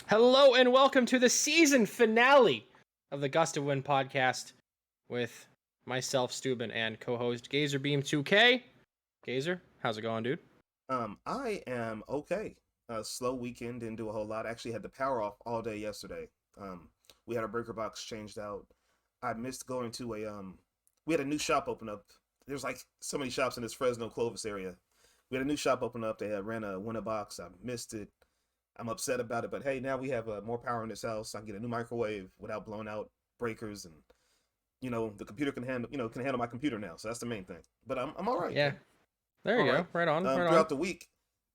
Hello and welcome to the season finale of the Gust of Wind podcast with myself, Steuben, and co-host GazerBeam2K. Gazer, how's it going, dude? I am okay. Slow weekend, didn't do a whole lot. Actually had the power off all day yesterday. We had our breaker box changed out. I missed going to we had a new shop open up. There's like so many shops in this Fresno Clovis area. We had a new shop open up. They ran a winter box. I missed it. I'm upset about it, but hey, now we have more power in this house. I can get a new microwave without blowing out breakers, and the computer can handle my computer now. So that's the main thing. But I'm all right. Yeah, there you go. Right on. Throughout the week,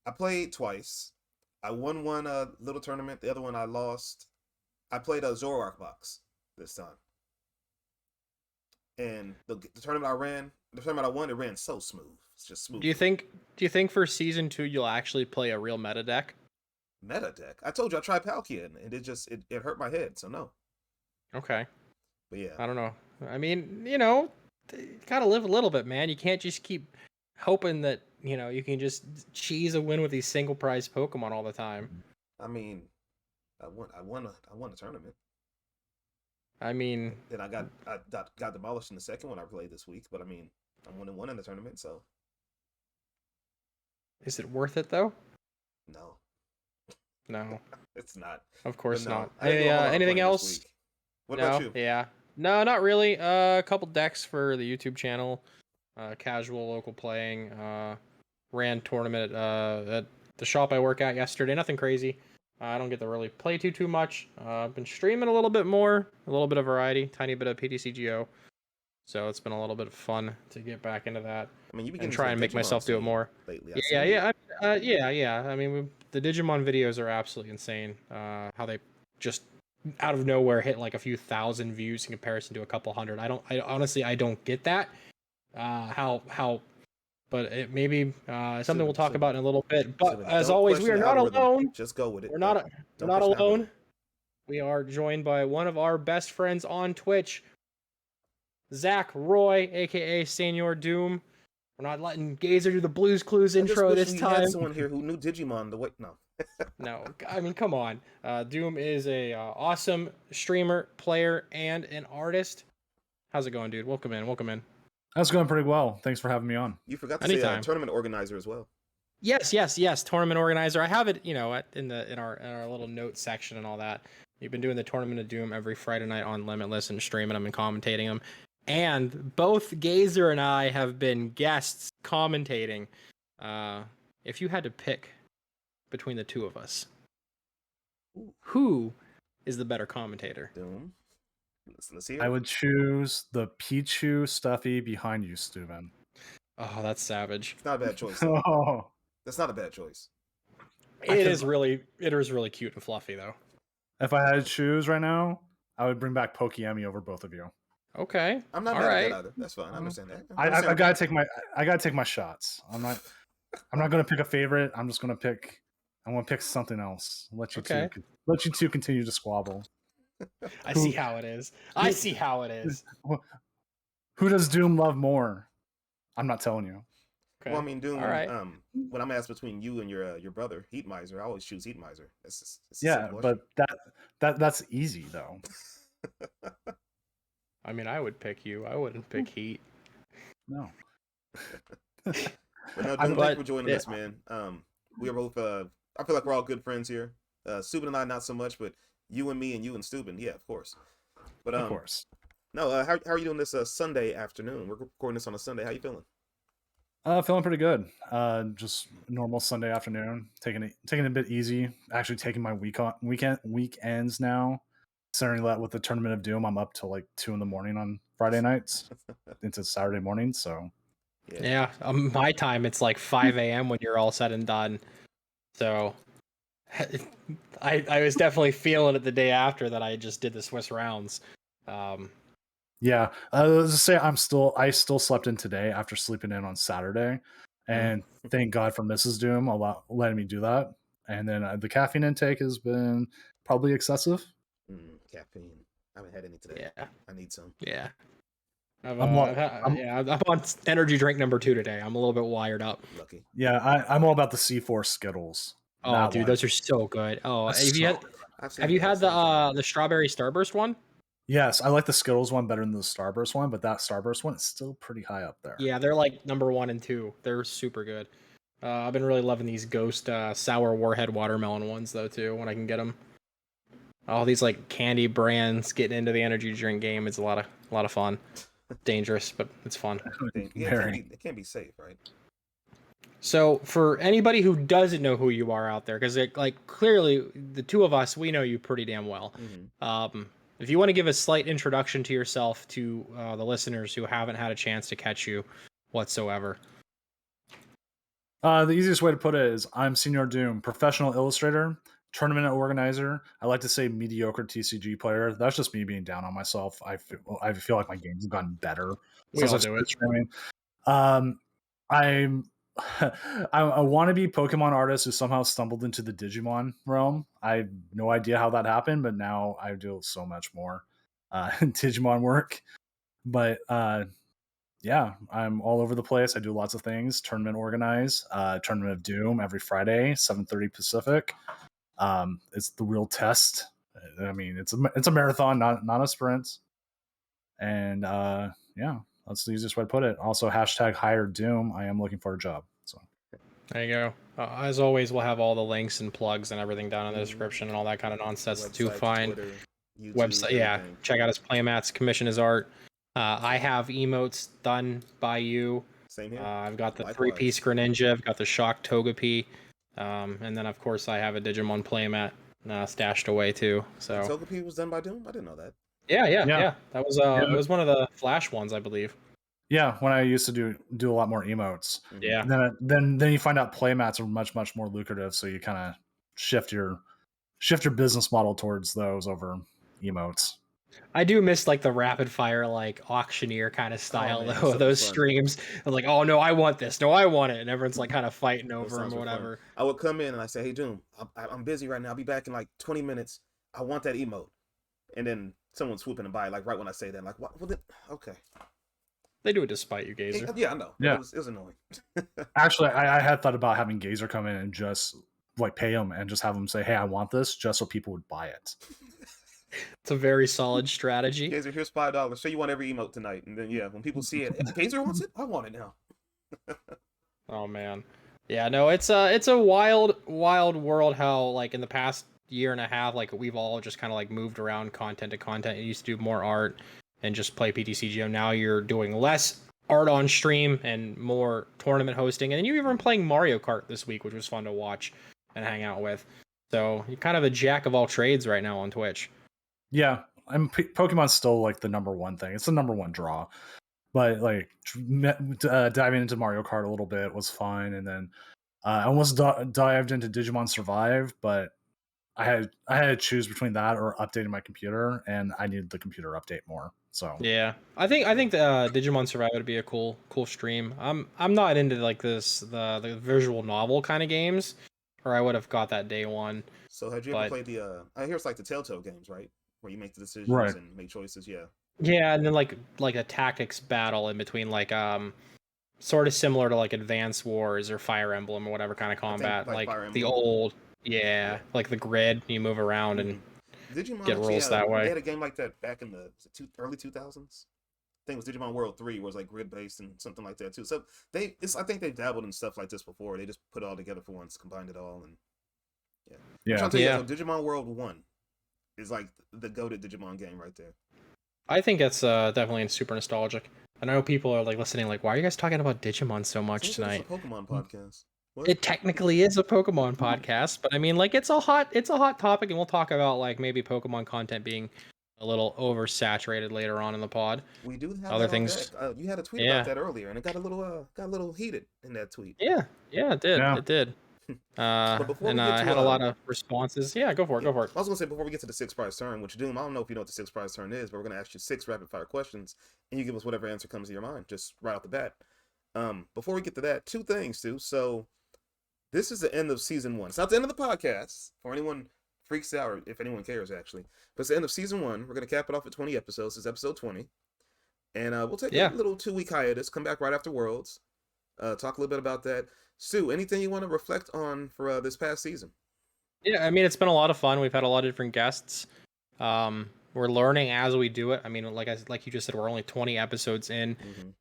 I played twice. I won one little tournament. The other one I lost. I played a Zoroark box this time, and the tournament I won, it ran so smooth. It's just smooth. Do you think for season 2 you'll actually play a real meta deck? Meta deck? I told you I tried Palkia and it hurt my head, so no. Okay. But yeah. I don't know. I mean, gotta live a little bit, man. You can't just keep hoping that, you can just cheese a win with these single prize Pokemon all the time. I mean, I won a tournament. I mean, then I got demolished in the second one I played this week, but I mean, I won and won in the tournament, so. Is it worth it though? No, it's not. Of course not. Anything else? What about you? Yeah. No, not really. A couple decks for the YouTube channel. Casual local playing. Ran tournament at the shop I work at yesterday. Nothing crazy. I don't get to really play too much. I've been streaming a little bit more. A little bit of variety. Tiny bit of PTCGO. So it's been a little bit of fun to get back into that. I mean, and try and make myself do it more. Lately, yeah. I mean, the Digimon videos are absolutely insane. How they just out of nowhere hit like a few thousand views in comparison to a couple hundred. I honestly don't get that. But it may be something we'll talk about in a little bit. But as always, we are not alone. Just go with it. We're not alone. We are joined by one of our best friends on Twitch, Zach Roy, aka Senior Doom. We're not letting Gazer do the Blues Clues intro this time. We had someone here who knew Digimon. No, I mean, come on. Doom is a awesome streamer, player, and an artist. How's it going, dude? Welcome in. That's going pretty well. Thanks for having me on. You forgot to say tournament organizer as well. Yes. Tournament organizer. I have it, in our little notes section and all that. We've been doing the Tournament of Doom every Friday night on Limitless and streaming them and commentating them. And both Gazer and I have been guests commentating. If you had to pick between the two of us, who is the better commentator? Doom. Let's hear it. I would choose the Pichu stuffy behind you, Steuben. Oh, that's savage. It's not a bad choice. That's not a bad choice. It is really cute and fluffy, though. If I had to choose right now, I would bring back Pokeyemi over both of you. Okay. I'm not mad at that either. That's fine. I understand that. I gotta take my shots. I'm not gonna pick a favorite. I'm gonna pick something else. Let you two continue to squabble. I see how it is. Who does Doom love more? I'm not telling you. Okay. Well, I mean, Doom. Right. When I'm asked between you and your brother, Heat Miser, I always choose Heat Miser. It's but that's easy though. I mean, I would pick you. I wouldn't pick Heat. No. But no, Doom, thank you for joining us, man. We are both. I feel like we're all good friends here. Steuben and I, not so much, but you and me and you and Steuben, yeah, of course. But of course. No, how are you doing this Sunday afternoon? We're recording this on a Sunday. How you feeling? Feeling pretty good. Just normal Sunday afternoon. Taking it a bit easy. Actually taking my weekends now. Starting that with the Tournament of Doom, I'm up till like 2 a.m. on Friday nights into Saturday morning. So yeah, my time it's like 5 a.m. when you're all said and done. So I was definitely feeling it the day after that I just did the Swiss rounds. Yeah, let's just say I still slept in today after sleeping in on Saturday, and thank God for Mrs. Doom letting me do that. And then the caffeine intake has been probably excessive. Caffeine. I haven't had any today. Yeah, I need some. Yeah. I'm on energy drink number 2 today. I'm a little bit wired up. Lucky. Yeah, I'm all about the C4 Skittles. Oh, dude, those are so good. Oh, I've seen Have you that had same thing. the strawberry starburst one? Yes, I like the Skittles one better than the Starburst one, but that Starburst one is still pretty high up there. Yeah, they're like number 1 and 2. They're super good. I've been really loving these Ghost sour warhead watermelon ones though too. When I can get them, all these like candy brands getting into the energy drink game. It's a lot of fun. Dangerous, but it's fun. Yeah, Very. it can't be safe, right? So for anybody who doesn't know who you are out there, because like clearly the two of us, we know you pretty damn well. If you want to give a slight introduction to yourself to the listeners who haven't had a chance to catch you whatsoever. The easiest way to put it is I'm Senior Doom, professional illustrator, tournament organizer. I like to say mediocre TCG player. That's just me being down on myself. I feel like my games have gotten better We all I do it. started streaming. I'm I want to be Pokemon artist who somehow stumbled into the Digimon realm. I have no idea how that happened, but now I do so much more Digimon work. But yeah, I'm all over the place. I do lots of things. Tournament organize, Tournament of Doom every Friday, 7:30 Pacific. It's the real test. I mean, it's a marathon, not a sprint. And yeah, that's the easiest way to put it. Also, hashtag hire Doom. I am looking for a job. So There you go. As always, we'll have all the links and plugs and everything down in the description and all that kind of nonsense to Website, find. Twitter, YouTube, Website, yeah. everything. Check out his playmats, commission his art. I have emotes done by you. Same here. I've got the Likewise. 3-piece Greninja. I've got the Shock Togepi. And then, of course, I have a Digimon playmat stashed away, too. So Togepi was done by Doom? I didn't know that. yeah. That was it was one of the Flash ones, I believe. yeah, when I used to do a lot more emotes. Yeah. Then you find out playmats are much more lucrative, so you kind of shift your business model towards those over emotes. I do miss like the rapid fire like auctioneer kind of style man, though. so Those fun. streams of like, oh no, I want this, no, I want it, and everyone's like kind of fighting Those over times them or were fun. whatever. I would come in and I say, "Hey, Doom, I'm busy right now. I'll be back in like 20 minutes. I want that emote." And then someone swooping and buy like right when I say that, like, "What? Well, okay." They do it to spite you, Gazer. Yeah, I know. Yeah. It was annoying. Actually, I had thought about having Gazer come in and just like pay him and just have him say, "Hey, I want this," just so people would buy it. It's a very solid strategy. Gazer, here's $5. Say you want every emote tonight, and then yeah, when people see it, Gazer wants it. I want it now. Oh man, yeah, no, it's a wild world. How like in the past year and a half, like we've all just kind of like moved around content to content. You used to do more art and just play PTCGO. Now you're doing less art on stream and more tournament hosting, and then you even playing Mario Kart this week, which was fun to watch and hang out with. So you're kind of a jack of all trades right now on Twitch. Yeah, Pokemon's still like the number one thing. It's the number one draw. But like diving into Mario Kart a little bit was fun, and then I almost dived into Digimon Survive, but I had to choose between that or updating my computer, and I needed the computer update more. So yeah, I think Digimon Survive would be a cool stream. I'm not into like the visual novel kind of games, or I would have got that day one. So had you ever played the? I hear it's like the Telltale games, right? Where you make the decisions Right. and make choices. Yeah. Yeah, and then like a tactics battle in between, like sort of similar to like Advance Wars or Fire Emblem or whatever kind of combat, like Fire like the Emblem. old, yeah, like the grid. You move around and Digimon get actually rules that way. They had a game like that back in the early 2000s. I think it was Digimon World 3, where it was like grid based and something like that too. So I think they've dabbled in stuff like this before. They just put it all together for once, combined it all, and yeah. So Digimon World 1 is like the goated Digimon game right there. I think it's definitely super nostalgic. I know people are like listening, like, why are you guys talking about Digimon so much tonight? It's a Pokemon podcast. What? It technically is a Pokemon podcast, but I mean, like, it's a hot topic, and we'll talk about like maybe Pokemon content being a little oversaturated later on in the pod. We do have other that things. you had a tweet about that earlier, and it got a little heated in that tweet. Yeah, it did. Yeah. It did. But before we and get I to, had a lot of responses. Yeah, go for it. I was gonna say before we get to the 6 prize turn, which Doom, I don't know if you know what the 6 prize turn is, but we're gonna ask you 6 rapid fire questions, and you give us whatever answer comes to your mind, just right off the bat. Before we get to that, 2 things, too. So this is the end of season 1. It's not the end of the podcast for anyone freaks out, or if anyone cares actually. But it's the end of season 1. We're gonna cap it off at 20 episodes. This is episode 20, and we'll take a little 2-week hiatus. Come back right after Worlds. Talk a little bit about that. Stu, anything you want to reflect on for this past season? Yeah, I mean, it's been a lot of fun. We've had a lot of different guests. We're learning as we do it. I mean, like you just said, we're only 20 episodes in,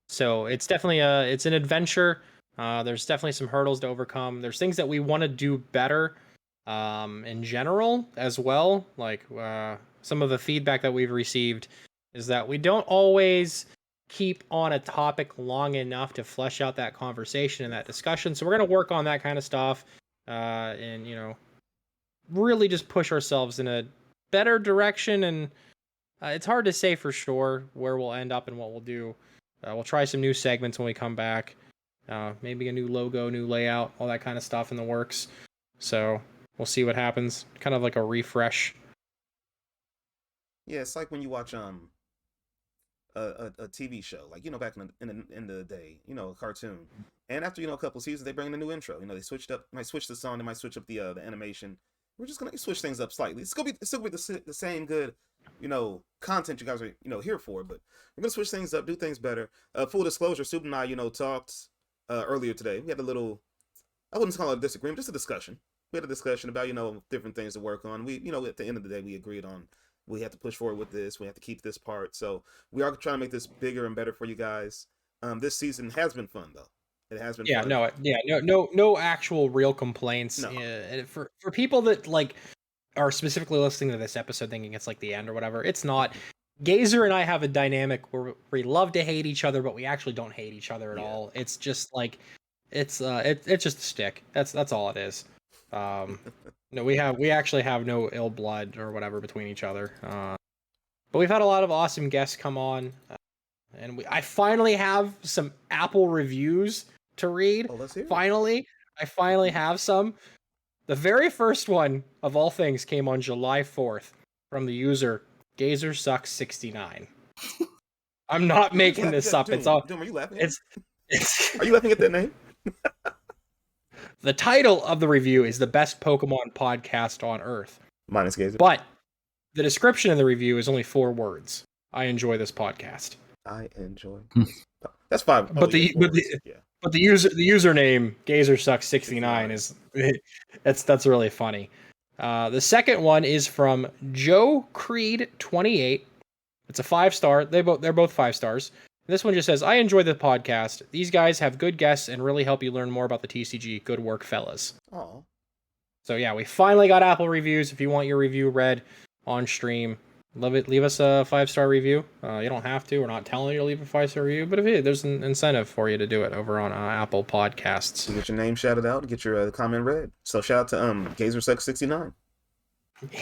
so it's definitely it's an adventure. There's definitely some hurdles to overcome. There's things that we want to do better, in general as well. Like some of the feedback that we've received is that we don't always keep on a topic long enough to flesh out that conversation and that discussion. So we're gonna work on that kind of stuff, and really just push ourselves in a better direction. And it's hard to say for sure where we'll end up and what we'll do. We'll try some new segments when we come back. Maybe a new logo, new layout, all that kind of stuff in the works. So we'll see what happens. Kind of like a refresh. Yeah, it's like when you watch a TV show, like back in the day, a cartoon, and after a couple seasons, they bring in a new intro. They might switch the song, they might switch up the animation. We're just gonna switch things up slightly. It's still be the same good, content you guys are here for, but we're gonna switch things up, do things better. Full disclosure, Soup and I, talked earlier today. We had a little, I wouldn't call it a disagreement, just a discussion. We had a discussion about different things to work on. We at the end of the day we agreed on we have to push forward with this. We have to keep this part. So we are trying to make this bigger and better for you guys. This season has been fun though. It has been fun. No actual real complaints. No. And for people that are specifically listening to this episode thinking it's like the end or whatever, it's not. Gazer and I have a dynamic where we love to hate each other, but we actually don't hate each other at all. It's just it's just a stick. That's all it is. No, we actually have no ill blood or whatever between each other. But we've had a lot of awesome guests come on, and I finally have some Apple reviews to read. Oh, let's hear it. I finally have some. The very first one of all things came on July 4th from the user GazerSucks69. I'm not making this up. Doom, it's all. Doom, are you laughing? It's. Are you laughing at that name? The title of the review is the best Pokemon podcast on Earth. Minus Gazer. But the description of the review is only 4 words. I enjoy this podcast. I enjoy. That's 5. But the username GazerSucks69 is that's really funny. The second one is from Joe Creed 28. It's a 5-star. They're both 5 stars. This one just says, I enjoy the podcast. These guys have good guests and really help you learn more about the TCG. Good work, fellas. Oh. So yeah, we finally got Apple reviews. If you want your review read on stream, love it. Leave us a 5-star review. You don't have to. We're not telling you to leave a 5-star review, but there's an incentive for you to do it over on Apple Podcasts. To get your name shouted out, get your comment read. So shout out to GazerSucks69.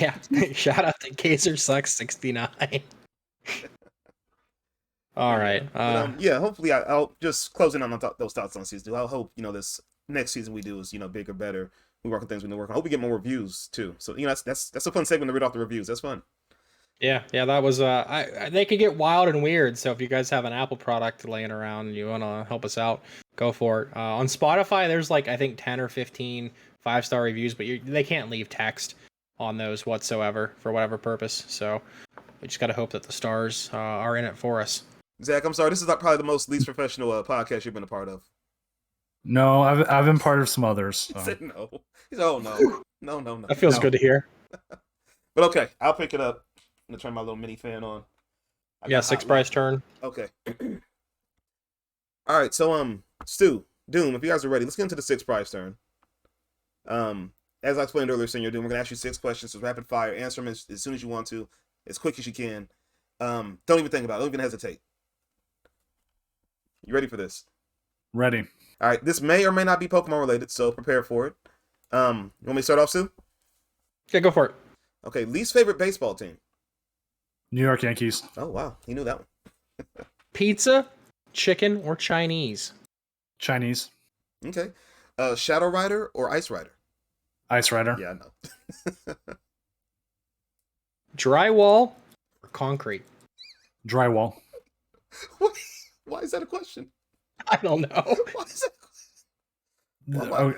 Yeah, shout out to GazerSucks69. All right. Yeah, hopefully I'll just closing on those thoughts on season 2. I hope this next season we do is bigger, better. We work on things we need to work on. I hope we get more reviews too. So that's a fun segment to read off the reviews. That's fun. Yeah, that was they could get wild and weird. So if you guys have an Apple product laying around and you want to help us out, go for it. On Spotify, there's I think 10 or 15 5-star reviews, but they can't leave text on those whatsoever for whatever purpose. So we just got to hope that the stars are in it for us. Zach, I'm sorry. This is probably the most least professional podcast you've been a part of. No, I've been part of some others. So. He said no. He said, oh, no. No. That feels good to hear. But okay, I'll pick it up. I'm going to turn my little mini fan on. Yeah, 6 price turn. Okay. All right, so, Stu, Doom, if you guys are ready, let's get into the 6 price turn. As I explained earlier, Senior Doom, we're going to ask you 6 questions, so rapid fire. Answer them as soon as you want to, as quick as you can. Don't even think about it. Don't even hesitate. You ready for this? Ready. All right, this may or may not be Pokemon related, so prepare for it. You want me to start off, Stu? Yeah, go for it. Okay, least favorite baseball team? New York Yankees. Oh, wow. He knew that one. Pizza, chicken, or Chinese? Chinese. Okay. Shadow Rider or Ice Rider? Ice Rider. Yeah, I know. Drywall or concrete? Drywall. Why is that a question? I don't know. Why is that? Oh,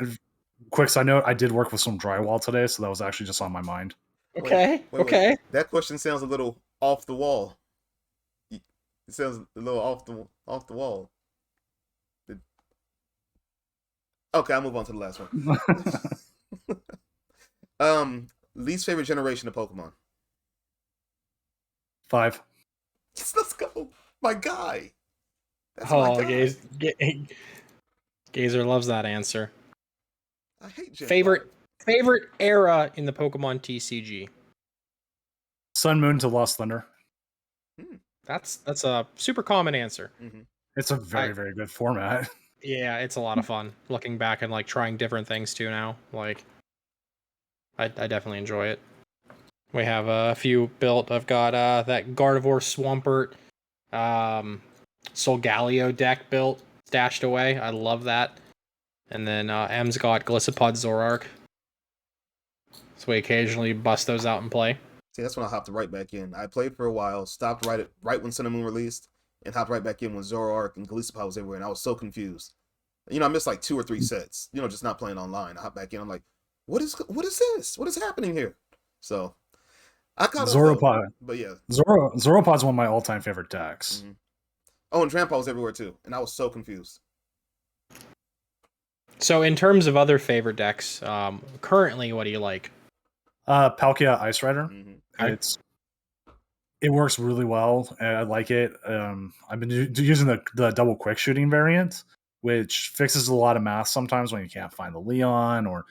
quick side note, I did work with some drywall today, so that was actually just on my mind. Okay. Wait. That question sounds a little off the wall. It sounds a little off the wall. Okay, I'll move on to the last one. Least favorite generation of Pokemon. 5. Yes, let's go. My guy. That's my Oh, guy. Gazer loves that answer. I hate Gen Favorite era in the Pokemon TCG. Sun Moon to Lost Thunder. 5. That's a super common answer. Mm-hmm. It's a very, very good format. Yeah, it's a lot of fun looking back and like trying different things too now. Like, I definitely enjoy it. We have a few built. I've got that Gardevoir Swampert, Solgaleo deck built, stashed away. I love that. And then M's got Gliscopod Zoroark. So we occasionally bust those out and play. See, that's when I hopped right back in. I played for a while, stopped right when Sun and Moon released, and hopped right back in when Zoroark and Gliscopod was everywhere, and I was so confused. I missed like 2 or 3 sets. Just not playing online. I hopped back in. I'm like, what is this? What is happening here? So I caught up, Zoropod. but yeah, Zoropod's one of my all-time favorite decks. Mm-hmm. Oh, and Trampa was everywhere too, and I was so confused. So in terms of other favorite decks, currently, what do you like? Palkia Ice Rider. Mm-hmm. It works really well, and I like it. I've been using the double quick shooting variant, which fixes a lot of math sometimes when you can't find the Leon or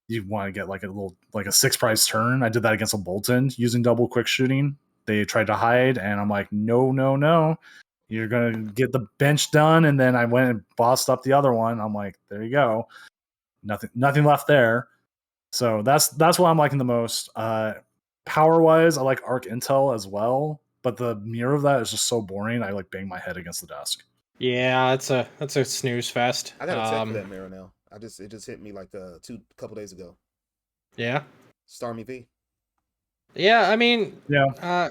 you want to get like a 6 prize turn. I did that against a Bolton using double quick shooting. They tried to hide, and I'm like, no. You're gonna get the bench done, and then I went and bossed up the other one. I'm like, there you go. Nothing left there. So that's what I'm liking the most. Power wise, I like Arc Intel as well, but the mirror of that is just so boring. I like bang my head against the desk. Yeah, that's a snooze fest. I got a tech for that mirror now. It just hit me like couple days ago. Yeah. Starmie V. Yeah, I mean, yeah.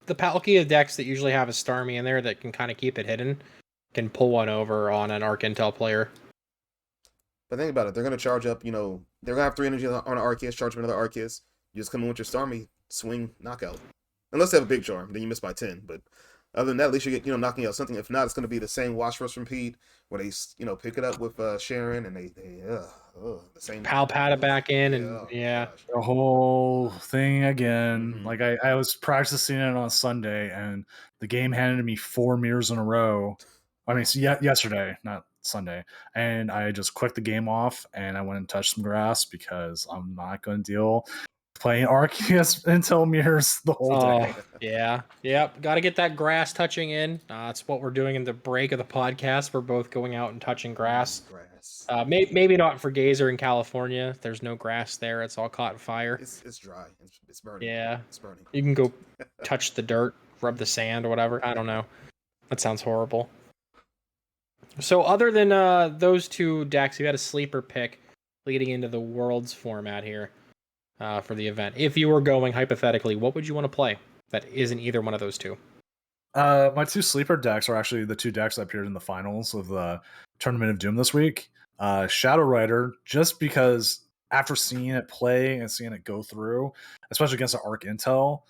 The Palkia decks that usually have a Starmie in there that can kind of keep it hidden can pull one over on an Arc Intel player. But think about it. They're going to charge up, they're going to have 3 energy on an Arceus, charge up another Arceus. You just come in with your Starmie, swing, knockout. Unless they have a big charm, then you miss by 10. But other than that, at least you get, knocking out something. If not, it's going to be the same Wash Rush from Pete, where they, pick it up with Sharon, and the same. Palpata back in, and yeah. The whole thing again. Mm-hmm. Like I was practicing it on Sunday, and the game handed me 4 mirrors in a row. I mean, yesterday, not Sunday. And I just clicked the game off, and I went and touched some grass because I'm not going to deal playing Arceus until mirrors the whole day. Yeah. Yep. Got to get that grass touching in. That's what we're doing in the break of the podcast. We're both going out and touching grass. Maybe not for Gazer in California. There's no grass there. It's all caught in fire. It's dry. It's burning. Yeah. It's burning. You can go touch the dirt, rub the sand or whatever. I don't know. That sounds horrible. So other than those 2 decks, you had a sleeper pick leading into the Worlds format here for the event. If you were going hypothetically, what would you want to play that isn't either one of those 2? My 2 sleeper decks are actually the 2 decks that appeared in the finals of the Tournament of Doom this week. Shadow Rider, just because after seeing it play and seeing it go through, especially against the Arc Intel,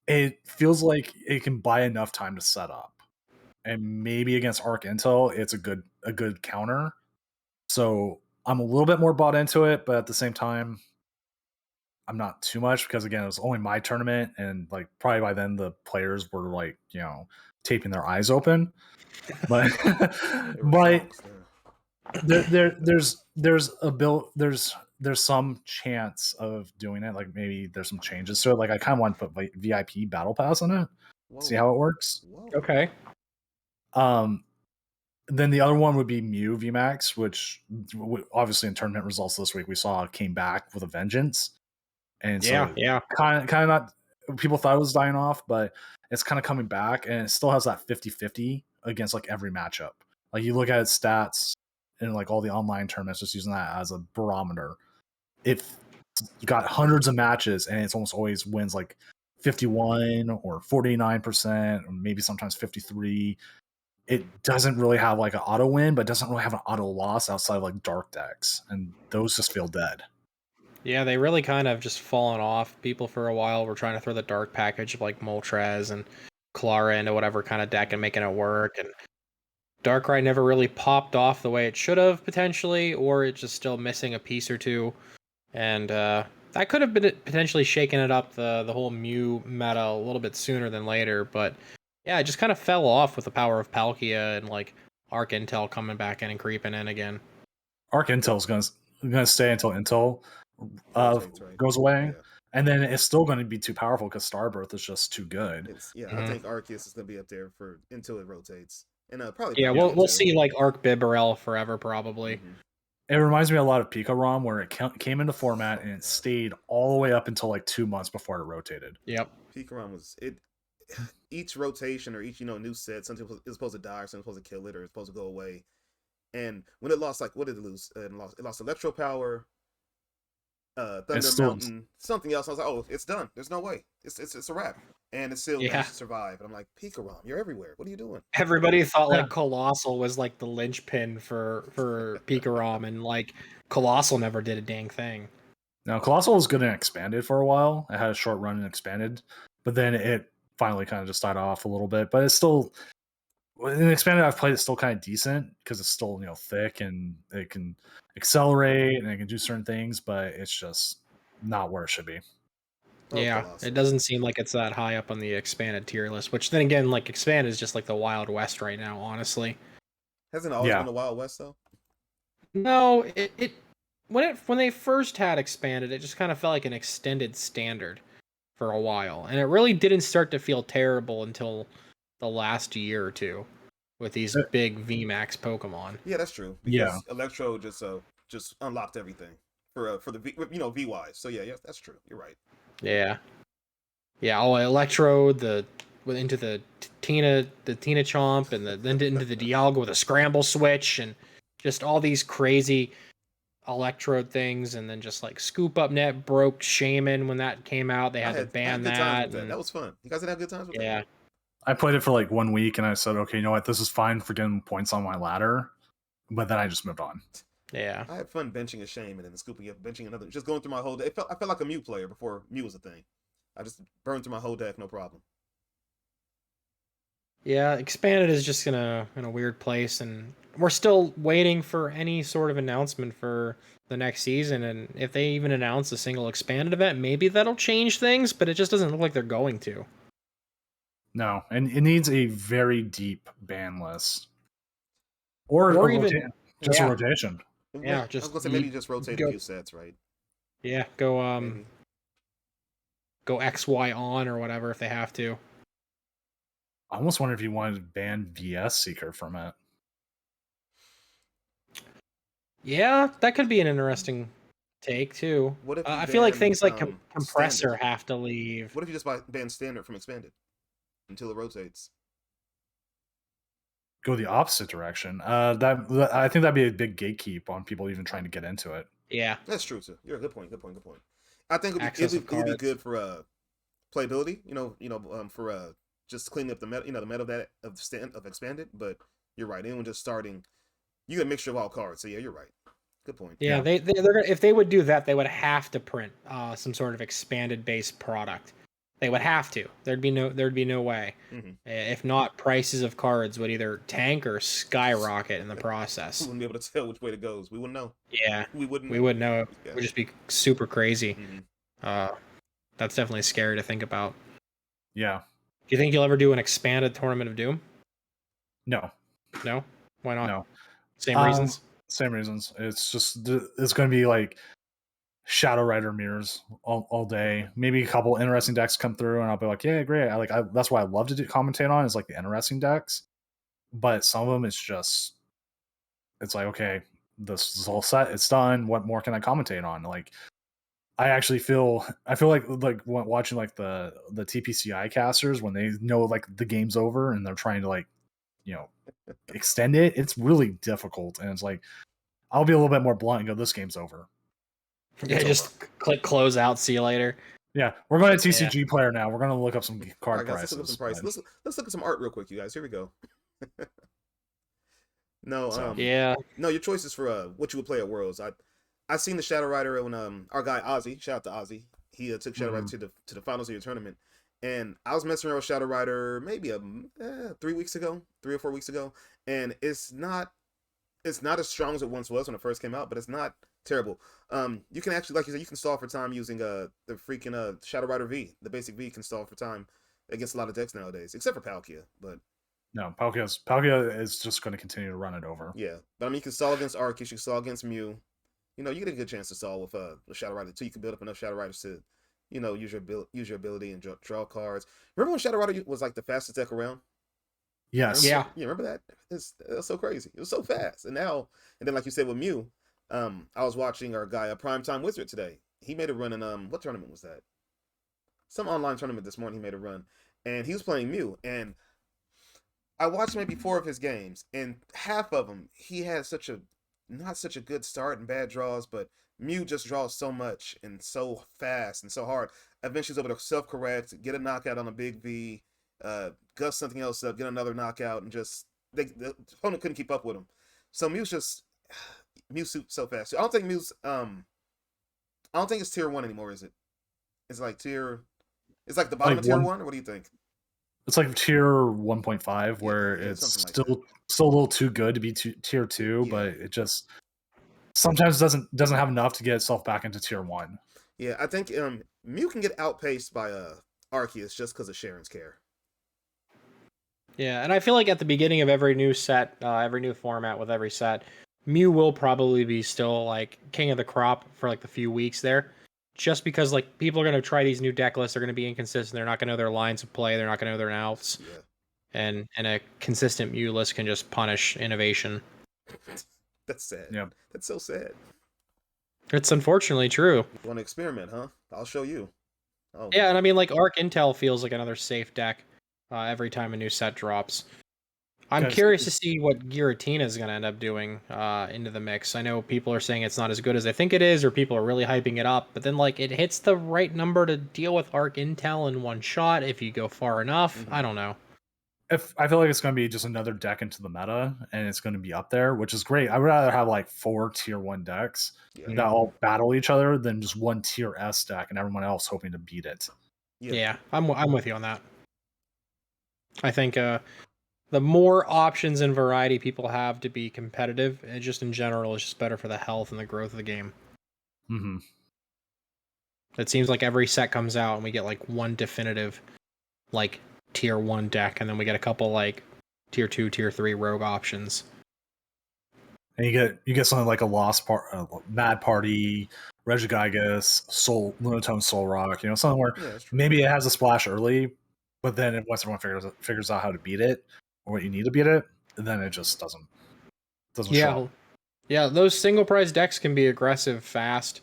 it feels like it can buy enough time to set up. And maybe against Arc Intel, it's a good counter. So I'm a little bit more bought into it, but at the same time, I'm not too much because again, it was only my tournament, and like probably by then the players were like, taping their eyes open. But there's some chance of doing it. Like maybe there's some changes to it. Like I kind of want to put VIP Battle Pass on it. Whoa. See how it works. Whoa. Okay. Then the other one would be Mew VMAX, which obviously in tournament results this week we saw came back with a vengeance. And so kind of not, people thought it was dying off, but it's kind of coming back, and it still has that 50-50 against like every matchup. Like you look at its stats in like all the online tournaments, just using that as a barometer. It's got hundreds of matches, and it's almost always wins like 51 or 49%, or maybe sometimes 53. It doesn't really have like an auto win, but doesn't really have an auto loss outside of like dark decks, and those just feel dead. Yeah, they really kind of just fallen off. People for a while were trying to throw the dark package of like Moltres and Clara into whatever kind of deck and making it work, and Darkrai never really popped off the way it should have potentially, or it's just still missing a piece or 2. and that could have been potentially shaken it up the whole Mew meta a little bit sooner than later. But yeah, it just kind of fell off with the power of Palkia and like Arc Intel coming back in and creeping in again. Arc Intel's gonna stay until Intel Rotates, right? goes away, Yeah. and then it's still going to be too powerful because Starbirth is just too good. I think Arceus is gonna be up there for until it rotates, and probably Yeah, Palkia we'll too. see like Arc Bibarel forever probably. It reminds me a lot of Pika-Rom, where it came into format and it stayed all the way up until like 2 months before it rotated. Yep. Pika-Rom was it. Each rotation or each new set, something is supposed to die, or something's supposed to kill it, or it's supposed to go away. And when it lost, like, what did it lose? It lost Electro Power, Thunder Mountain, something else. I was like, oh, it's done. There's no way. It's a wrap. And it still managed to survive. And I'm like, Pika-Rom, you're everywhere. What are you doing? Everybody thought like Colossal was like the linchpin for Pika-Rom, and like Colossal never did a dang thing. Now, Colossal was good and expanded for a while. It had a short run and expanded, but then it finally kind of just died off a little bit. But it's still, in expanded, I've played it still kind of decent because it's still thick and it can accelerate and it can do certain things, but it's just not where it should be. Yeah, it doesn't seem like it's that high up on the expanded tier list, which then again, like expanded is just like the Wild West right now, honestly. Hasn't it always been the Wild West though? No, it when they first had expanded, it just kind of felt like an extended standard for a while, and it really didn't start to feel terrible until the last year or two with these big VMAX Pokemon. Yeah, that's true. Because Electro just unlocked everything for the VY. So yeah, that's true. You're right. Yeah. Oh, Electro, into the Tina Chomp, and then into the Dialga with a scramble switch, and just all these crazy Electrode things, and then just like Scoop Up Net broke Shaman when that came out. They had to ban that. That was fun. You guys didn't have good times with that? Yeah. I played it for like 1 week, and I said, okay, you know what, this is fine for getting points on my ladder, but then I just moved on. Yeah. I had fun benching a Shaman and then scooping up, benching another, just going through my whole deck. I felt like a Mew player before Mew was a thing. I just burned through my whole deck, no problem. Yeah, expanded is just in a weird place, and we're still waiting for any sort of announcement for the next season. And if they even announce a single expanded event, maybe that'll change things, but it just doesn't look like they're going to. No, and it needs a very deep ban list, or even just a rotation. Yeah, I was gonna say maybe just rotate a few sets, right? Yeah, go XY on or whatever if they have to. I almost wonder if you wanted to ban VS Seeker from it. Yeah, that could be an interesting take too. What if I feel like things like Compressor have to leave. What if you just ban Standard from Expanded until it rotates? Go the opposite direction. That I think that'd be a big gatekeep on people even trying to get into it. Yeah, that's true too. You're a good point. I think it'd be good for playability. For just cleaning up the meta. The meta of Expanded. But you're right. Anyone just starting, you get a mixture of all cards. So yeah, you're right. Good point. Yeah, they're gonna, if they would do that, they would have to print some sort of expanded based product. They would have to. There'd be no way. Mm-hmm. If not, prices of cards would either tank or skyrocket in the process. We wouldn't be able to tell which way it goes. We wouldn't know. Yeah, we wouldn't. We wouldn't know. Yeah. It would just be super crazy. Mm-hmm. That's definitely scary to think about. Yeah. Do you think you'll ever do an expanded Tournament of Doom? No. No? Why not? No. Same reasons? Same reasons. It's just, it's going to be like Shadow Rider mirrors all day. Maybe a couple interesting decks come through, and I'll be like, yeah, great. That's why I love to commentate on, is like the interesting decks. But some of them, it's like, okay, this is all set. It's done. What more can I commentate on? Like, I feel like watching like the TPCI casters when they know like the game's over and they're trying to extend it. It's really difficult, and it's like I'll be a little bit more blunt and go, this game's over. Yeah, just click close out. See you later. Yeah, we're going to TCG Player now. We're going to look up some card prices. Let's look up some prices. Let's look at some art real quick, you guys. Here we go. No, your choices for what you would play at Worlds. I seen the Shadow Rider when our guy Ozzy, shout out to Ozzy. He took Shadow Rider to the finals of your tournament, and I was messing around with Shadow Rider maybe 3 or 4 weeks ago, and it's not It's not as strong as it once was when it first came out, but it's not terrible. You can actually, like you said, you can stall for time using the freaking Shadow Rider V. The basic V can stall for time against a lot of decks nowadays, except for Palkia. But No, Palkia is just going to continue to run it over. yeah, but I mean, you can stall against Arceus, you can stall against Mew. You know, you get a good chance to stall with Shadow Rider too. You can build up enough Shadow Riders to, you know, use your ability and draw cards. Remember when Shadow Rider was like the fastest deck around? Yes. Yeah. Yeah, remember that? It was so crazy. It was so fast. And then like you said with Mew, I was watching our guy, a Primetime Wizard today. He made a run in what tournament was that? Some online tournament this morning. He made a run, and he was playing Mew. And I watched maybe 4 of his games, and half of them he had not such a good start and bad draws, but Mew just draws so much and so fast and so hard. Eventually, he's able to self-correct, get a knockout on a big V, gust something else up, get another knockout, and just the opponent couldn't keep up with him. So Mew's so fast. I don't think it's tier 1 anymore, is it? It's like the bottom of tier 1, or what do you think? It's like tier 1.5, where it's like still a little too good to be tier 2, but it just sometimes doesn't have enough to get itself back into tier 1. Yeah, I think Mew can get outpaced by Arceus just because of Sharon's care. Yeah, and I feel like at the beginning of every new set, every new format with every set, Mew will probably be still like king of the crop for like the few weeks there. Just because like people are going to try these new deck lists, they're going to be inconsistent, they're not going to know their lines of play, they're not going to know their outs. Yeah. And a consistent Mew list can just punish innovation. That's sad. Yeah. That's so sad. It's unfortunately true. You want to experiment, huh? I'll show you. Oh. Yeah, and I mean, like, Arc Intel feels like another safe deck every time a new set drops. I'm curious to see what Giratina is going to end up doing into the mix. I know people are saying it's not as good as I think it is, or people are really hyping it up, but then, like, it hits the right number to deal with Arc Intel in one shot if you go far enough. Mm-hmm. I don't know. I feel like it's going to be just another deck into the meta, and it's going to be up there, which is great. I would rather have like 4 tier 1 decks that all battle each other than just one tier S deck and everyone else hoping to beat it. Yeah, I'm with you on that. I think the more options and variety people have to be competitive, and just in general, is just better for the health and the growth of the game. Mm-hmm. It seems like every set comes out and we get like one definitive, like, tier 1 deck, and then we get a couple like tier 2, tier 3 rogue options. And you get something like a Mad Party, Regigigas, Lunatone Soul Rock, something where maybe it has a splash early, but then once everyone figures out how to beat it or what you need to beat it, then it just doesn't show up. Yeah, those single prize decks can be aggressive fast.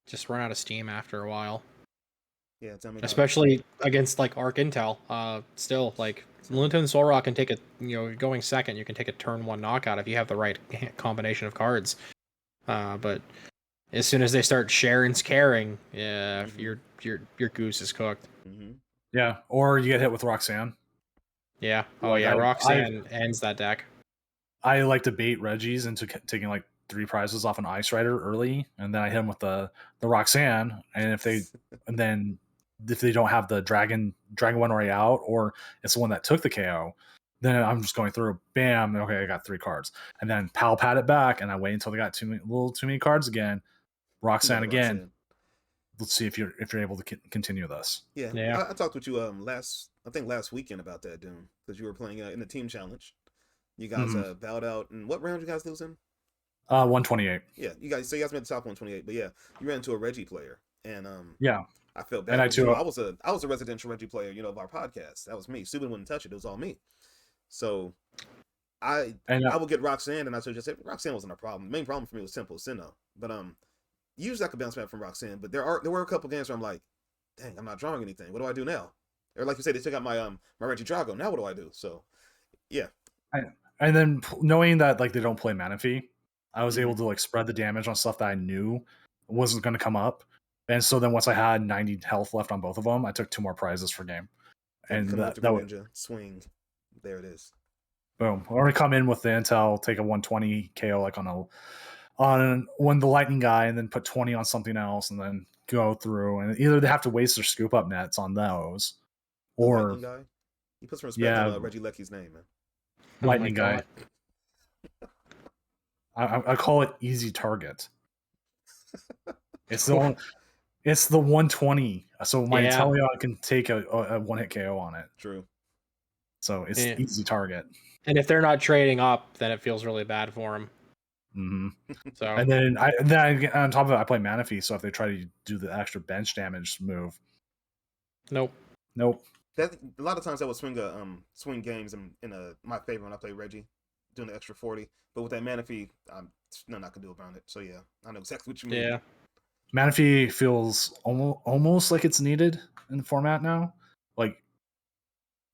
Just run out of steam after a while. Yeah, tell me especially against like Arc Intel. Still, like, Lunatone Soul Rock can take going second, you can take a turn 1 knockout if you have the right combination of cards. But as soon as they start Sharon's caring, your goose is cooked. Mm-hmm. Yeah, or you get hit with Roxanne. Yeah. Oh yeah, Roxanne ends that deck. I like to bait Reggies into taking like 3 prizes off an Ice Rider early, and then I hit them with the Roxanne, and if they don't have the Dragon one already out, or it's the one that took the KO, then I'm just going through, bam, okay, I got 3 cards. And then Pal pat it back, and I wait until they got a little too many cards again. Roxanne again. Roxanne. Let's see if you're able to continue this. Yeah. I talked with you last weekend about that, Doom, because you were playing in the team challenge. You guys bowed out, and what round you guys lose in? 128. Yeah, you guys made the top 128, but yeah, you ran into a Reggie player, and I felt bad. And I was a residential Reggie player, of our podcast. That was me. Subin wouldn't touch it. It was all me. So I would get Roxanne, and I should just say Roxanne wasn't a problem. The main problem for me was Temple Sinnoh. But usually I could bounce back from Roxanne. But there were a couple games where I'm like, dang, I'm not drawing anything. What do I do now? Or like you said, they took out my Reggie Drago. Now what do I do? So yeah. And then knowing that like they don't play Manaphy, I was able to like spread the damage on stuff that I knew wasn't going to come up. And so then once I had 90 health left on both of them, I took 2 more prizes for game. And that would ninja swing. There it is. Boom. Or we come in with the intel, take a 120 KO like on one the lightning guy, and then put 20 on something else, and then go through. And either they have to waste their scoop up nets on those, or lightning guy. He puts some respect on Reggie Lecky's name, man. Lightning guy. I call it easy target. It's the 120, so my Yeah. Inteleon can take a one-hit KO on it. True. So it's Yeah. easy target. And if they're not trading up, then it feels really bad for them. Mm-hmm. So And then on top of it, I play Manaphy, so if they try to do the extra bench damage move, nope. That a lot of times that would swing games in my favor when I play Reggie, doing the extra 40. But with that Manaphy, nothing I can do about it. So yeah, I know exactly what you mean. Yeah. Manaphy feels almost like it's needed in the format now. Like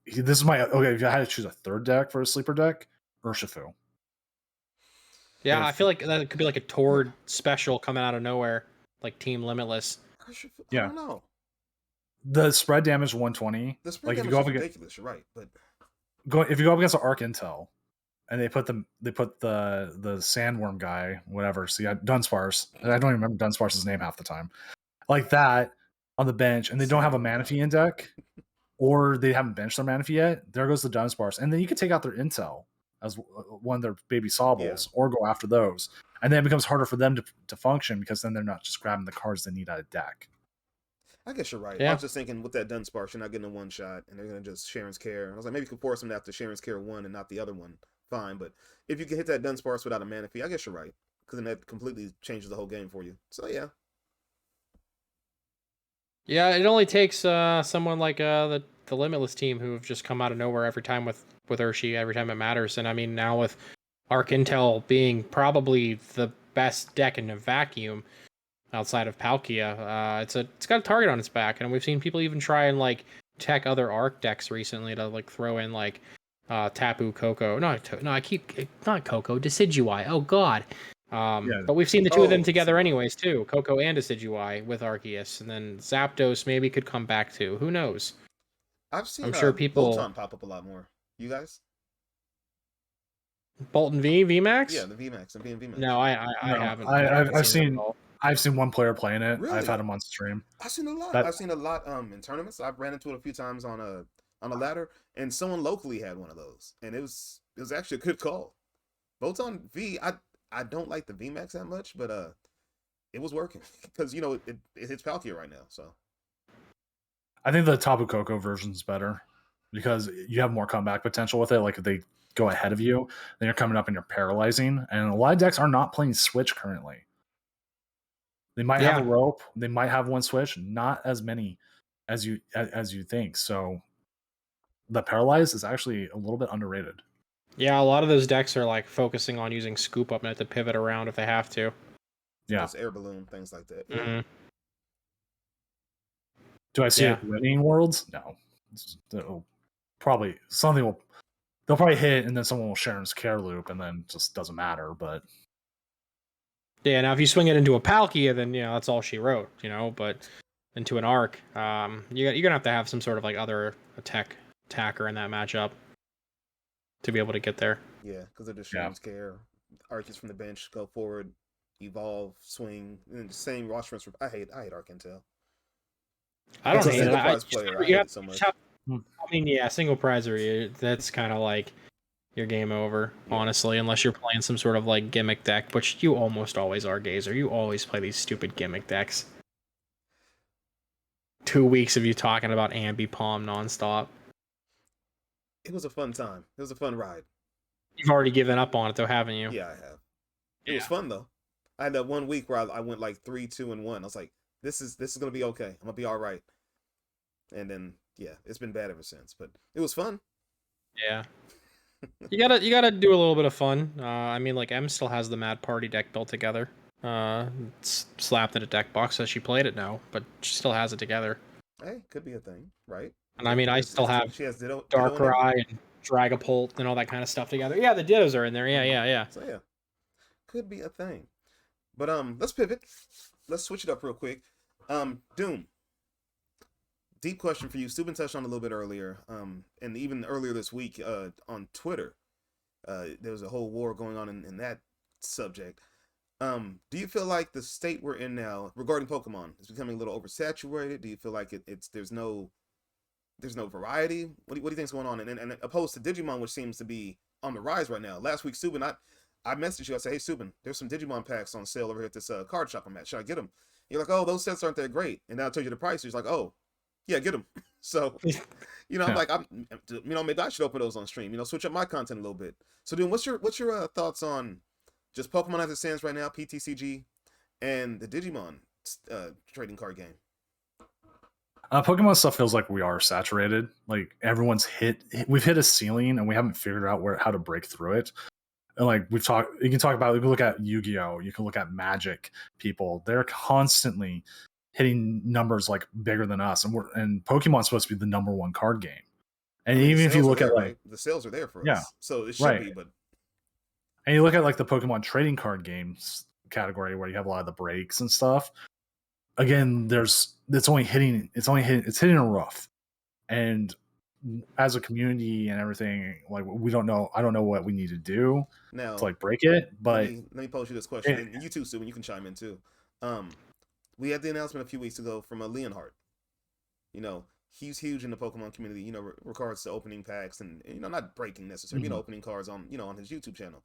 this is my okay. If I had to choose a third deck for a sleeper deck, Urshifu. Yeah, I feel like that could be like a Tord special coming out of nowhere, like Team Limitless. I Yeah. don't know. The spread damage 120. The spread like damage is ridiculous. You're right, but if you go up against an Arc Intel, and they put the sandworm guy, whatever. So you got Dunsparce. I don't even remember Dunsparce's name half the time. Like that on the bench, and they don't have a Manaphy in deck, or they haven't benched their Manaphy yet. There goes the Dunsparce, and then you can take out their Intel as one of their baby Sawbles, or go after those, and then it becomes harder for them to function because then they're not just grabbing the cards they need out of deck. I guess you're right. Yeah. I was just thinking with that Dunsparce, you're not getting a one shot, and they're gonna just Sharon's Care. I was like, maybe you can force them to have to Sharon's Care 1 and not the other one. Fine, but if you can hit that Dunsparce without a Manaphy, I guess you're right, because then that completely changes the whole game for you. So yeah. Yeah, it only takes someone like the Limitless team who have just come out of nowhere every time with Urshi every time it matters. And I mean, now with Arc Intel being probably the best deck in a vacuum outside of Palkia, it's got a target on its back, and we've seen people even try and like tech other Arc decks recently to like throw in like Tapu Koko. Not Koko, Decidueye. Oh God. But we've seen the two of them together anyways too, Koko and Decidueye with Arceus, and then Zapdos maybe could come back too. Who knows? I'm sure people Bolton pop up a lot more. You guys? Bolton VMAX? Yeah, the VMAX and VMAX. No, I haven't. I've seen one player playing it. Really? I've had him on stream. I've seen a lot. I've seen a lot in tournaments. I've ran into it a few times on a ladder, and someone locally had one of those, and it was actually a good call. Bolton V, I don't like the VMAX that much, but it was working because it hits Palkia right now. So I think the Tapu Koko version is better because you have more comeback potential with it. Like if they go ahead of you, then you're coming up and you're paralyzing. And a lot of decks are not playing Switch currently. They might have a rope. They might have one Switch. Not as many as you think. So the paralyzed is actually a little bit underrated. Yeah, a lot of those decks are like focusing on using Scoop Up Net to pivot around if they have to. Yeah, just air balloon, things like that. Mm-hmm. Do I see it winning Worlds? No. Probably something will. They'll probably hit, and then someone will Sharon's Care loop, and then just doesn't matter. But yeah, now if you swing it into a Palkia, then that's all she wrote. But into an Arc, you're gonna have some sort of like other attacker in that matchup to be able to get there. Yeah, because of the Sharon's Care, Arceus from the bench, go forward, evolve, swing, and the same roster transfer. I hate Arc Intel. I don't hate it. I hate it so much. Single prizer, that's kind of like your game over, honestly, unless you're playing some sort of like gimmick deck, which you almost always are, Gazer. You always play these stupid gimmick decks. 2 weeks of you talking about Ambipom nonstop. It was a fun time. It was a fun ride. You've already given up on it, though, haven't you? Yeah, I have. It was fun though. I had that 1 week where I went like 3, 2, and 1. I was like, this is gonna be okay. I'm gonna be all right. And then it's been bad ever since. But it was fun. Yeah. you gotta do a little bit of fun. Like M still has the Mad Party deck built together. It's slapped in a deck box as she played it now, but she still has it together. Hey, could be a thing, right? And I still have she has Ditto Darkrai and Dragapult and all that kind of stuff together. Yeah, the Dittos are in there. Yeah. So yeah, could be a thing. But let's pivot. Let's switch it up real quick. Doom. Deep question for you. Subin touched on it a little bit earlier. And even earlier this week, on Twitter, there was a whole war going on in that subject. Do you feel like the state we're in now regarding Pokemon is becoming a little oversaturated? Do you feel like there's no variety? What do you think's going on? And opposed to Digimon, which seems to be on the rise right now. Last week, Subin, I messaged you. I said, hey, Subin, there's some Digimon packs on sale over here at this card shop I'm at. Should I get them? You're like, oh, those sets aren't that great. And now I told you the price. He's like, oh, yeah, get them. So, I'm Yeah. like, maybe I should open those on stream. Switch up my content a little bit. So, dude, what's your thoughts on just Pokemon as it stands right now, PTCG, and the Digimon trading card game? Pokemon stuff feels like we are saturated. Like we've hit a ceiling, and we haven't figured out how to break through it. And like you can talk about, you can look at Yu-Gi-Oh, you can look at Magic people. They're constantly hitting numbers like bigger than us, and Pokemon's supposed to be the number one card game. And even if you look at like the sales are there for yeah, us, so it should be. But and you look at like the Pokemon trading card games category where you have a lot of the breaks and stuff. Again, it's hitting a rough, and as a community and everything, like I don't know what we need to do now to like break it. But let me pose you this question, and you too, Sue, and you can chime in too. We had the announcement a few weeks ago from Leonhardt. He's huge in the Pokemon community. Regards to opening packs and not breaking necessarily. Opening cards on on his YouTube channel.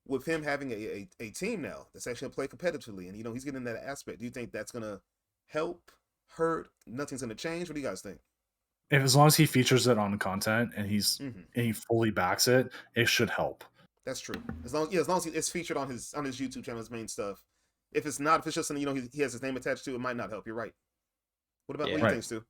With him having a team now that's actually play competitively, and he's getting that aspect. Do you think that's gonna help, hurt? Nothing's gonna change. What do you guys think? If as long as he features it on content and he fully backs it, it should help. That's true. As long as it's featured on his YouTube channel, his main stuff. If it's not, if it's just something he has his name attached to, it might not help. You're right. What do you think, Stu?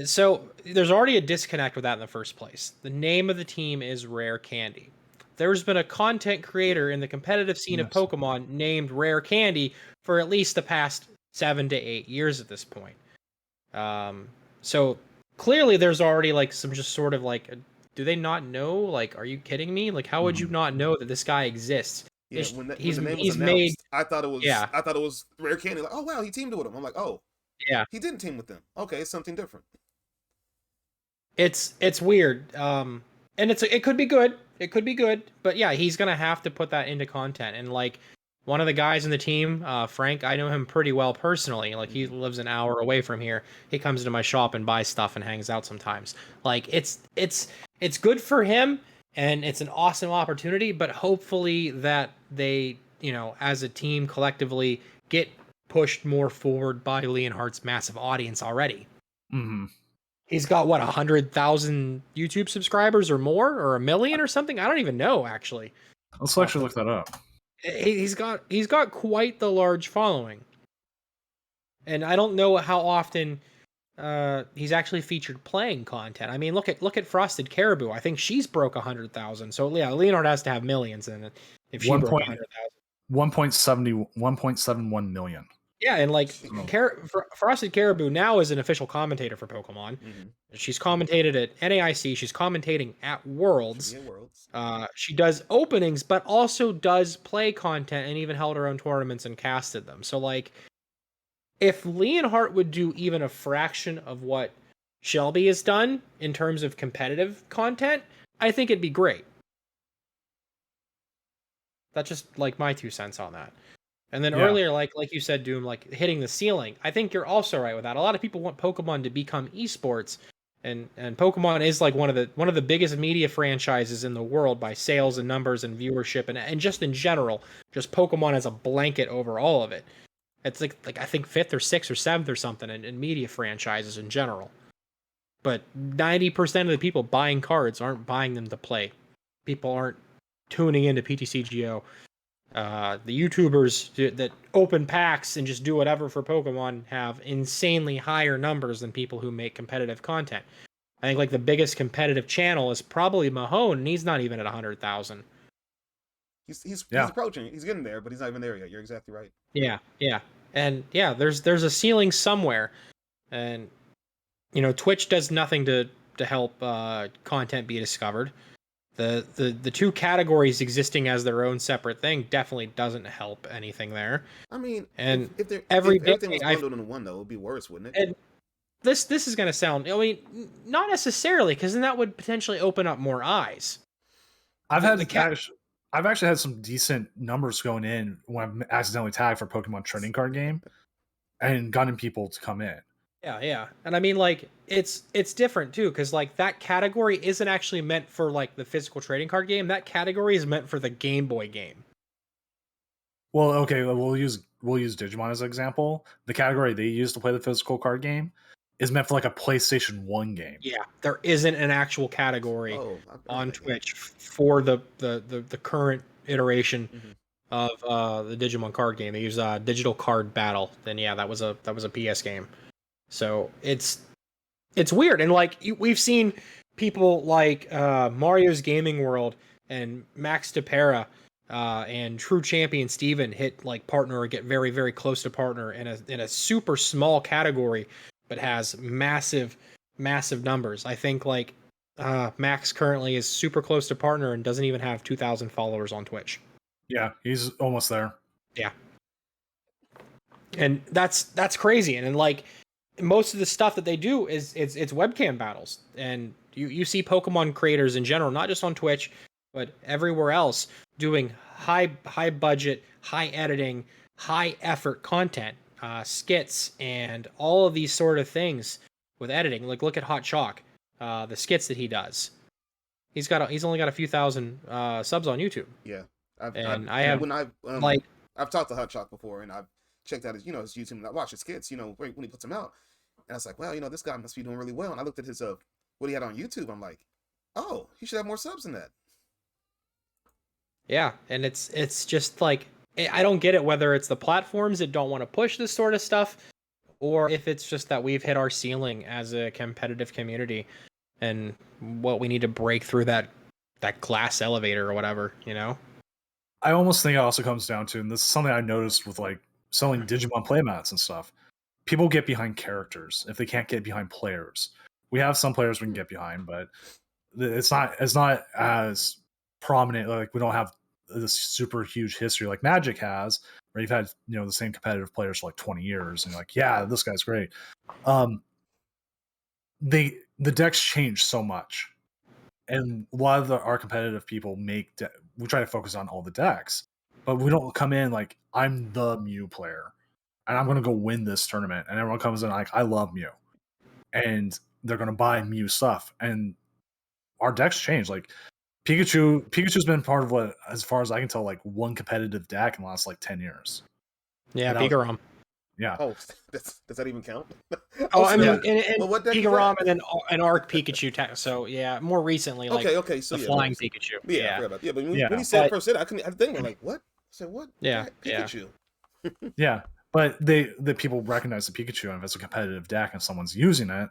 So there's already a disconnect with that in the first place. The name of the team is Rare Candy. There's been a content creator in the competitive scene of Pokemon named Rare Candy for at least the past 7 to 8 years at this point. So clearly there's already like some just sort of like, do they not know? Like, are you kidding me? Like, how would you not know that this guy exists? Yeah, when the name was announced, I thought it was Rare Candy. Like, oh wow, he teamed with him. I'm like, oh yeah, he didn't team with them. Okay, it's something different. It's weird. And it could be good. It could be good, but yeah, he's gonna have to put that into content. And like one of the guys in the team, Frank, I know him pretty well personally. Like he lives an hour away from here. He comes to my shop and buys stuff and hangs out sometimes. Like it's good for him and it's an awesome opportunity, but hopefully that they, as a team collectively get pushed more forward by Leonhardt's massive audience already. Mm-hmm. He's got 100,000 YouTube subscribers or more, or 1 million or something. I don't even know actually. Let's actually look that up. He's got quite the large following, and I don't know how often he's actually featured playing content. I mean, look at Frosted Caribou. I think she's broke 100,000. So yeah, Leonhardt has to have millions in it if she broke 100,000. 1.71 million. Yeah, and like Frosted Caribou now is an official commentator for Pokemon. She's commentated at NAIC. She's commentating at Worlds. She does openings, but also does play content and even held her own tournaments and casted them. So like, if Leonhardt would do even a fraction of what Shelby has done in terms of competitive content, I think it'd be great. That's just like my 2 cents on that. And then earlier, like you said, Doom, like hitting the ceiling. I think you're also right with that. A lot of people want Pokemon to become esports, and Pokemon is like one of the biggest media franchises in the world by sales and numbers and viewership and just in general, just Pokemon as a blanket over all of it. It's like I think 5th or 6th or 7th or something in media franchises in general. But 90% of the people buying cards aren't buying them to play. People aren't tuning into PTCGO. The YouTubers that open packs and just do whatever for Pokemon have insanely higher numbers than people who make competitive content. I think like the biggest competitive channel is probably Mahone, and he's not even at 100,000. He's approaching. He's getting there, but he's not even there yet. You're exactly right. Yeah, and yeah, there's a ceiling somewhere, and Twitch does nothing to help content be discovered. The 2 categories existing as their own separate thing definitely doesn't help anything there. I mean, and if everything was bundled into one, though, it would be worse, wouldn't it? And this is going to sound, I mean, not necessarily, because then that would potentially open up more eyes. I've actually had some decent numbers going in when I've accidentally tagged for Pokemon trading card game and gotten people to come in. Yeah. And I mean, like, it's different too, because like that category isn't actually meant for like the physical trading card game. That category is meant for the Game Boy game. Well, okay, we'll use Digimon as an example. The category they use to play the physical card game is meant for like a PlayStation 1 game. Yeah, there isn't an actual category on Twitch for the current iteration of the Digimon card game. They use Digital Card Battle. Then yeah, that was a PS game. So it's weird, and like we've seen people like Mario's Gaming World and Max DePera and True Champion Steven hit like partner or get very, very close to partner in a super small category, but has massive numbers. I think like Max currently is super close to partner and doesn't even have 2,000 followers on Twitch. Yeah, he's almost there. Yeah, and that's crazy. And like most of the stuff that they do is it's webcam battles, and you see Pokemon creators in general, not just on Twitch, but everywhere else, doing high budget, high editing, high effort content, skits, and all of these sort of things with editing. Like look at Hot Chalk, the skits that he does. He's only got a few thousand subs on YouTube. Yeah, I've talked to Hot Chalk before, and I've checked out his his YouTube, and I watch his skits, when he puts them out, and I was like, wow, this guy must be doing really well. And I looked at his what he had on YouTube. I'm like, oh, he should have more subs than that. Yeah, and it's just like I don't get it, whether it's the platforms that don't want to push this sort of stuff, or if it's just that we've hit our ceiling as a competitive community, and what we need to break through that glass elevator or whatever, I almost think it also comes down to, and this is something I noticed with like selling Digimon playmats and stuff, people get behind characters if they can't get behind players. We have some players we can get behind, but it's not as prominent. Like we don't have this super huge history like Magic has, where you've had the same competitive players for like 20 years, and you're like, yeah, this guy's great. The decks change so much, and a lot of our competitive people we try to focus on all the decks, but we don't come in like, I'm the Mew player and I'm going to go win this tournament, and everyone comes in like, I love Mew, and they're going to buy Mew stuff, and our decks change. Like Pikachu's been part of what, as far as I can tell, like one competitive deck in the last like 10 years. Yeah, Pikarom. Yeah. Oh, does that even count? I mean, what Pikarom and then an Arc Pikachu. So yeah, more recently, like okay, so the flying Pikachu. Yeah, I forgot about that. But when he said first, I couldn't think. I'm like, what? I said, what? Yeah, Pikachu. Yeah, but the people recognize the Pikachu, and if it's a competitive deck and someone's using it,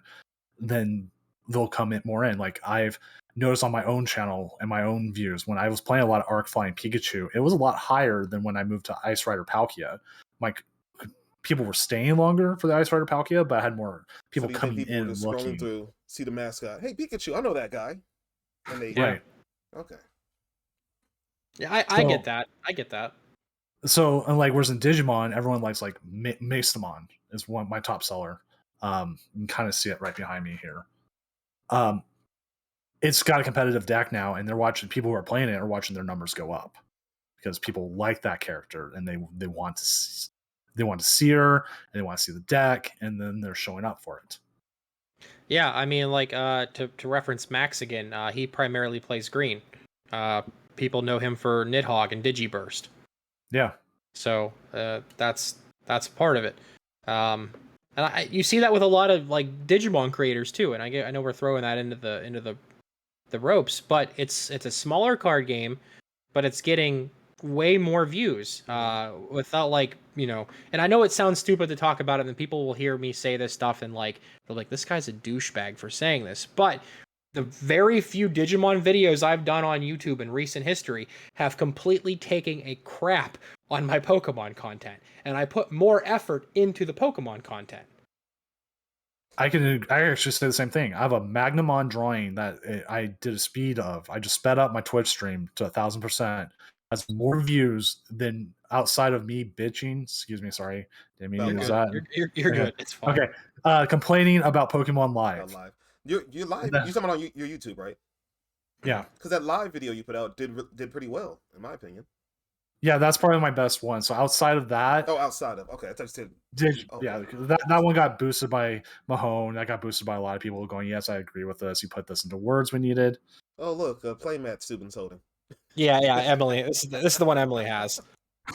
then they'll come in more in. Like I've noticed on my own channel and my own views, when I was playing a lot of Arc Flying Pikachu, it was a lot higher than when I moved to Ice Rider Palkia. Like people were staying longer for the Ice Rider Palkia, but I had more people coming in and looking through, see the mascot. Hey, Pikachu, I know that guy. And they right. Okay. Yeah, I get that. I get that. So, and like, whereas in Digimon, everyone likes like Mastemon is my top seller. You can kind of see it right behind me here. It's got a competitive deck now, and people who are playing it are watching their numbers go up because people like that character, and they want to see her, and they want to see the deck, and then they're showing up for it. Yeah, I mean, like to reference Max again, he primarily plays green. People know him for Nidhogg and Digiburst. Yeah. So that's part of it. And you see that with a lot of like Digimon creators too. And I know we're throwing that into the ropes, but it's a smaller card game, but it's getting way more views without like, and I know it sounds stupid to talk about it, and people will hear me say this stuff and like they're like, this guy's a douchebag for saying this, but the very few Digimon videos I've done on YouTube in recent history have completely taken a crap on my Pokemon content, and I put more effort into the Pokemon content. I actually say the same thing. I have a Magnamon drawing that I did a speed of. I just sped up my Twitch stream to 1,000%. Has more views than outside of me bitching. Excuse me, sorry. Didn't mean to use that. You're good. It's fine. Okay. Complaining about Pokemon Live. You're live. You're talking about on your YouTube, right? Yeah. Because that live video you put out did pretty well, in my opinion. Yeah, that's probably my best one. So outside of that, okay, I thought you said yeah, that one got boosted by Mahone. That got boosted by a lot of people going, yes, I agree with this. You put this into words we needed. Oh look, playmat Steuben's holding. Yeah, Emily. This is the one Emily has.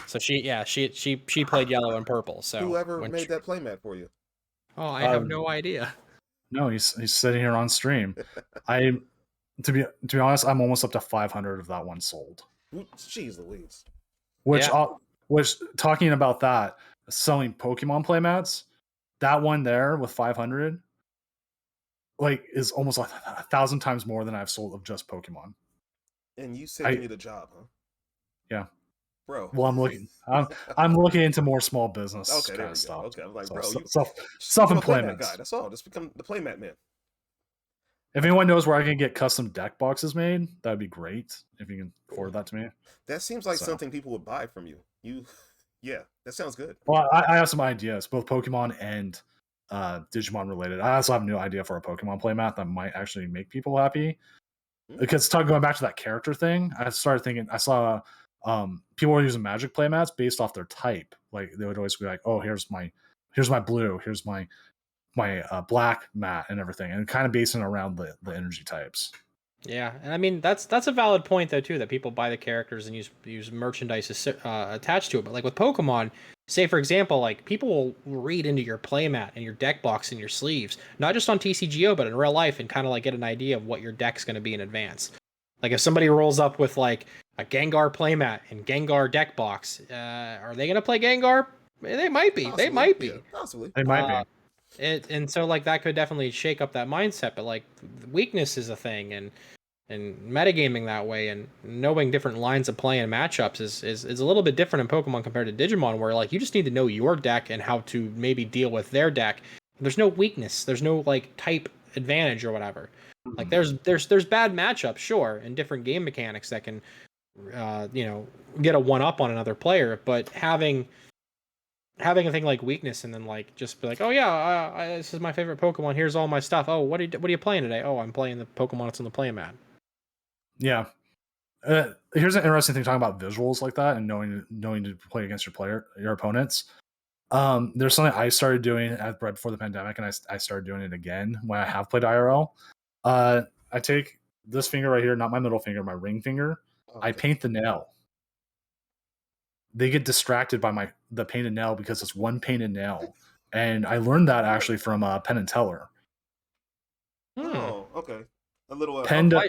So she played yellow and purple. So Whoever made that playmat for you? Oh, I have no idea. No, he's sitting here on stream. To be honest, I'm almost up to 500 of that one sold. Jeez Louise. Which talking about that, selling Pokemon playmats, that one there with 500, like is almost like 1,000 times more than I've sold of just Pokemon. And you said you need a job, huh? Yeah. Bro. Well, I'm looking into more small business okay, kind of stuff. Okay, I'm like, so, bro, self-employment guy. That's all. Just become the playmat man. If anyone knows where I can get custom deck boxes made, that'd be great. If you can forward that to me. That seems like something people would buy from you. Yeah, that sounds good. Well, I have some ideas, both Pokemon and Digimon related. I also have a new idea for a Pokemon playmat that might actually make people happy. Because going back to that character thing, I started thinking, I saw people were using Magic playmats based off their type. Like they would always be like, "Oh, here's my blue, here's my black mat and everything," and kind of basing around the energy types. Yeah, and I mean that's a valid point though too, that people buy the characters and use merchandise attached to it. But like with Pokemon, say for example, like people will read into your playmat and your deck box and your sleeves, not just on TCGO but in real life, and kind of like get an idea of what your deck's going to be in advance. Like if somebody rolls up with like a Gengar playmat and Gengar deck box, are they going to play Gengar? They might be. Possibly. They might be. Yeah, possibly. They might be. And so like that could definitely shake up that mindset. But like weakness is a thing, and metagaming that way and knowing different lines of play and matchups is a little bit different in Pokemon compared to Digimon, where like you just need to know your deck and how to maybe deal with their deck. There's no weakness. There's no like type advantage or whatever. Like there's bad matchups, sure, and different game mechanics that can get a one up on another player, but having a thing like weakness and then like just be like, oh yeah, this is my favorite Pokemon, here's all my stuff. Oh, what are you playing today? Oh, I'm playing the Pokemon that's on the playmat. Yeah. Here's an interesting thing talking about visuals like that and knowing to play against your opponents. There's something I started doing right before the pandemic, and I started doing it again when I have played IRL. I take this finger right here, not my middle finger, my ring finger. Okay. I paint the nail. They get distracted by the painted nail because it's one painted nail, and I learned that actually from Penn and Teller. Oh, okay. A little Penn does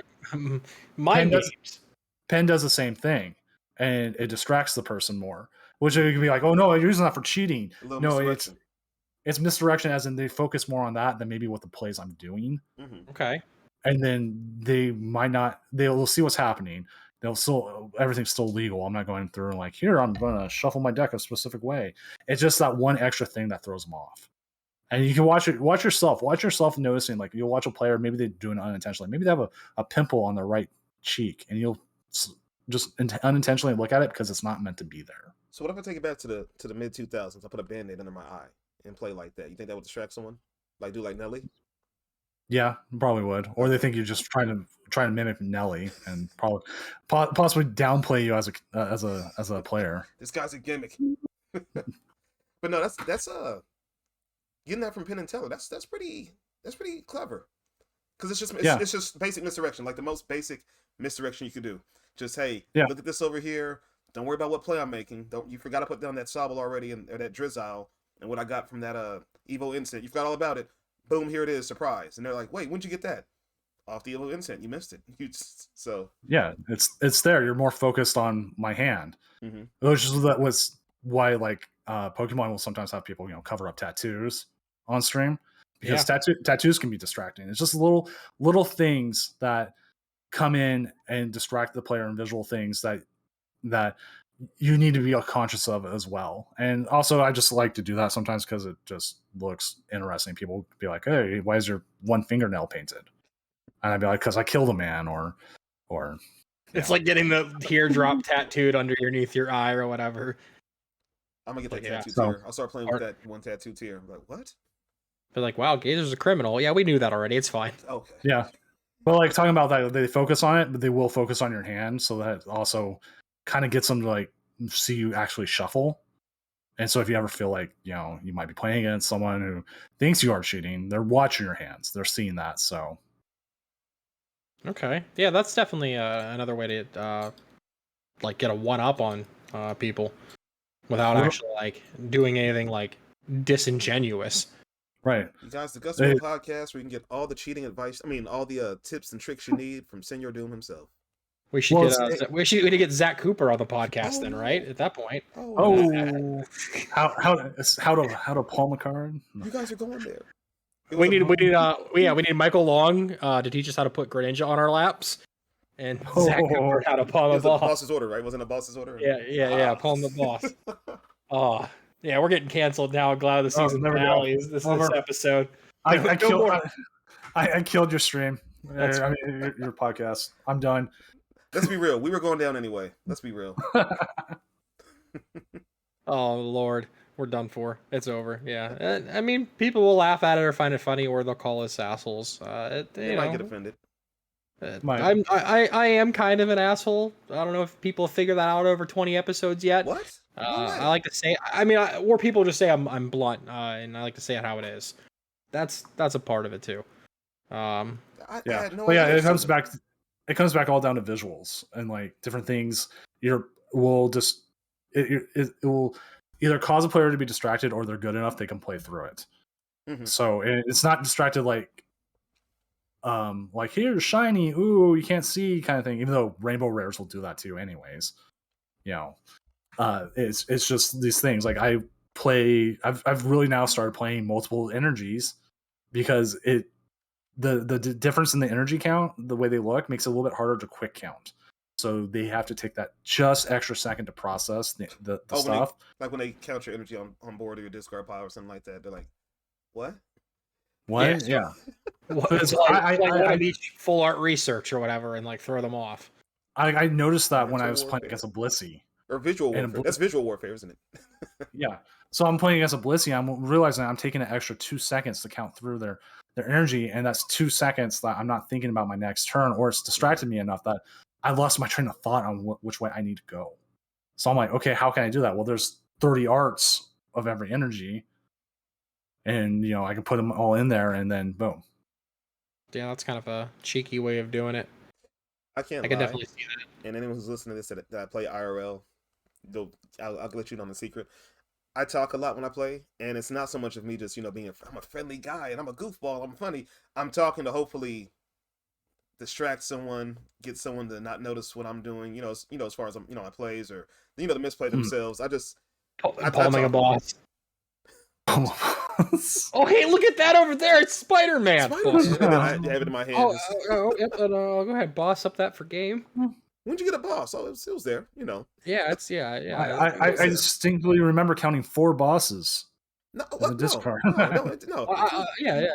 the same thing, and it distracts the person more. Which it can be like, oh no, you're using that for cheating. No, it's misdirection, as in they focus more on that than maybe what the plays I'm doing. Mm-hmm. Okay. And then they'll see what's happening. Everything's still legal. I'm not going through and like, here, I'm going to shuffle my deck a specific way. It's just that one extra thing that throws them off. And you can watch yourself noticing, like you'll watch a player, maybe they're doing it unintentionally. Maybe they have a pimple on their right cheek, and you'll just unintentionally look at it because it's not meant to be there. So what if I take it back to the mid 2000s? I put a Band-Aid under my eye and play like that. You think that would distract someone? Like do like Nelly? Yeah, probably would. Or they think you're just trying to mimic Nelly and probably possibly downplay you as a player. This guy's a gimmick. But no, that's getting that from Penn and Teller. That's pretty clever. Because it's just basic misdirection, like the most basic misdirection you could do. Just look at this over here. Don't worry about what play I'm making. You forgot to put down that Sobble already or that Drizzile and what I got from that Evo Instant. You forgot all about it. Boom, here it is, surprise. And they're like, wait, when'd you get that? Off the Evo Instant. You missed it. Yeah, it's there. You're more focused on my hand. Mm-hmm. That was why like Pokemon will sometimes have people cover up tattoos on stream, because tattoos can be distracting. It's just little things that come in and distract the player, and visual things that you need to be conscious of as well. And also I just like to do that sometimes because it just looks interesting. People be like, hey, why is your one fingernail painted? And I'd be like, because I killed a man, or it's like getting the teardrop tattooed underneath your eye or whatever. I'm gonna get that tattoo tier. I'll start playing with that one tattoo tier. I'm like, what? They're like, wow, Gazer's a criminal. Yeah, we knew that already. It's fine. Okay. Yeah. But like talking about that, they focus on it, but they will focus on your hand, so that also kind of gets them to like see you actually shuffle. And so if you ever feel like you might be playing against someone who thinks you are cheating, they're watching your hands, they're seeing that. So okay, yeah, that's definitely another way to like get a one up on people without What- actually like doing anything like disingenuous. Right. You guys, the Gust of Wind podcast, where you can get all the cheating advice. I mean, all the tips and tricks you need from Senor Doom himself. We should Well, get we should get Zach Cooper on the podcast then, right? At that point. Oh, how to palm a card? You guys are going there. We need Michael Long to teach us how to put Greninja on our laps, and Zach Cooper how to palm It a was a ball. boss's order, right? Wasn't a boss's order? Yeah, palm the boss. Oh, yeah, we're getting canceled now. Glad of the season finale is this episode. I killed your stream. I mean, your podcast. I'm done. Let's be real. We were going down anyway. Let's be real. Oh Lord, we're done for. It's over. Yeah, I mean, people will laugh at it or find it funny, or they'll call us assholes. They might get offended. I am kind of an asshole. I don't know if people figure that out over 20 episodes yet. What? I like to say, I mean, or people just say I'm blunt, and I like to say it how it is. That's a part of it too. It comes back. It comes back all down to visuals and like different things. It will either cause a player to be distracted, or they're good enough they can play through it. Mm-hmm. So it's not distracted like here's shiny, ooh, you can't see kind of thing. Even though rainbow rares will do that too, anyways. You know, it's just these things. Like I've really now started playing multiple energies because the difference in the energy count, the way they look, makes it a little bit harder to quick count. So they have to take that just extra second to process the stuff. When they count your energy on board or your discard pile or something like that, they're like, what? What? Yeah. It's like one of each full art research or whatever, and like throw them off. I noticed that when I was playing against a Blissey. Or visual warfare. That's visual warfare, isn't it? Yeah. So I'm playing against a Blissey. I'm realizing I'm taking an extra 2 seconds to count through their energy, and that's 2 seconds that I'm not thinking about my next turn, or it's distracted me enough that I lost my train of thought on which way I need to go. So I'm like, okay, how can I do that? Well, there's 30 arts of every energy, and I can put them all in there, and then boom. Yeah, that's kind of a cheeky way of doing it. I can definitely see that. And anyone who's listening to this that I play IRL, I'll let you know the secret. I talk a lot when I play, and it's not so much of me just I'm a friendly guy and I'm a goofball, I'm funny. I'm talking to hopefully distract someone, get someone to not notice what I'm doing. As far as my plays or the misplay themselves. Palming a boss. Oh, hey, look at that over there! It's Spider-Man. I have it in my hand. Go ahead, boss up that for game. When'd you get a boss? Oh, it was there. Yeah, I distinctly remember counting 4 bosses. No, in the discard. No. Yeah.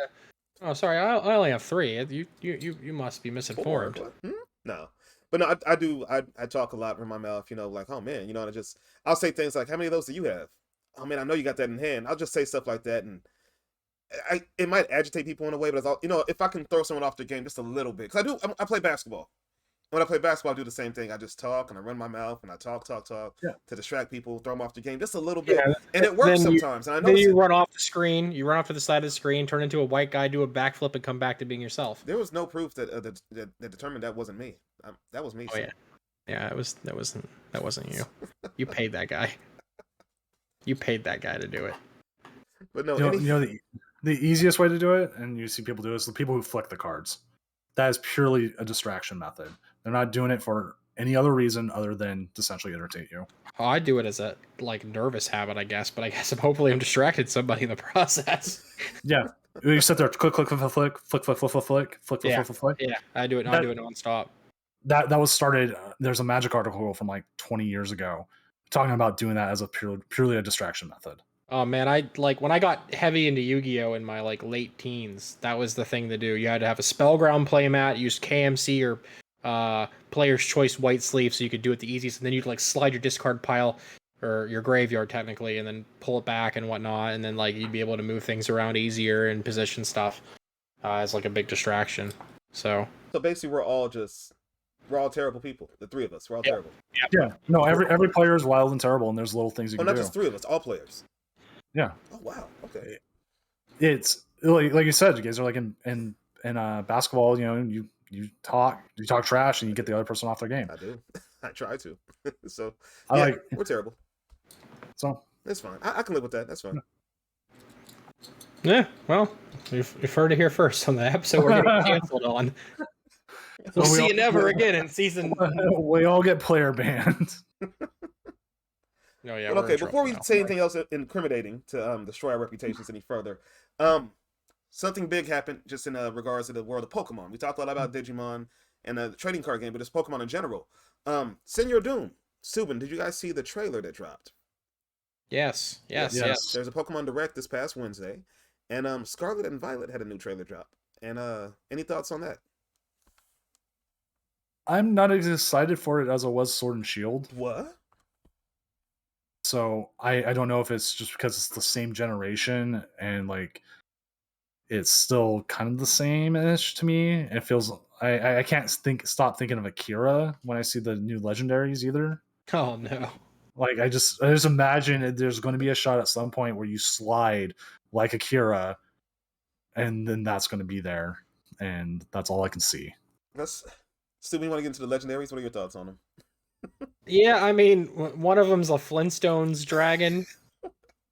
Oh, sorry. I only have 3. You must be misinformed. No, but no, I do. I talk a lot from my mouth. Like, oh man, and I'll say things like, how many of those do you have? Oh man, I know you got that in hand. I'll just say stuff like that, and it might agitate people in a way, but if I can throw someone off their game just a little bit, because I play basketball. When I play basketball, I do the same thing. I just talk and I run my mouth and I talk to distract people, throw them off the game just a little bit, and it works sometimes. And I know you run off the screen, you run off to the side of the screen, turn into a white guy, do a backflip, and come back to being yourself. There was no proof that determined that wasn't me. That was me. Oh yeah, that wasn't you. You paid that guy. You paid that guy to do it. But no, the easiest way to do it, and you see people do it, is the people who flick the cards. That is purely a distraction method. They're not doing it for any other reason other than to essentially irritate you. Oh, I do it as a nervous habit, I guess, but I guess hopefully I'm distracted somebody in the process. Yeah. You sit there, click, click, flick. Yeah, I do it nonstop. That was started. There's a Magic article from like 20 years ago talking about doing that as a purely a distraction method. Oh man, when I got heavy into Yu-Gi-Oh in my late teens, that was the thing to do. You had to have a Spellground playmat, use KMC or Player's Choice White Sleeve, so you could do it the easiest, and then you'd slide your discard pile or your graveyard technically, and then pull it back and whatnot, and then you'd be able to move things around easier and position stuff as a big distraction. So basically, we're all terrible people. The 3 of us, we're all terrible. Yeah. No, every player is wild and terrible, and there's little things you can do. Not just 3 of us, all players. Yeah. Oh wow. Okay. It's like you said, you guys are like in basketball. You talk trash and you get the other person off their game. I do. I try to. So I yeah, like we're terrible. so. It's fine. I can live with that. That's fine. Yeah, well, you've heard it here first on the episode we're getting canceled on. We'll we see all- you never again in season. We all get player banned. No, yeah, But we're okay, in before trouble we now. say anything else incriminating to destroy our reputations any further, something big happened just in regards to the world of Pokemon. We talked a lot about Digimon and the trading card game, but it's Pokemon in general. Senior Doom, Subin, did you guys see the trailer that dropped? Yes. There's a Pokemon Direct this past Wednesday, and Scarlet and Violet had a new trailer drop. And any thoughts on that? I'm not as excited for it as I was Sword and Shield. What? So I don't know if it's just because it's the same generation and like it's still kind of the same-ish to me. It feels I can't stop thinking of Akira when I see the new legendaries either. Oh no. Like I just imagine there's going to be a shot at some point where you slide like Akira, and then that's going to be there, and that's all I can see. Still, we want to get into the legendaries. What are your thoughts on them? Yeah, I mean, one of them's a Flintstones dragon.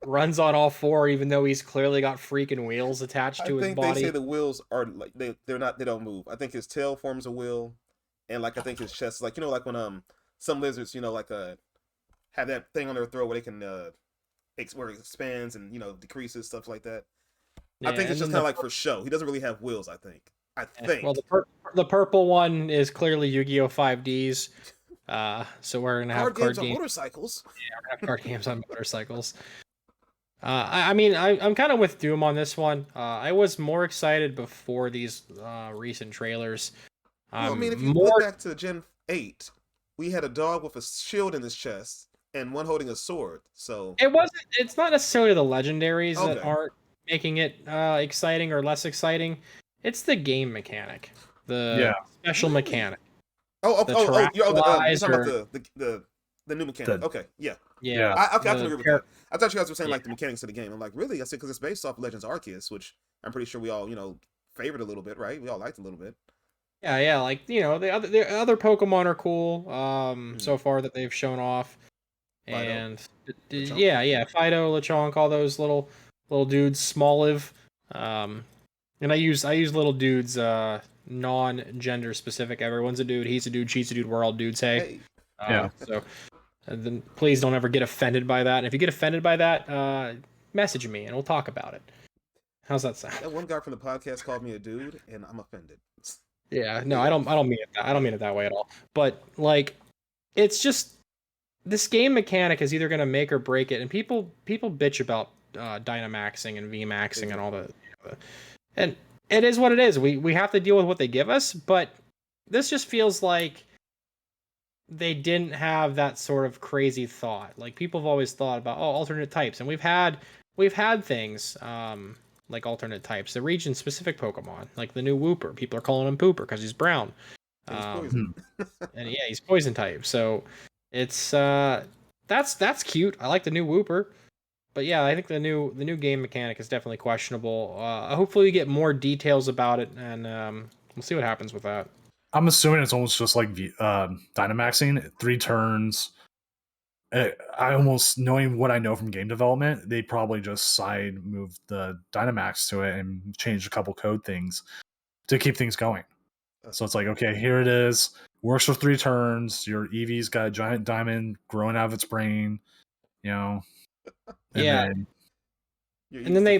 Runs on all four, even though he's clearly got freaking wheels attached to his body. I think they say the wheels are like they don't move. I think his tail forms a wheel, and like I think his chest, like like when some lizards like have that thing on their throat where they can where it expands and decreases, stuff like that. Yeah, I think it's just kind of like for show. He doesn't really have wheels. I think. Well, the purple one is clearly Yu-Gi-Oh! 5Ds. So we're gonna have card games on motorcycles. Yeah, we're gonna have card games on motorcycles. I mean, I'm kind of with Doom on this one. I was more excited before these recent trailers. Well, I mean, if you look back to Gen 8, we had a dog with a shield in his chest and one holding a sword. So it's not necessarily the legendaries that aren't making it exciting or less exciting. It's the game mechanic, the special mechanic. You're talking about the new mechanic. Yeah. I can agree with that. I thought you guys were saying like the mechanics of the game. I'm like, really? I said because it's based off Legends Arceus, which I'm pretty sure we all favored a little bit, right? We all liked a little bit. Yeah, like the other Pokemon are cool. So far that they've shown off, and Fido, Lechonk, all those little dudes, Smoliv. And I use little dudes, non-gender specific. Everyone's a dude. He's a dude. She's a dude. We're all dudes. Hey. So. Then please don't ever get offended by that. And if you get offended by that, message me and we'll talk about it. How's that sound? That one guy from the podcast called me a dude, and I'm offended. Yeah, no, I don't mean it. I don't mean it that way at all. But like, it's just this game mechanic is either gonna make or break it. And people bitch about Dynamaxing and VMaxing and all the, and it is what it is. We have to deal with what they give us. But this just feels like they didn't have that sort of crazy thought. Like people have always thought about alternate types, and we've had things like alternate types. The region specific Pokemon, like the new Wooper. People are calling him Pooper because he's brown. He's poison. And yeah, he's poison type. So it's that's cute. I like the new Wooper. But yeah, I think the new game mechanic is definitely questionable. Hopefully we get more details about it, and we'll see what happens with that. I'm assuming it's almost just like Dynamaxing, 3 turns. I almost, knowing what I know from game development, they probably just side moved the Dynamax to it and changed a couple code things to keep things going. So it's like, okay, here it is. Works for 3 turns. Your Eevee's got a giant diamond growing out of its brain, And then they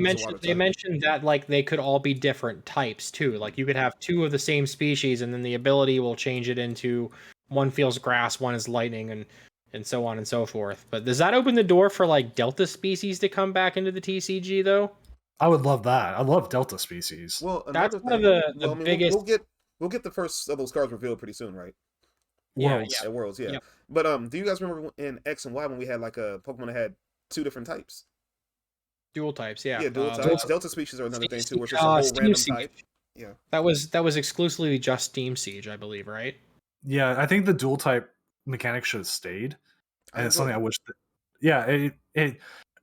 mentioned that like they could all be different types too. Like you could have 2 of the same species, and then the ability will change it into one feels grass, one is lightning, and so on and so forth. But does that open the door for like Delta species to come back into the TCG though? I would love that. I love Delta species. Well, that's one of the biggest. We'll get the first of those cards revealed pretty soon, right? Worlds, yeah. Yep. But do you guys remember in X and Y when we had like a Pokemon that had 2 different types? Dual types, yeah. Yeah, dual types. Delta species are another thing too, where it's just a whole random type. Yeah. That was exclusively just Steam Siege, I believe, right? Yeah, I think the dual type mechanic should have stayed. And it's something I wish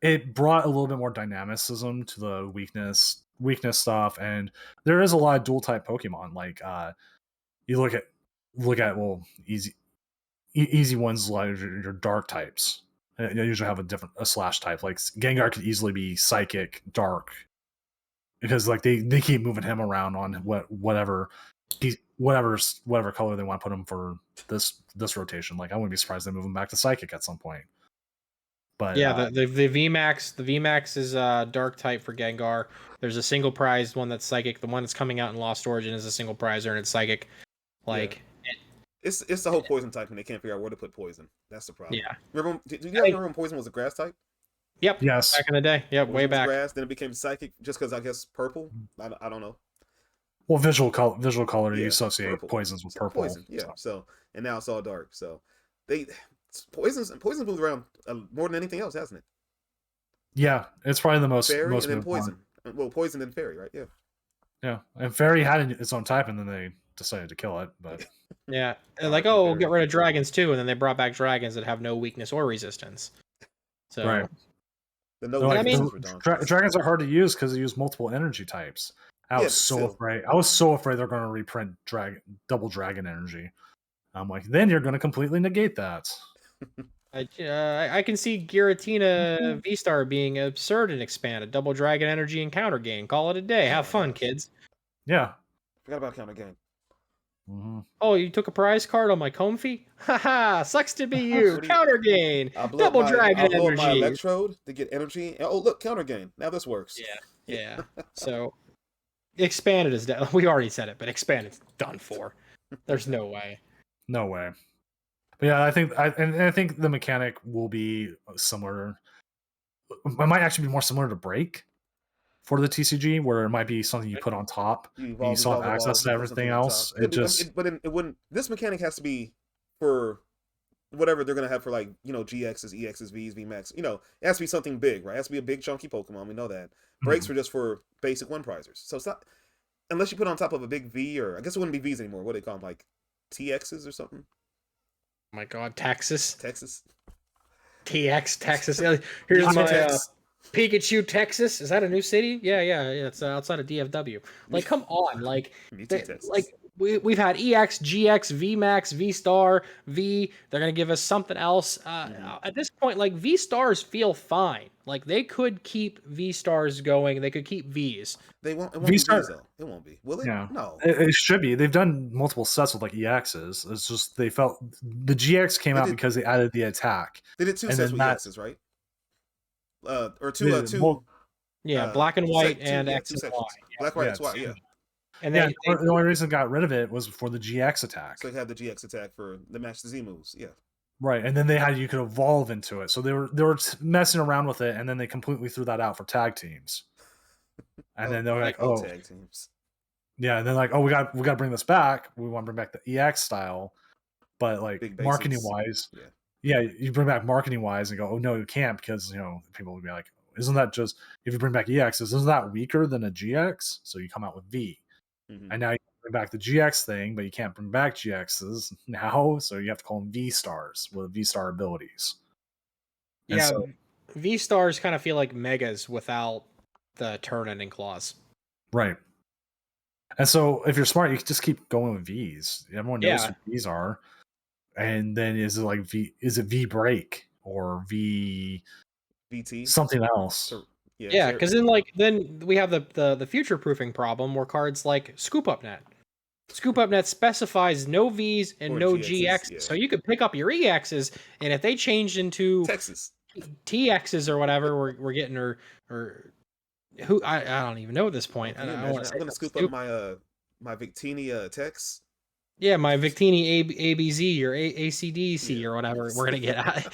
it brought a little bit more dynamicism to the weakness stuff, and there is a lot of dual type Pokemon. Like you look at easy easy ones like your dark types. You usually have a slash type. Like Gengar could easily be psychic dark because like they keep moving him around on whatever color they want to put him for this rotation. Like I wouldn't be surprised they move him back to psychic at some point. But yeah, the VMAX is dark type for Gengar. There's a single prize one that's psychic. The one that's coming out in Lost Origin is a single prizer and it's psychic. Like it's the whole poison type and they can't figure out where to put poison. That's the problem. Yeah. Remember? Do you guys remember when poison was a grass type? Yep. Yes. Back in the day. Yep. Way back. Grass, then it became psychic just because I guess purple. I don't know. Well, visual color, you associate purple. poisons with purple. Poison, yeah. So and now it's all dark. So poisons moved around more than anything else, hasn't it? Yeah, it's probably the most Fairy most and then poison. One. Well, poison and fairy, right? Yeah. Yeah, and fairy had its own type, and then they decided to kill it. But yeah, like we'll get rid of dragons too, and then they brought back dragons that have no weakness or resistance. So right. The dragons are hard to use because they use multiple energy types. I was so afraid they're going to reprint double dragon energy. I'm like, then you're going to completely negate that. I can see Giratina V-Star being absurd and expanded. Double dragon energy and counter gain. Call it a day. Have fun, kids. Yeah. Forgot about counter gain. Mm-hmm. Oh, you took a prize card on my Comfy? Haha, sucks to be you. Counter gain. Double dragon energy. My electrode to get energy. Oh, look, counter gain. Now this works. Yeah. So, expanded is done. We already said it, but expanded's done for. There's no way. No way. But yeah, I think the mechanic will be similar. It might actually be more similar to Break for the TCG, where it might be something you put on top. You still have access to everything else. It wouldn't. This mechanic has to be for whatever they're gonna have for like GXs, EXs, Vs, VMAX. It has to be something big, right? It has to be a big chunky Pokemon. We know that. Breaks are just for basic one prizers. So it's not unless you put on top of a big V, or I guess it wouldn't be Vs anymore. What do they call them, like TXs or something? Oh my God, Texas. TX Texas. Here's my Pikachu, Texas. Is that a new city? Yeah. It's outside of DFW. Like, come on, we've had EX, GX, VMAX, V Star, V. They're gonna give us something else. At this point, like V Stars feel fine. Like they could keep V Stars going. They could keep Vs. They won't. It won't be Vs though. It won't be. Will it? Yeah. No. It should be. They've done multiple sets with like EXs. It's just they felt the GX came out because they added the attack. They did two sets with EXs, right? Or two. Black and white and X and Y. Black, white, X, Y. Yeah. And then the only reason they got rid of it was for the GX attack. So they had the GX attack for the match the Z moves. Yeah. Right, and then you could evolve into it. So they were messing around with it, and then they completely threw that out for tag teams. And then they're like, tag teams. Yeah, and then like, we got to bring this back. We want to bring back the EX style, but like marketing wise, you bring back marketing wise and go, oh no, you can't because people would be like, isn't that just if you bring back EXs, isn't that weaker than a GX? So you come out with V, and now you bring back the GX thing, but you can't bring back GXs now, so you have to call them V stars with V star abilities. And so, V stars kind of feel like megas without the turn ending clause. Right. And so if you're smart, you can just keep going with Vs. Everyone knows what Vs are. And then is it V break or VT something else? Yeah, because then we have the future proofing problem where cards like Scoop Up Net. Scoop Up Net specifies no Vs and no GXs. So you could pick up your EXs, and if they changed into Texas TXs or whatever, we're getting or who I don't even know at this point. I'm gonna scoop up my Victini Tex. Yeah, my Victini ABZ or ACDC or whatever we're gonna get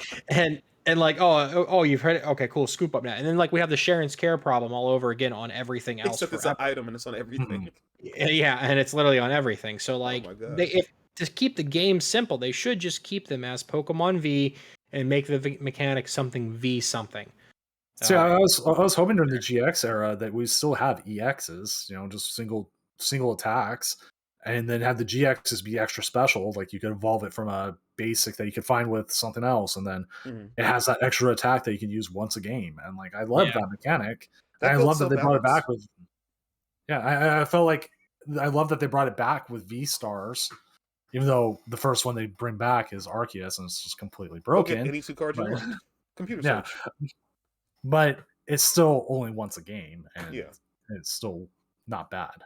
and like you've heard it. Okay, cool. Scoop Up Net, and then like we have the Sharon's Care problem all over again on everything else. Except it's an item and it's on everything. Yeah, and it's literally on everything. So like to keep the game simple, they should just keep them as Pokemon V and make the mechanic something V something. See, I was hoping during the GX era that we still have EXs, just single attacks, and then have the GXs be extra special. Like you could evolve it from a basic that you could find with something else, and then it has that extra attack that you can use once a game. And like I love that mechanic. I love that they brought it back with. Yeah, I felt like I love that they brought it back with V stars, even though the first one they bring back is Arceus and it's just completely broken. Any 2 cards you but- want. Computer Yeah. search. But it's still only once a game, and Yeah. it's still not bad.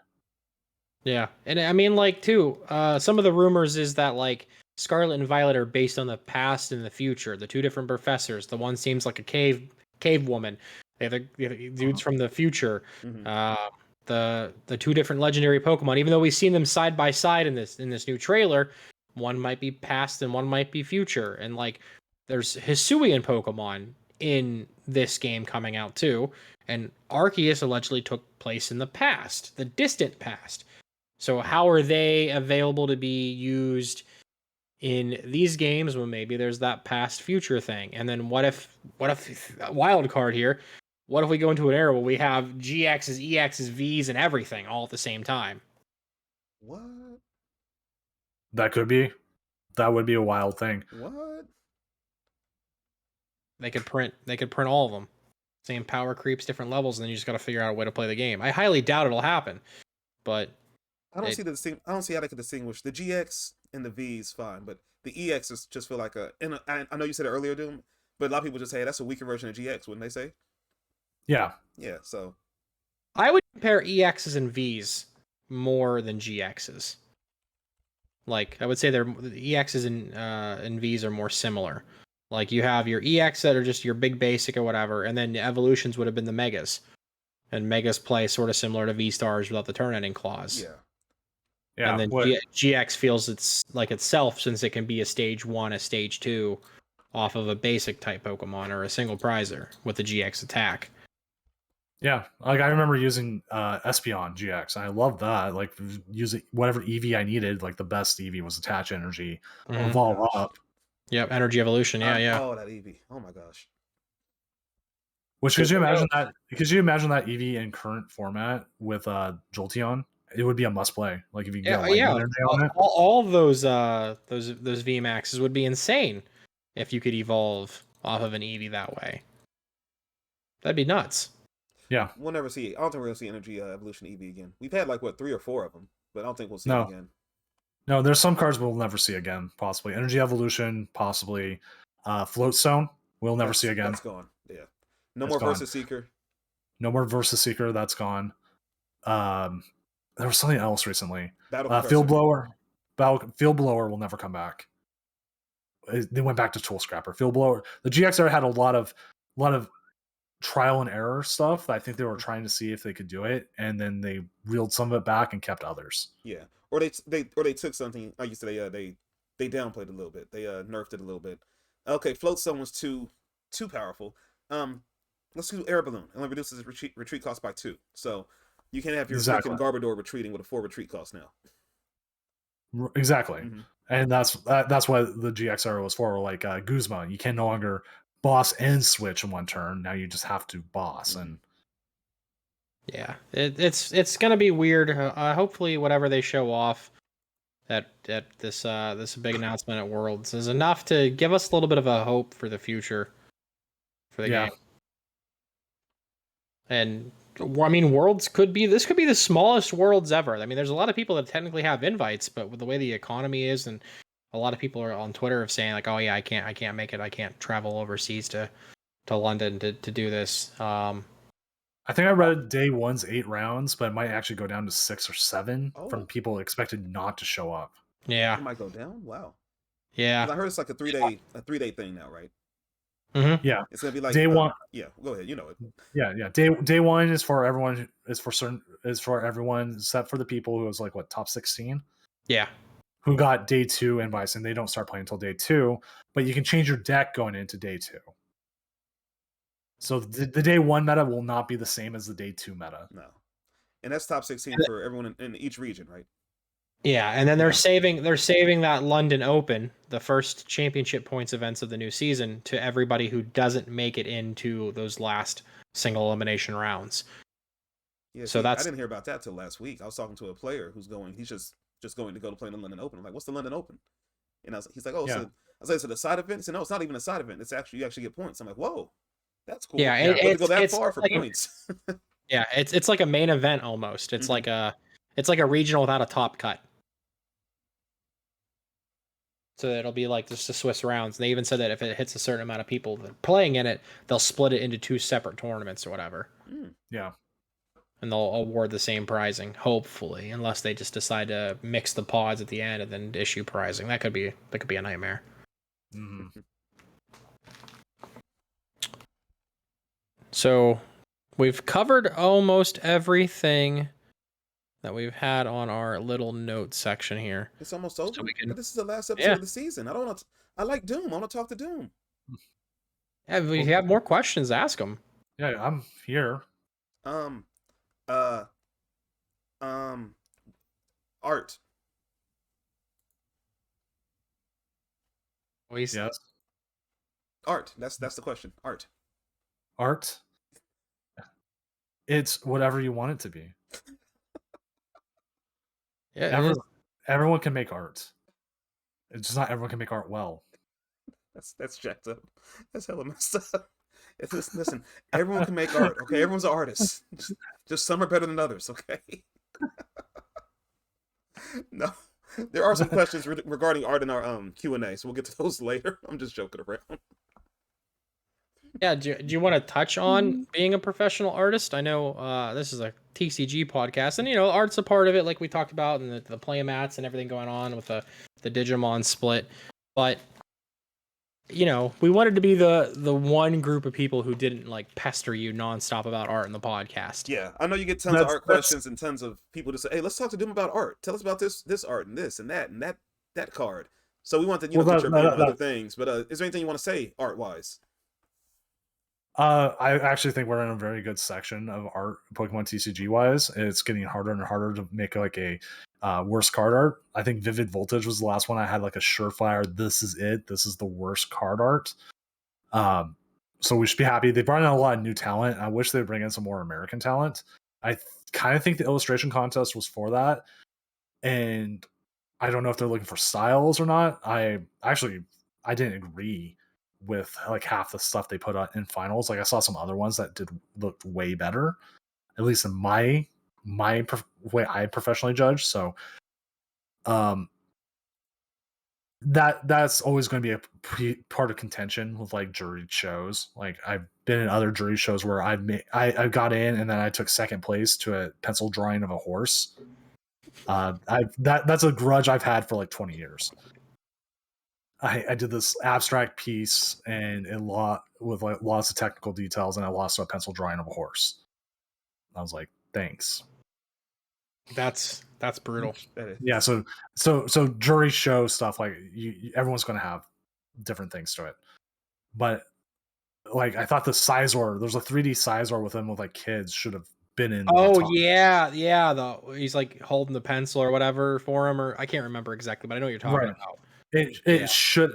Yeah, and I mean, like, too, some of the rumors is that, like, Scarlet and Violet are based on the past and the future. The 2 different professors. The one seems like a cave woman. The dude's from the future. Mhm. The 2 different legendary Pokemon. Even though we've seen them side by side in this new trailer, one might be past and one might be future. And, like, there's Hisuian Pokemon in this game coming out too. And Arceus allegedly took place in the past, the distant past. So how are they available to be used in these games when maybe there's that past future thing? And then what if wild card here? What if we go into an era where we have GXs, EXs, Vs, and everything all at the same time? What? That would be a wild thing. What? They could print all of them. Same power creeps, different levels, and then you just got to figure out a way to play the game. I highly doubt it'll happen, but I don't see how they could distinguish the GX and the V's fine, but the EX just feel like and I know you said it earlier, Doom, but a lot of people just say that's a weaker version of GX, wouldn't they say? Yeah. Yeah, so I would compare EXs and Vs more than GXs. Like, I would say the EXs and Vs are more similar. Like, you have your EX that are just your big basic or whatever, and then the evolutions would have been the Megas. And Megas play sort of similar to V-Stars without the turn-ending clause. yeah. Yeah. And then GX feels it's like itself, since it can be a stage 1, a stage 2 off of a basic type Pokemon or a single prizer with the GX attack. Yeah, like I remember using Espeon GX, and I loved that. Like using whatever EV I needed, like the best EV was Attach Energy, Mhm. Evolve Gosh. Up. Yep, Energy Evolution. Yeah. Oh, that Eevee. Oh my gosh. Which could you imagine that? Could you imagine that EV in current format with Jolteon? It would be a must play. Like if you get Lightning Energy on it. All of those VMAXs would be insane if you could evolve off of an Eevee that way. That'd be nuts. Yeah. We'll never see. I don't think we're gonna see Energy Evolution Eevee again. We've had like 3 or 4 of them, but I don't think we'll see it again. No, there's some cards we'll never see again. Possibly Energy Evolution, possibly Float Stone. We'll never see again. That's gone. Yeah. No more Versus Seeker. No more Versus Seeker. That's gone. There was something else recently. Field Blower. Field Blower will never come back. They went back to Tool Scrapper. Field Blower. The GXR had a lot of trial and error stuff that I think they were trying to see if they could do it, and then they reeled some of it back and kept others. Yeah, or they took something. I used to they downplayed it a little bit. They nerfed it a little bit. Okay, Float Stone was too powerful. Let's do Air Balloon. It only reduces retreat cost by 2. So you can't have your freaking Garbodor retreating with a 4 retreat cost now. Exactly. Mm-hmm. And that's what the GXR was for. Like Guzma, you can no longer boss and switch in one turn. Now you just have to boss. And yeah, it's gonna be weird. Hopefully, whatever they show off at this big announcement at Worlds is enough to give us a little bit of a hope for the future for the game. And I mean, Worlds could be the smallest Worlds ever. I mean, there's a lot of people that technically have invites, but with the way the economy is, and a lot of people are on Twitter of saying like, "Oh yeah, I can't make it. I can't travel overseas to London to do this." I think I read day 1's 8 rounds, but it might actually go down to 6 or 7 from people expected not to show up. Yeah, it might go down. Wow. Yeah, I heard it's like a 3-day thing now, right? Mm-hmm. Yeah, it's gonna be like day 1. Yeah, go ahead. You know it. Yeah. Day 1 is for everyone. Is for everyone except for the people who was like top 16. Yeah. Who got day 2 invites, and they don't start playing until day 2. But you can change your deck going into day 2. So the day 1 meta will not be the same as the day 2 meta. No, and that's top 16 for everyone in each region, right? Yeah, and then they're saving that London Open, the first championship points events of the new season, to everybody who doesn't make it into those last single elimination rounds. Yeah, so I didn't hear about that till last week. I was talking to a player who's going. He's just going to go to play in the London Open. I'm like, what's the London Open? And he's like, oh, yeah. So I was like, so the side event? He said, no, it's not even a side event. It's actually you actually get points. I'm like, whoa, that's cool. Yeah, it's go that far for like points. Yeah, it's like a main event almost. It's like a regional without a top cut. So it'll be like just the Swiss rounds. And they even said that if it hits a certain amount of people that are playing in it, they'll split it into 2 separate tournaments or whatever. Yeah. And they'll award the same pricing, hopefully, unless they just decide to mix the pods at the end and then issue pricing. That could be a nightmare. Mm-hmm. So we've covered almost everything that we've had on our little note section here. It's almost over. So we can- But this is the last episode of the season. I like Doom. I want to talk to Doom. Yeah, if you have more questions, ask them. Yeah, I'm here. Art. Yes. Art. That's the question. Art. Art. It's whatever you want it to be. Yeah, everyone can make art. It's just not everyone can make art well. That's jacked up. That's hella messed up. Listen, everyone can make art. Okay, everyone's an artist. Just some are better than others. Okay. No, there are some questions regarding art in our Q&A, so we'll get to those later. I'm just joking around. Yeah, do you want to touch on being a professional artist? I know this is a TCG podcast, and art's a part of it, like we talked about, and the play mats and everything going on with the Digimon split. But we wanted to be the one group of people who didn't like pester you nonstop about art in the podcast. Yeah, I know you get tons of art questions and tons of people to say, "Hey, let's talk to them about art. Tell us about this art and this and that card." So we want to get your opinion on other things. But is there anything you want to say art wise? I actually think we're in a very good section of art, Pokemon TCG wise. It's getting harder and harder to make like a worst card art. I think Vivid Voltage was the last one I had like a surefire. This is it. This is the worst card art. So we should be happy. They brought in a lot of new talent. I wish they'd bring in some more American talent. I kind of think the illustration contest was for that, and I don't know if they're looking for styles or not. I didn't agree with like half the stuff they put on in finals. Like I saw some other ones that looked way better, at least in my way I professionally judge. So that's always going to be a part of contention with like jury shows. Like I've been in other jury shows where I got in and then I took second place to a pencil drawing of a horse. That's a grudge I've had for like 20 years. I did this abstract piece and with like lots of technical details, and I lost to a pencil drawing of a horse. I was like, thanks. That's brutal. Yeah. So jury show stuff, like everyone's going to have different things to it. But like, I thought the Sizor, there's a 3D Sizor with him with like kids should have been in. Oh yeah. He's like holding the pencil or whatever for him, or I can't remember exactly, but I know what you're talking about. It should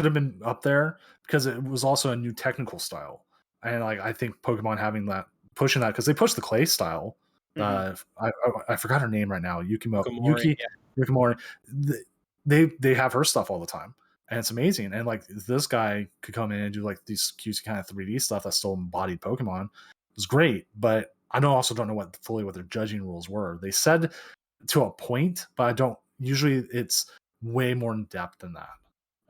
have been up there because it was also a new technical style, and like I think Pokemon pushing that because they pushed the clay style. I forgot her name right now. Yukimori. They have her stuff all the time, and it's amazing. And like this guy could come in and do like these cutesy kind of 3D stuff that still embodied Pokemon. It was great, but I also don't know what their judging rules were. They said to a point, but I don't. Usually, it's way more in depth than that,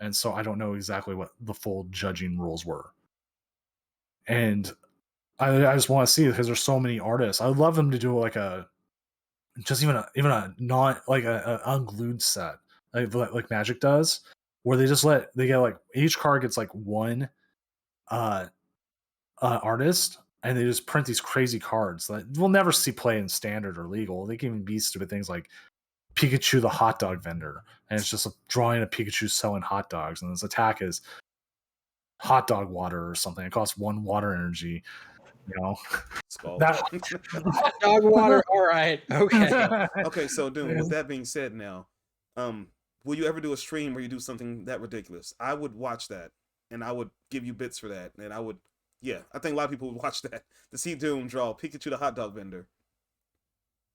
and so I don't know exactly what the full judging rules were. And I just want to see because there's so many artists. I would love them to do like even a not like a unglued set like Magic does, where they get like each card gets like one artist, and they just print these crazy cards that we'll never see play in standard or legal. They can even be stupid things like Pikachu the hot dog vendor, and it's just a drawing of Pikachu selling hot dogs, and his attack is hot dog water or something. It costs 1 water energy. Hot dog water. All right. Okay. Okay. So, dude, with that being said, now, will you ever do a stream where you do something that ridiculous? I would watch that, and I would give you bits for that, and I think a lot of people would watch that to see Doom draw Pikachu the hot dog vendor.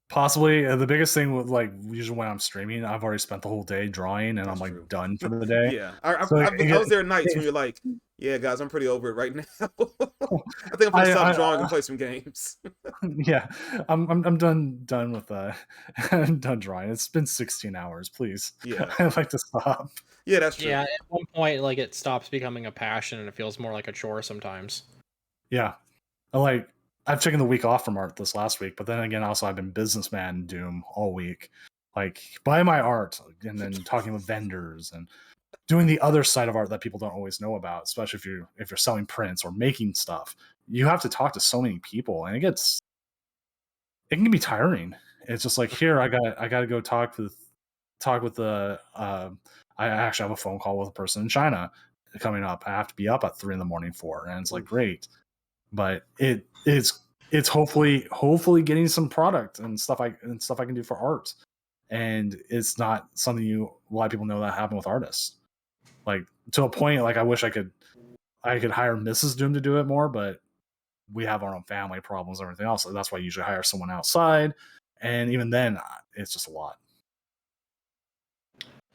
Possibly the biggest thing with like usually when I'm streaming, I've already spent the whole day drawing, and I'm like done for the day. Yeah, I was there nights when you're like, Yeah, guys, I'm pretty over it right now. I think I'm gonna stop drawing and play some games. Yeah, I'm done with I'm done drawing. It's been 16 hours. Please, Yeah, I'd like to stop. yeah, that's true. Yeah, at one point, like it stops becoming a passion and it feels more like a chore sometimes. Yeah, like I've taken the week off from art this last week, but then again, also I've been businessman doom all week, like buy my art and then talking with vendors and doing the other side of art that people don't always know about, especially if you're selling prints or making stuff. You have to talk to so many people, and it can be tiring. It's just like, here I got to go talk with the I actually have a phone call with a person in China coming up. I have to be up at 3 a.m. for, and it's like, great, but it's hopefully getting some product and stuff I can do for art, and it's not something a lot of people know that happen with artists. Like, to a point, like I wish I could hire Mrs. Doom to do it more, but we have our own family problems and everything else. So that's why I usually hire someone outside. And even then, it's just a lot.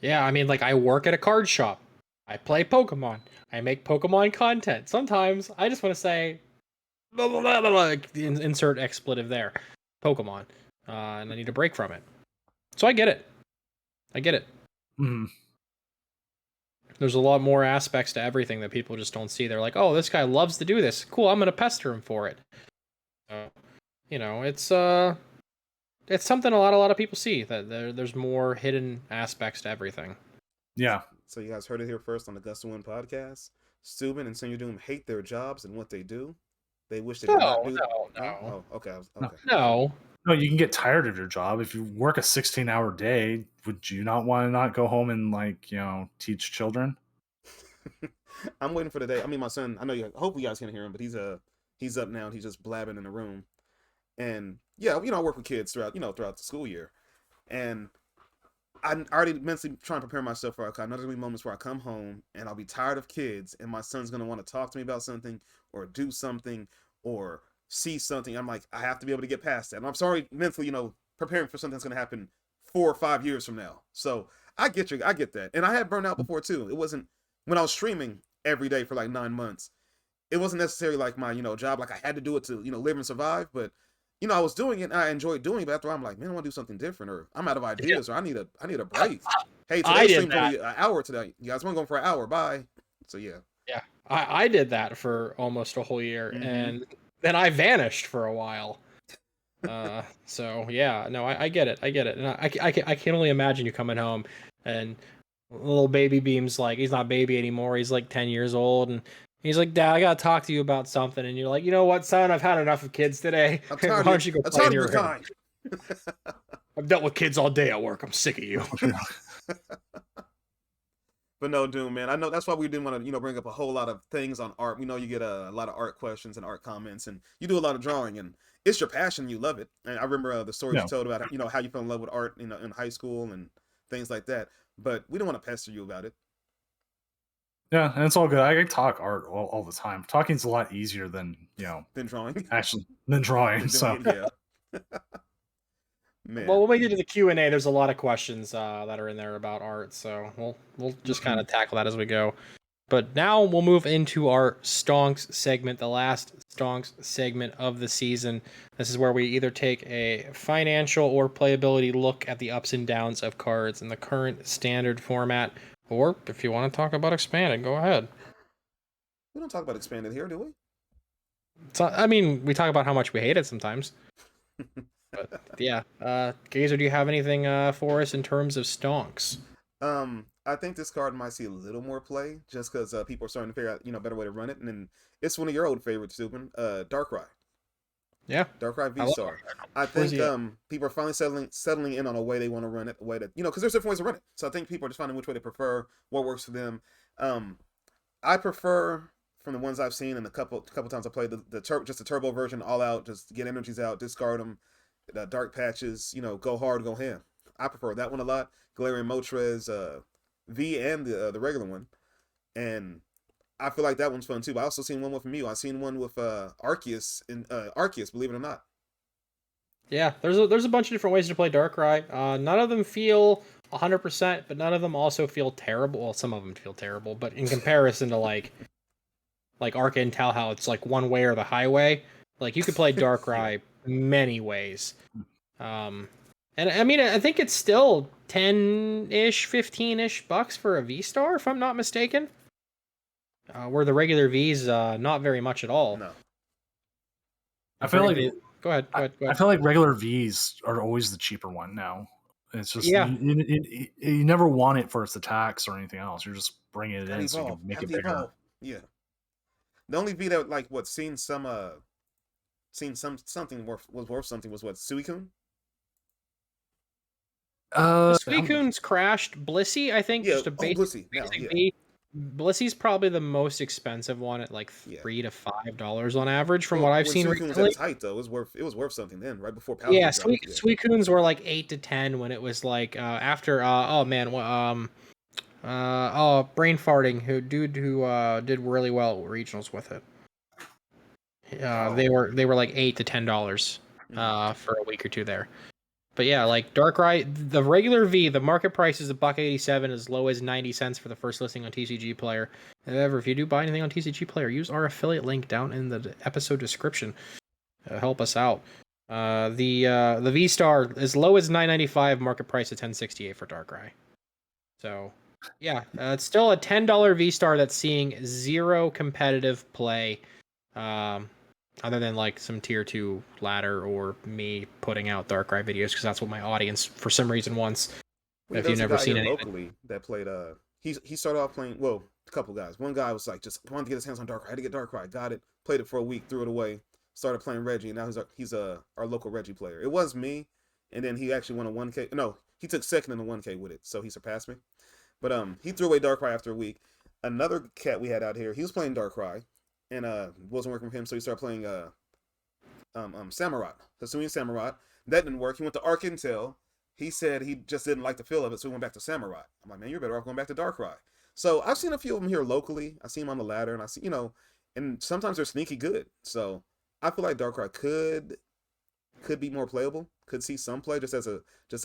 Yeah, I mean, like I work at a card shop. I play Pokemon. I make Pokemon content. Sometimes I just want to say, blah, blah, blah, blah, blah, insert expletive there, Pokemon, and I need a break from it. So I get it. Mm-hmm. There's a lot more aspects to everything that people just don't see. They're like, oh, this guy loves to do this. Cool, I'm gonna pester him for it. It's something a lot of people see, that there's more hidden aspects to everything. Yeah. So you guys heard it here first on the Gust of Wind podcast. Steuben and Senior Doom hate their jobs and what they do. They wish they did not do. No. Oh, okay. No. No, you can get tired of your job. If you work a 16-hour day, would you not want to not go home and teach children? I'm waiting for the day. I mean, my son, I know you hopefully you guys can hear him, but he's up now and he's just blabbing in the room. And yeah, I work with kids throughout the school year. And I'm already mentally trying to prepare myself for I know there's gonna be moments where I come home and I'll be tired of kids and my son's gonna want to talk to me about something or do something or see something. I'm like, I have to be able to get past that. And I'm sorry mentally, preparing for something that's gonna happen 4 or 5 years from now. So I get that. And I had burnt out before too. It wasn't when I was streaming every day for like 9 months. It wasn't necessarily like my, job, like I had to do it to, live and survive, but I was doing it and I enjoyed doing it, but after I'm like, man, I want to do something different, or I'm out of ideas, or I need a break. Hey, today's stream's only an hour today. You guys want to go for an hour? Bye. So yeah. Yeah. I did that for almost a whole year, and then I vanished for a while. So yeah, no, I get it. And I can only imagine you coming home and little baby Beam's like, he's not baby anymore. He's like 10 years old, and he's like, Dad, I gotta talk to you about something. And you're like, you know what, son? I've had enough of kids today. Why don't you go play in your room? I've dealt with kids all day at work. I'm sick of you. But no, Doom, man. I know that's why we didn't want to, bring up a whole lot of things on art. We know you get a lot of art questions and art comments, and you do a lot of drawing, and it's your passion. You love it. And I remember the stories you told about, how you fell in love with art, in high school and things like that. But we don't want to pester you about it. Yeah, and it's all good. I talk art all the time. Talking's a lot easier than drawing. Actually, than drawing. So yeah. Man. Well, when we get to the Q&A, there's a lot of questions that are in there about art, so we'll just kind of tackle that as we go. But now we'll move into our Stonks segment, the last Stonks segment of the season. This is where we either take a financial or playability look at the ups and downs of cards in the current standard format, or if you want to talk about expanded, go ahead. We don't talk about expanded here, do we? So, I mean, we talk about how much we hate it sometimes. But yeah, Gazer, do you have anything for us in terms of Stonks? I think this card might see a little more play just because people are starting to figure out a better way to run it, and then it's one of your old favorites, Steuben, Darkrai. Yeah, Darkrai V-Star. I think people are finally settling in on a way they want to run it, a way that because there's different ways to run it. So I think people are just finding which way they prefer, what works for them. I prefer, from the ones I've seen and a couple times I played, just the turbo version, all out, just get energies out, discard them. Dark patches, go hard, go ham. I prefer that one a lot. Galarian Moltres V and the regular one, and I feel like that one's fun too. But I also seen one with Mew. I seen one with Arceus and Arceus, believe it or not. Yeah, there's a bunch of different ways to play Darkrai. None of them feel 100%, but none of them also feel terrible. Well, some of them feel terrible, but in comparison to like like Arca and Tal, how it's like one way or the highway. Like you could play Darkrai many ways. And I mean, I think it's still 10-ish, 15-ish bucks for a V-Star, if I'm not mistaken. Where the regular V's not very much at all. No. I feel like Go ahead. I feel like regular V's are always the cheaper one now. It's just Yeah. you never want it for its attacks or anything else. You're just bringing it in so you can make it bigger. Yeah. The only V that like seen something was worth something was what, Suicune? Suicune's crashed. Blissey, I think, just a basic V. Blissy's probably the most expensive one at like $3 to $5 on average from what I've seen recently. Suicune was at its height though. It was worth something then, right before Power. Yeah, Suicunes were like 8 to 10 when it was like after brain farting who did really well at regionals with it. They were like $8 to $10 for a week or two there. But yeah, like Darkrai, the regular V, the market price is $1.87, as low as 90 cents for the first listing on TCGplayer. However, if you do buy anything on TCGplayer, use our affiliate link down in the episode description. Help us out. The V-Star, as low as $9.95, market price at $10.68 for Darkrai. So, yeah, it's still a $10 V-Star that's seeing zero competitive play. Other than like some tier 2 ladder or me putting out Darkrai videos, because that's what my audience for some reason wants. If you've never seen it locally that played he started off playing, well, a couple guys. One guy was like just wanted to get his hands on Darkrai, had to get Darkrai, got it, played it for a week, threw it away, started playing Reggie, and now he's our local Reggie player. It was me, and then he actually won a 1K. No, he took second in the 1K with it, so he surpassed me. But he threw away Darkrai after a week. Another cat we had out here, he was playing Darkrai, and wasn't working with him, so he started playing Samurott, Hisuian Samurott. That didn't work. He went to Arc Intel. He said he just didn't like the feel of it, so he went back to Samurott. I'm like, man, you're better off going back to Darkrai. So I've seen a few of them here locally. I see them on the ladder, and I see, and sometimes they're sneaky good. So I feel like Darkrai could be more playable. Could see some play just as a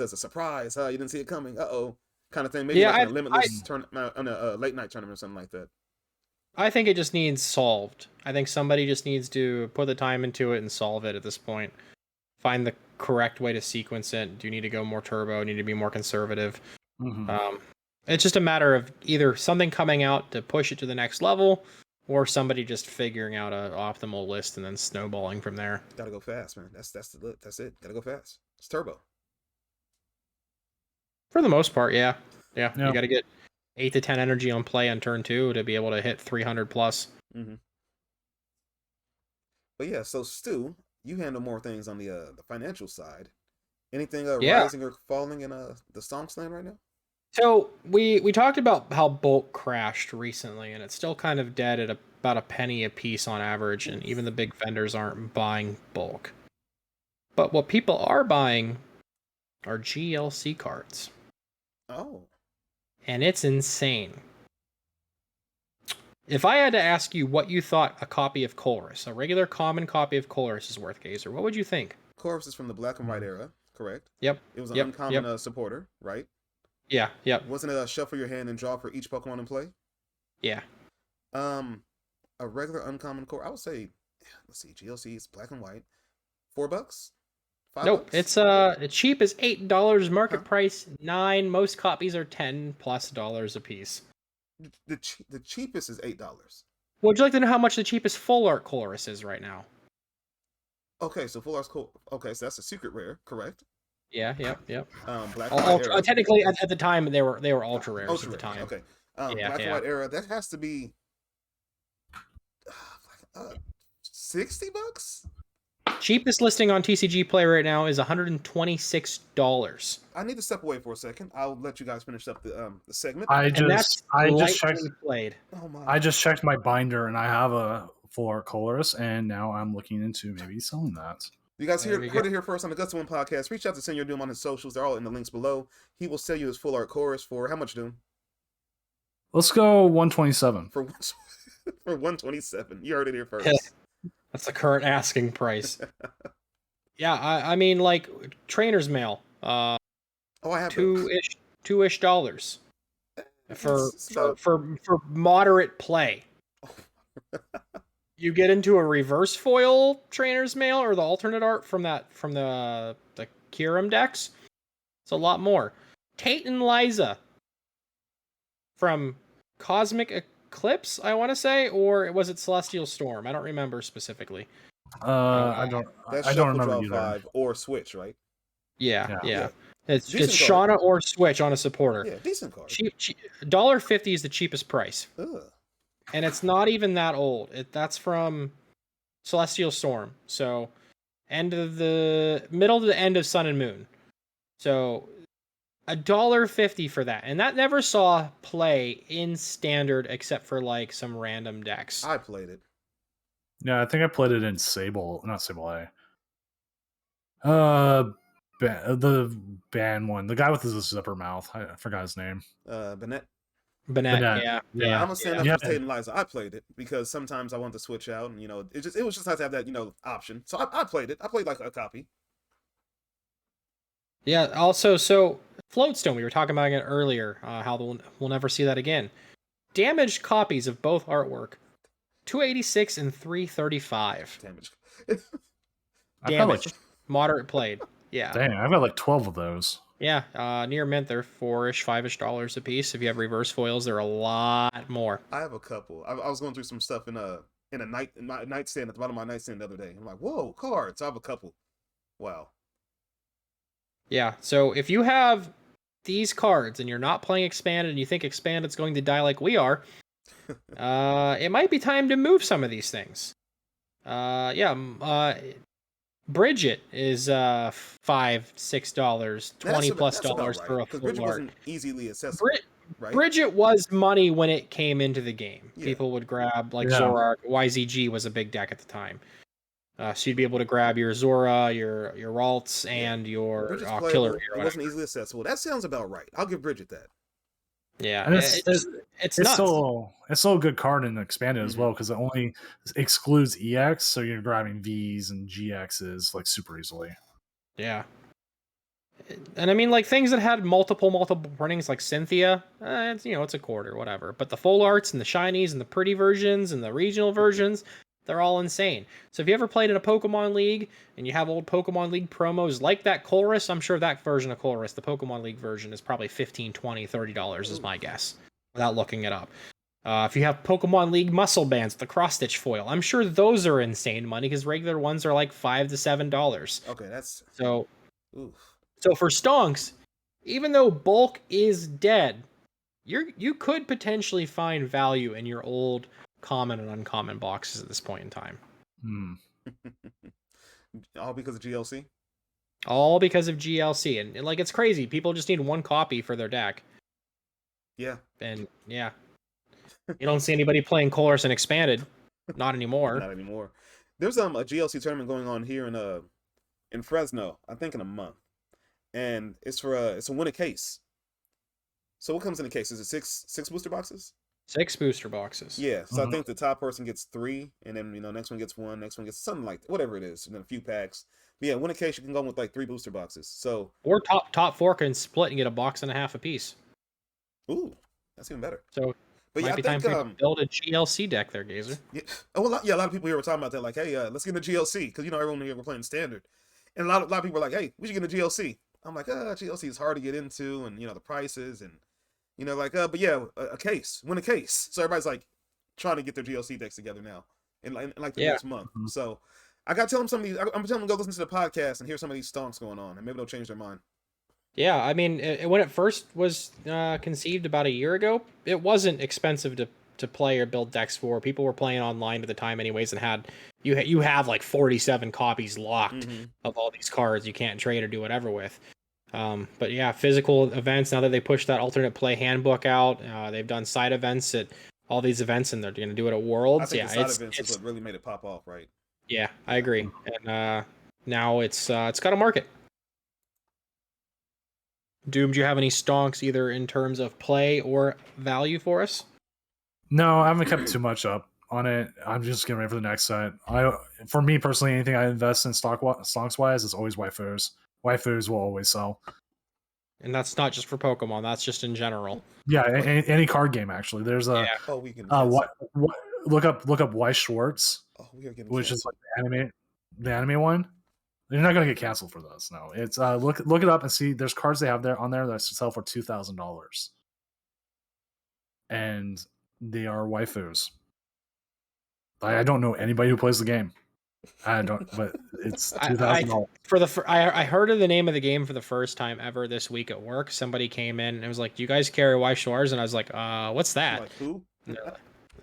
surprise. You didn't see it coming. Kind of thing. Maybe like a limitless tournament on a late night tournament or something like that. I think it just needs solved. I think somebody just needs to put the time into it and solve it at this point. Find the correct way to sequence it. Do you need to go more turbo? Need to be more conservative? Mm-hmm. It's just a matter of either something coming out to push it to the next level, or somebody just figuring out an optimal list and then snowballing from there. Gotta go fast, man. That's it. Gotta go fast. It's turbo. For the most part, yeah. You gotta get 8 to 10 energy on play on turn 2 to be able to hit 300 plus. Mm-hmm. But yeah, so Stu, you handle more things on the financial side. Anything rising or falling in the Stonks land right now? So we talked about how bulk crashed recently, and it's still kind of dead at about a penny a piece on average, and even the big vendors aren't buying bulk. But what people are buying are GLC cards. Oh. And it's insane. If I had to ask you what you thought a copy of Colress, a regular common copy of Colress is worth, Gazer, what would you think? Colress is from the black and white era, correct? Yep. It was an uncommon supporter, right? Yeah, yep. Wasn't it a shuffle your hand and draw for each Pokemon in play? Yeah. A regular uncommon core, I would say, let's see, GLC is black and white. $4? Nope, it's cheap as $8, market price $9. Most copies are $10+ a piece. The cheapest is $8. Would you like to know how much the cheapest full art Colress is right now? Okay, so full art's cool. Okay, so that's a secret rare, correct? Yeah. Black and white era. Technically, at the time they were ultra rares at the time. Okay, black and white era. That has to be $60. Cheapest listing on TCGplayer right now is $126. I need to step away for a second. I'll let you guys finish up the segment. I just checked. Oh my! I just checked my binder, and I have a full art Colress, and now I'm looking into maybe selling that. You guys heard it here first on the Gust of Wind podcast. Reach out to Senior Doom on his socials. They're all in the links below. He will sell you his full art Colress for how much, Doom? Let's go 127 for 127. You heard it here first. That's the current asking price. Yeah, I mean, like trainer's mail. I have $2-ish for moderate play. You get into a reverse foil trainer's mail or the alternate art from the Kyurem decks. It's a lot more. Tate and Liza from Cosmic Eclipse, I want to say, or was it Celestial Storm? I don't remember specifically. I That's don't Shuffle remember Draw either. 5 or Switch, right? Yeah. It's Decent card. Shauna or Switch on a supporter. Yeah, decent card. Cheap, $1.50 is the cheapest price. Ugh. And it's not even that old. That's from Celestial Storm. So middle to the end of Sun and Moon. So $1.50 for that. And that never saw play in Standard except for like some random decks. I played it. Yeah, I think I played it in not Sable A. The band one, the guy with the zipper mouth. I forgot his name. Bennett. Bennett, yeah. I'm gonna stand up for Tate and Liza. I played it because sometimes I want to switch out, and it was just nice to have that option. So I played it. I played like a copy. Yeah. Also, so Floatstone, we were talking about it earlier. How we'll never see that again. Damaged copies of both artwork, 286 and 335. Damage. Damage. Moderate played. Yeah. Dang, I've got like 12 of those. Yeah, near mint, they're $4-ish, $5-ish a piece. If you have reverse foils, they're a lot more. I have a couple. I was going through some stuff in my nightstand at the bottom of my nightstand the other day. I'm like, whoa, cards. I have a couple. Wow. Yeah, so if you have these cards and you're not playing Expanded and you think Expanded's going to die like we are, it might be time to move some of these things. Bridget is $5-6, $20+ for a full Bridget art. wasn't easily accessible. Right? Bridget was money when it came into the game. Yeah. People would grab Zora. YZG was a big deck at the time. So you'd be able to grab your Zora, your Ralts, and your Killer. It wasn't easily accessible. That sounds about right. I'll give Bridget that. Yeah, and it's still a good card in Expanded as well because it only excludes EX, so you're grabbing Vs and GXs like super easily. Yeah, and I mean like things that had multiple printings like Cynthia, it's a quarter, whatever. But the full arts and the shinies and the pretty versions and the regional versions, they're all insane. So if you ever played in a Pokemon League and you have old Pokemon League promos like that Colress, I'm sure that version of Colress, the Pokemon League version, is probably $15, $20, $30 is my guess, without looking it up. If you have Pokemon League muscle bands with the cross-stitch foil, I'm sure those are insane money because regular ones are like $5 to $7. Okay, that's... So, oof. So for Stonks, even though bulk is dead, you could potentially find value in your old common and uncommon boxes at this point in time. All because of GLC? All because of GLC. And like, it's crazy. People just need one copy for their deck. Yeah. And yeah. You don't see anybody playing Colress and Expanded. Not anymore. Not anymore. There's a GLC tournament going on here in Fresno, I think in a month. And it's a win a case. So what comes in a case? Is it six booster boxes? 6 booster boxes. Yeah, so I think the top person gets 3, and then next one gets 1, next one gets something like that, whatever it is, and then a few packs. But yeah, win a case you can go with like 3 booster boxes. So or top 4 can split and get a box and a half a piece. Ooh, that's even better. So but might yeah, be time for you to build a GLC deck there, Gazer. Yeah, a lot of people here were talking about that, like, hey, let's get into GLC because everyone here we're playing Standard, and a lot of people are like, hey, we should get into GLC. I'm like, GLC is hard to get into, and the prices and. But yeah, a case, win a case. So everybody's like trying to get their GLC decks together now in the next month. So I got to tell them some of these. I'm telling them to go listen to the podcast and hear some of these stonks going on, and maybe they'll change their mind. Yeah, I mean, when it first was conceived about a year ago, it wasn't expensive to play or build decks for. People were playing online at the time anyways and had you have like 47 copies locked of all these cards you can't trade or do whatever with. But yeah, physical events, now that they pushed that alternate play handbook out, they've done side events at all these events and they're going to do it at Worlds. I think the side events is what really made it pop off, right? Yeah, I agree. And now it's got a market. Doom, do you have any stonks either in terms of play or value for us? No, I haven't kept too much up on it. I'm just getting ready for the next set. For me personally, anything I invest in stonks wise is always waifus. Waifus will always sell. And that's not just for Pokemon, that's just in general. Yeah, any card game actually. There's a look up Weiss Schwartz, Oh, we are getting which canceled. is like the anime one. You're not gonna get canceled for this. No, it's look it up and see. There's cards they have there on there that sell for $2,000, and they are waifus. I don't know anybody who plays the game. I don't, but it's $2,000. I heard of the name of the game for the first time ever this week at work. Somebody came in and was like, "Do you guys carry Weiss Schwarz?" And I was like, what's that?" I'm like, who?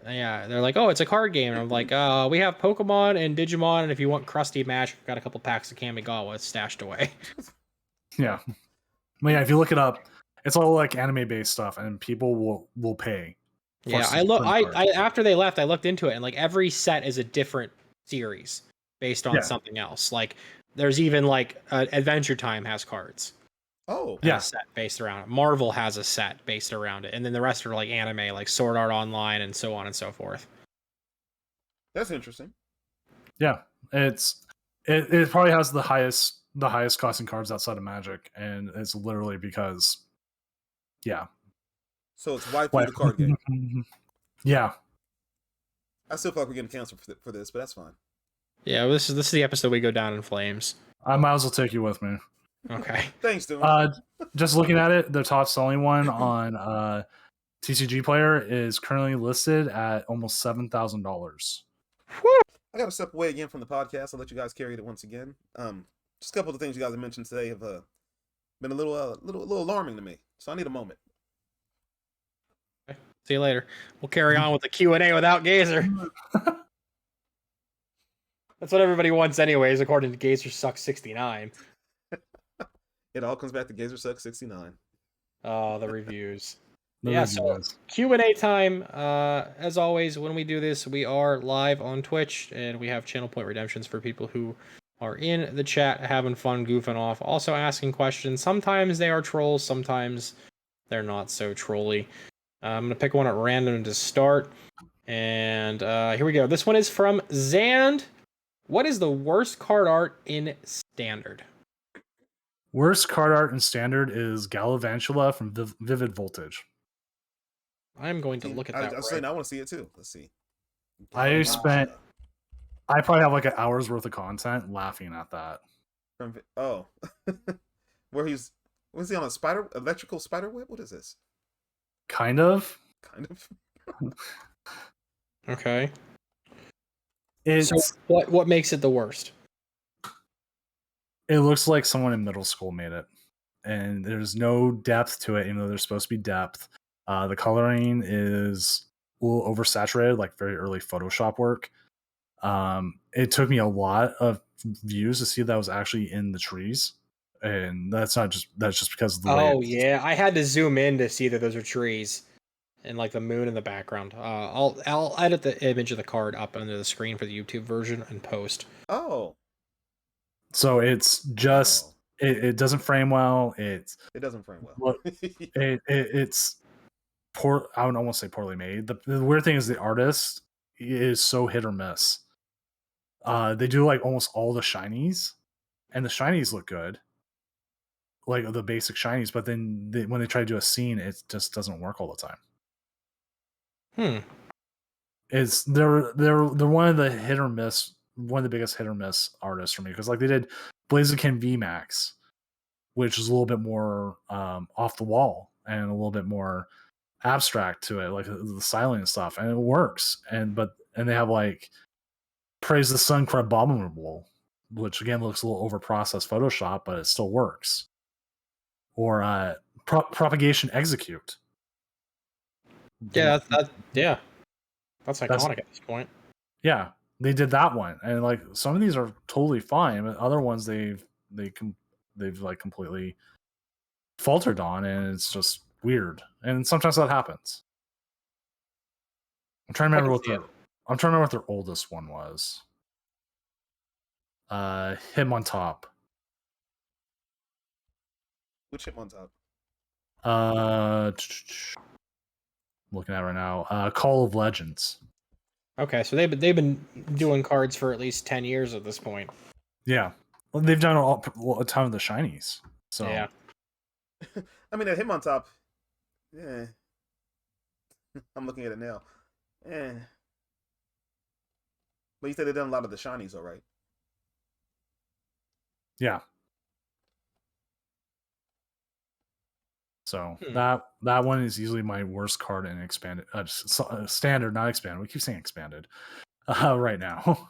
They're like, "Oh, it's a card game." And I'm like, we have Pokemon and Digimon, and if you want Krusty Match, we've got a couple packs of Kamigawa stashed away. Yeah, but yeah, if you look it up, it's all like anime based stuff, and people will pay. Yeah, I after they left, I looked into it, and like every set is a different series based on something else. Like there's even like Adventure Time has cards. Oh, A set based around it. Marvel has a set based around it, and then the rest are like anime, like Sword Art Online, and so on and so forth. That's interesting. Yeah, it probably has the highest costing cards outside of Magic, and it's literally because, yeah. So it's waifu the card game. Yeah. I still feel like we're getting canceled for this, but that's fine. Yeah, this is the episode we go down in flames. I might as well take you with me. Okay. Thanks, dude. Just looking at it, the top selling one on TCGplayer is currently listed at almost $7,000. I got to step away again from the podcast. I'll let you guys carry it once again. Just a couple of the things you guys have mentioned today have been a little alarming to me, so I need a moment. Okay. See you later. We'll carry on with the Q&A without Gazer. That's what everybody wants anyways, according to Gazer Sucks 69. It all comes back to Gazer Sucks 69. Oh, the reviews. So Q&A time. As always, when we do this, we are live on Twitch, and we have channel point redemptions for people who are in the chat having fun, goofing off, also asking questions. Sometimes they are trolls, sometimes they're not so trolly. I'm going to pick one at random to start. And here we go. This one is from Zand. What is the worst card art in Standard? Worst card art in Standard is Galvantula from Vivid Voltage. I'm going to look at that. I was saying I want to see it too. Let's see. I probably have like an hour's worth of content laughing at that. Was he on a electrical spider web? What is this? Kind of. Okay. So what makes it the worst? It looks like someone in middle school made it, and there's no depth to it, even though there's supposed to be depth. The coloring is a little oversaturated, like very early Photoshop work. It took me a lot of views to see that was actually in the trees, and that's just because of the way. Oh yeah, I had to zoom in to see that those are trees, and like the moon in the background. I'll edit the image of the card up under the screen for the YouTube version and post. Oh. So it's just it doesn't frame well. It doesn't frame well. It's poor. I would almost say poorly made. The weird thing is the artist is so hit or miss. They do like almost all the shinies, and the shinies look good, like the basic shinies. But then when they try to do a scene, it just doesn't work all the time. They're one of the hit or miss. One of the biggest hit or miss artists for me, because like they did Blaziken VMAX, which is a little bit more off the wall and a little bit more abstract to it, like the styling and stuff, and it works. And they have like Praise the Sun Crabominable, which again looks a little over processed Photoshop, but it still works. Or Propagation Execute. Yeah, that's iconic at this point. Yeah, they did that one, and like some of these are totally fine, but other ones they've like completely faltered on, and it's just weird. And sometimes that happens. I'm trying to remember what their oldest one was. Hitmontop. Which Hitmontop? Looking at it right now. Call of Legends. Okay, so they've been doing cards for at least 10 years at this point. Yeah, well, they've done a ton of the shinies. So yeah, I mean, at Hitmontop, I'm looking at it now. But you said they've done a lot of the shinies, though, right? Yeah. So that one is usually my worst card in expanded, standard, not expanded. We keep saying expanded right now.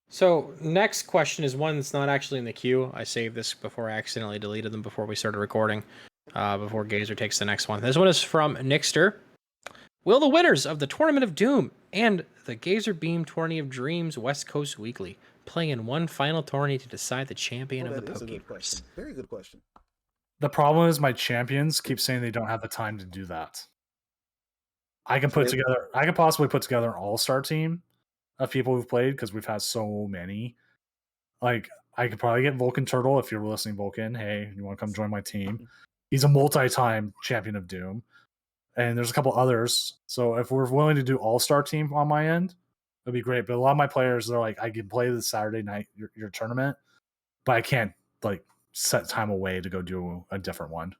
So next question is one that's not actually in the queue. I saved this before I accidentally deleted them before we started recording. Before Gazer takes the next one. This one is from Nixter. Will the winners of the Tournament of Doom and the Gazer Beam Tourney of Dreams West Coast Weekly play in one final tourney to decide the champion of the Pokeverse? Very good question. The problem is my champions keep saying they don't have the time to do that. I can possibly put together an all-star team of people who've played because we've had so many. Like, I could probably get Vulcan Turtle if you're listening, Vulcan. Hey, you want to come join my team? He's a multi-time champion of Doom. And there's a couple others. So if we're willing to do all-star team on my end, it'd be great. But a lot of my players, they're like, I can play the Saturday night, your tournament, but I can't like set time away to go do a different one.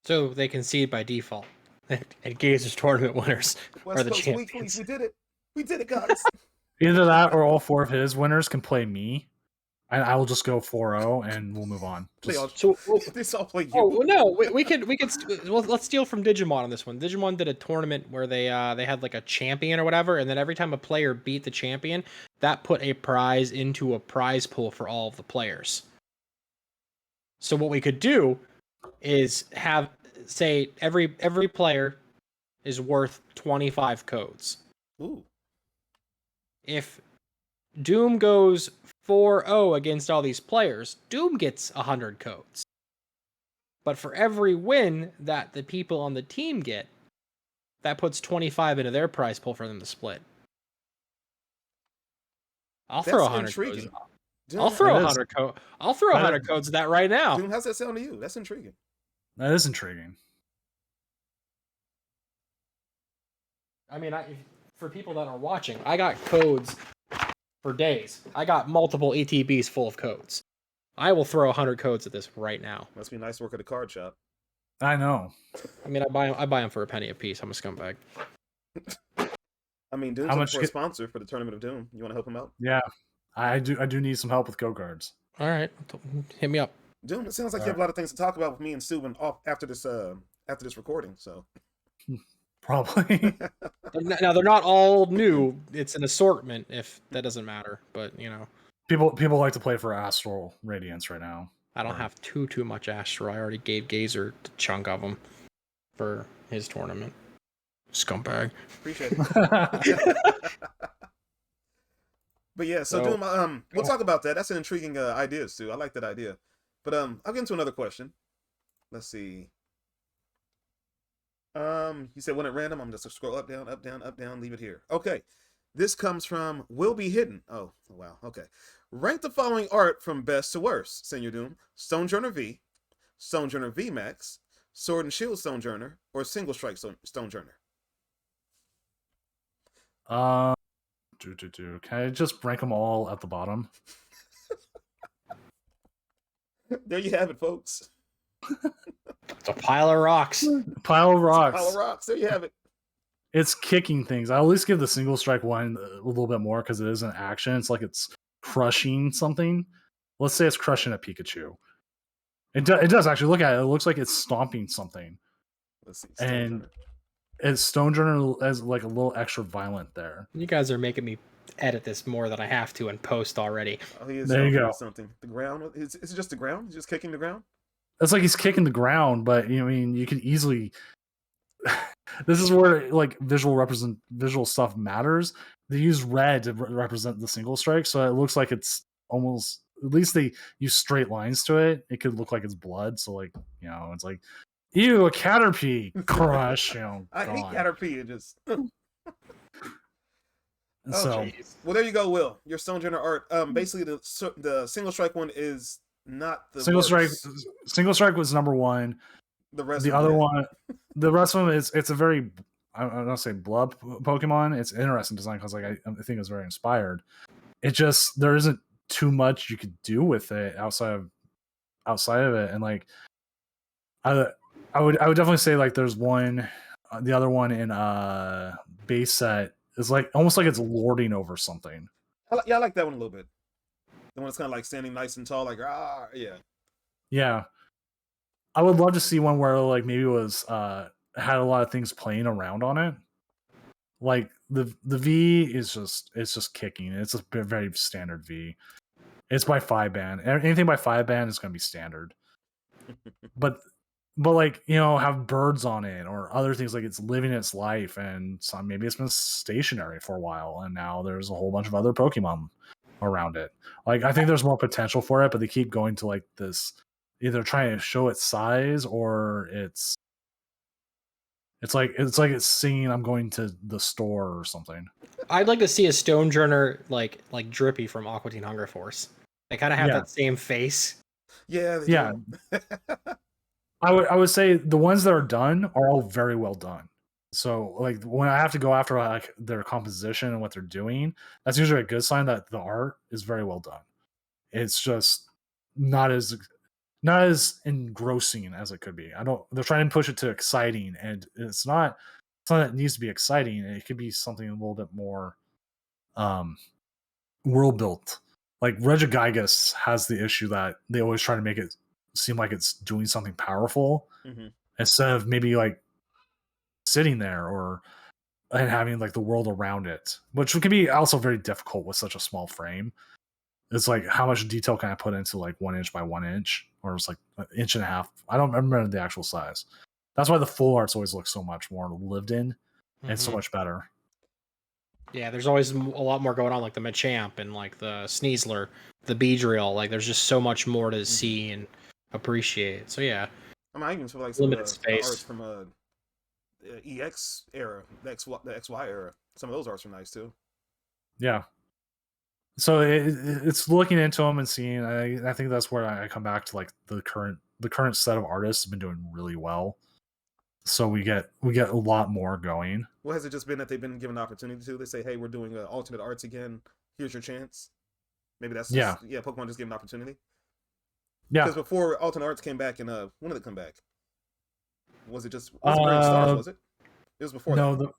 So they concede by default. And Gazer's tournament winners West are the Coast champions. We did it. We did it, guys. Either that or all 4 of his winners can play me. And I will just go 4-0 and we'll move on. This all play you. Oh well, no, we could. Well, let's steal from Digimon on this one. Digimon did a tournament where they had like a champion or whatever, and then every time a player beat the champion, that put a prize into a prize pool for all of the players. So what we could do is have, say, every player is worth 25 codes. Ooh. If Doom goes 4-0 against all these players, Doom gets 100 codes. But for every win that the people on the team get, that puts 25 into their prize pool for them to split. I'll throw 100 codes. I'll throw 100 codes. I'll throw 100 codes at that right now. Doom, how's that sound to you? That's intriguing. That is intriguing. I mean, for people that are watching, I got codes for days. I got multiple ETBs full of codes. I will throw 100 codes at this right now. Must be nice work at the card shop. I know. I mean, I buy them for a penny a piece. I'm a scumbag. I mean, Doom's looking for a sponsor for the Tournament of Doom. You want to help him out? Yeah, I do need some help with Go Cards. All right, hit me up. Doom, it sounds like you have a lot of things to talk about with me and Steven after this recording. So probably. Now they're not all new. It's an assortment. If that doesn't matter, but you know, people like to play for Astral Radiance right now. I don't have too much Astral. I already gave Gazer a chunk of them for his tournament. Scumbag. Appreciate it. But yeah, so Doom, we'll talk about that. That's an intriguing idea, Stu. I like that idea. But I'll get into another question. Let's see. You said when at random, I'm just gonna scroll up, down, leave it here. Okay. This comes from Will Be Hidden. Oh, wow. Okay. Rank the following art from best to worst, Senior Doom. Stonejourner V, Stonejourner V Max, Sword and Shield Stonejourner, or Single Strike Stonejourner. Can I just rank them all at the bottom? There you have it, folks. It's a pile of rocks. Pile of rocks. Pile of rocks. There you have it. It's kicking things. I at least give the single strike one a little bit more because it is an action. It's like it's crushing something. Let's say it's crushing a Pikachu. It does actually. Look at it. It looks like it's stomping something. Let's see. And it's Stonejourner as like a little extra violent there. You guys are making me edit this more than I have to and post already. Oh, he is there you go. Something. The ground. Is it just the ground? He's just kicking the ground? It's like he's kicking the ground, but I mean, you can easily. This is where like visual stuff matters. They use red to represent the single strike, so it looks like it's almost. At least they use straight lines to it. It could look like it's blood, so like it's like, ew, a Caterpie crush. I hate Caterpie. It just. So well, there you go, Will. Your Stonejourner art. Basically, the single strike one is not the single worst. strike. Single strike was number one. The rest. The other one. The rest of them is it's a very I'm not say blub Pokemon. It's interesting design because like I think it was very inspired. It just there isn't too much you could do with it outside of it, and like I would definitely say like there's one, the other one in base set It's like almost like it's lording over something. I like that one a little bit. The one that's kind of like standing nice and tall, like yeah. Yeah, I would love to see one where like maybe it was had a lot of things playing around on it. Like the V is just kicking. It's a very standard V. It's by 5-band. Anything by 5-band is going to be standard. But like, you know, have birds on it or other things, like it's living its life, and some maybe it's been stationary for a while and now there's a whole bunch of other Pokemon around it. Like I think there's more potential for it, but they keep going to like this, either trying to show its size or it's like it's singing I'm going to the store or something. I'd like to see a Stonejourner like Drippy from Aqua Teen Hunger Force. They kind of have that same face. Yeah. Yeah. I would say the ones that are done are all very well done. So like when I have to go after like their composition and what they're doing, that's usually a good sign that the art is very well done. It's just not as engrossing as it could be. They're trying to push it to exciting, and it's not that it needs to be exciting. It could be something a little bit more world built. Like Regigigas has the issue that they always try to make it seem like it's doing something powerful instead of maybe like sitting there and having like the world around it, which can be also very difficult with such a small frame. It's like how much detail can I put into like 1 inch by 1 inch, or it's like an inch and a half. I don't remember the actual size. That's why the full arts always look so much more lived in and so much better. Yeah, there's always a lot more going on, like the Machamp and like the Sneasler, the Beedrill. Like there's just so much more to see and appreciate. So yeah, I mean, I even feel like some of limited the space. arts from EX era, the XY era, some of those arts are nice too. Yeah. So it's looking into them and seeing. I think that's where I come back to like the current set of artists have been doing really well. So we get a lot more going. Well, has it just been that they've been given the opportunity to? They say, "Hey, we're doing alternate arts again. Here's your chance." Maybe that's just, Pokemon just giving an opportunity. Yeah. Because before alternate arts came back, and when did it come back? Was it just Brilliant Stars? Was it? It was before. No, that.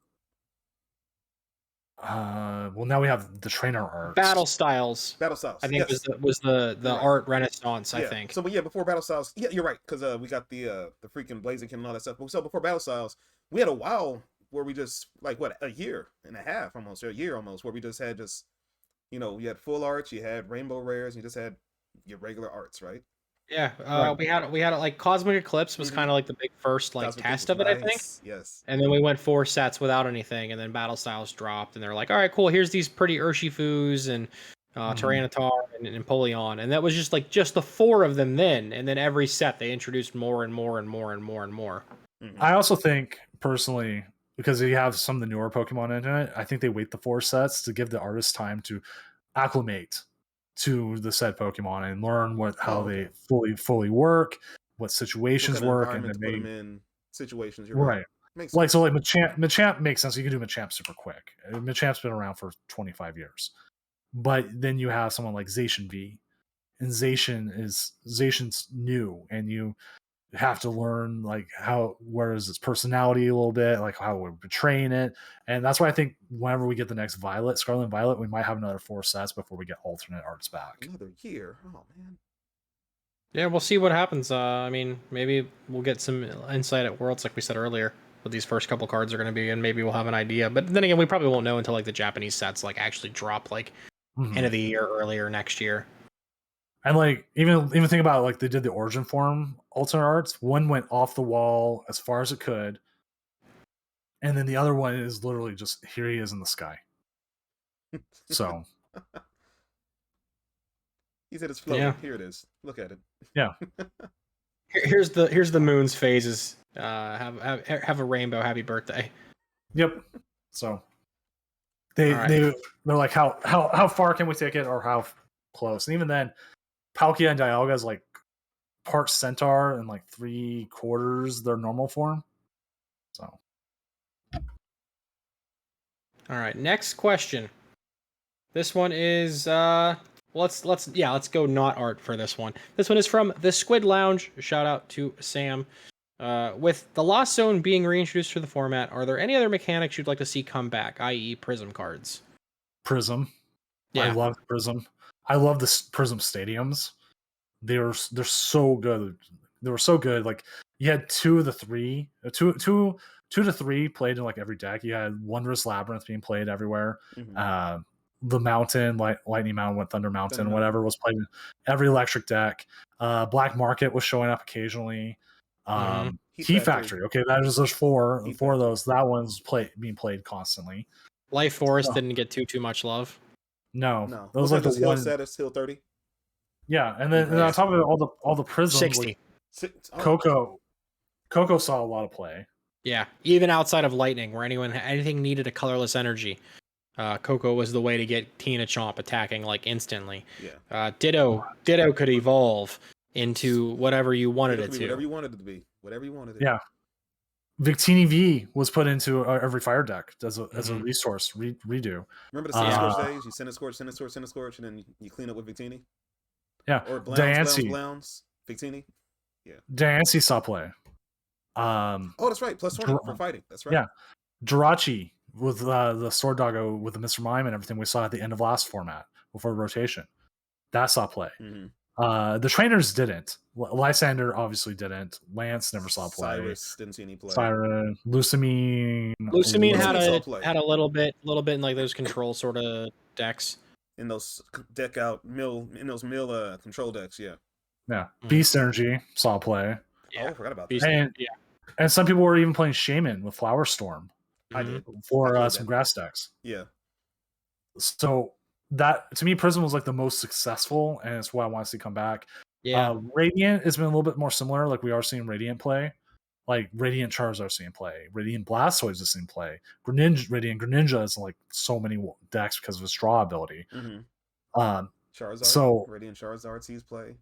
Well, now we have the trainer arts. Battle Styles. I think was the art renaissance. I think. So, but yeah, before Battle Styles, yeah, you're right, because we got the freaking Blaziken and all that stuff. So before Battle Styles, we had a while where we just like a year and a half almost, or a year almost, where we just had you had full arts, you had rainbow rares, and you just had your regular arts, right? Yeah, right. we had like Cosmic Eclipse was kind of like the big first like test of it, I think. Yes. And then we went 4 sets without anything, and then Battle Styles dropped, and they're like, all right, cool. Here's these pretty Urshifus and Tyranitar and Empoleon, and that was just the 4 of them then. And then every set they introduced more and more and more and more and more. I also think personally, because you have some of the newer Pokemon in it, I think they wait the 4 sets to give the artist time to acclimate to the said Pokemon and learn how they fully work, what situations work, and then put them in situations. You're right. Like so, like Machamp makes sense. You can do Machamp super quick. Machamp's been around for 25 years, but then you have someone like Zacian V, and Zacian's new, and you have to learn like where is its personality a little bit, like how we're betraying it. And that's why I think whenever we get the next Scarlet and Violet, we might have another 4 sets before we get alternate arts back. Another year. Oh man. Yeah, we'll see what happens. I mean, maybe we'll get some insight at Worlds, like we said earlier, what these first couple cards are going to be, and maybe we'll have an idea. But then again, we probably won't know until like the Japanese sets like actually drop like end of the year, earlier next year. And like even think about like they did the Origin Form alternate arts. One went off the wall as far as it could, and then the other one is literally just here he is in the sky. So he said it's floating. Yeah. Here it is. Look at it. Yeah. Here's the moon's phases. Have a rainbow. Happy birthday. Yep. So they're like how far can we take it, or how close? And even then, Palkia and Dialga is like part centaur and like 3/4 their normal form. So, all right, next question. This one is let's go not art for this one. This one is from the Squid Lounge. Shout out to Sam. With the Lost Zone being reintroduced to the format, are there any other mechanics you'd like to see come back, i.e., Prism cards? Prism. I Yeah. love Prism. I love the Prism stadiums. They're so good. They were so good. Like you had two to three played in like every deck. You had Wondrous Labyrinth being played everywhere. Mhm. The Mountain, Lightning Mountain, Thunder Mountain, whatever was played in every electric deck. Black Market was showing up occasionally. Heat Factory. Okay, there's four of those. That one's being played constantly. Life Forest didn't get too much love. No. No. That was like Wasn't the just Hill one. status, Hill 30? Yeah, and then on top of it, all the prisms, 60. like Coco saw a lot of play. Yeah, even outside of Lightning, where anything needed a colorless energy, Coco was the way to get Tina Chomp attacking like instantly. Yeah. Ditto could evolve into whatever you wanted it to. Whatever you wanted it to be. Whatever you wanted it. Yeah. Victini V was put into every fire deck as a resource redo. Remember the Cinescorch days? You Cinescorch, and then you clean up with Victini? Yeah. Or Blounce, Victini? Yeah. Diancie saw play. Oh, that's right. Plus 20 for fighting. That's right. Yeah. Jirachi with the Sword Doggo with the Mr. Mime and everything we saw at the end of last format before rotation. That saw play. Mm-hmm. The trainers didn't. Lysander obviously didn't. Lance never saw play. Cyrus didn't see any play. Siren, Lusamine had a little bit in like those control sort of decks. In those mill control decks, yeah. Yeah. Beast Energy saw play. Yeah. Oh, I forgot about that. And some people were even playing Shaman with Flower Storm. I did. For some grass decks. Yeah. So that, to me, Prism was like the most successful, and it's what I want to see come back. Yeah. Radiant has been a little bit more similar. Like we are seeing Radiant play. Like Radiant Charizard seeing play. Radiant Blastoise is seeing play. Radiant Greninja is like so many decks because of his draw ability. Mm-hmm. Charizard. So Radiant Charizard sees play.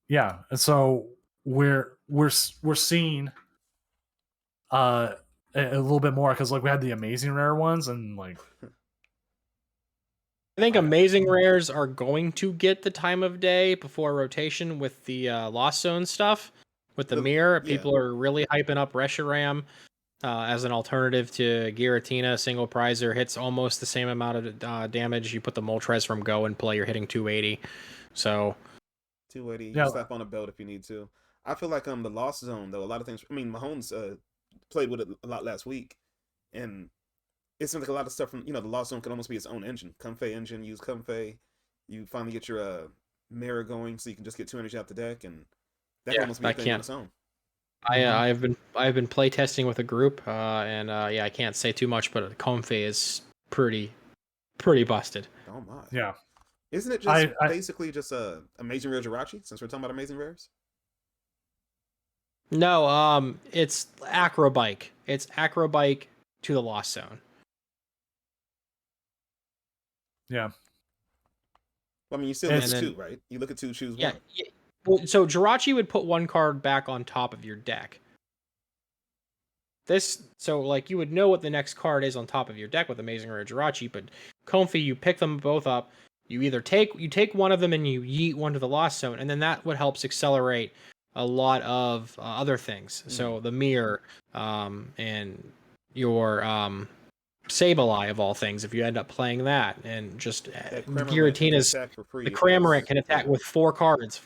Yeah, and so we're seeing a little bit more because like we had the amazing rare ones and like I think amazing rares are going to get the time of day before rotation with the Lost Zone stuff with the mirror. People are really hyping up Reshiram as an alternative to Giratina. Single prizer hits almost the same amount of damage. You put the Moltres from Go and play, you're hitting 280. So 280. You slap on a belt if you need to. I feel like the Lost Zone though, a lot of things. I mean, Mahomes played with it a lot last week, and it seems like a lot of stuff from the Lost Zone can almost be its own engine. Comfey engine, use Comfey. You finally get your mirror going, so you can just get 2 energy out the deck, and that can almost be a thing on its own. I've been play testing with a group, and I can't say too much, but Comfey is pretty busted. Oh my. Yeah. Isn't it just basically just Amazing Rare Jirachi, since we're talking about Amazing Rares? No, it's Acrobike. It's Acrobike to the Lost Zone. Yeah. Well, I mean, you still look at 2, right? You look at 2, choose 1. Yeah. Well, so Jirachi would put 1 card back on top of your deck. So like you would know what the next card is on top of your deck with Amazing Rare Jirachi, but Comfey, you pick them both up. You either take one of them and you yeet one to the Lost Zone, and then that would help accelerate a lot of other things. So the mirror, and your Sableye of all things, if you end up playing that, and just Giratina's the Cramorant can attack with 4 cards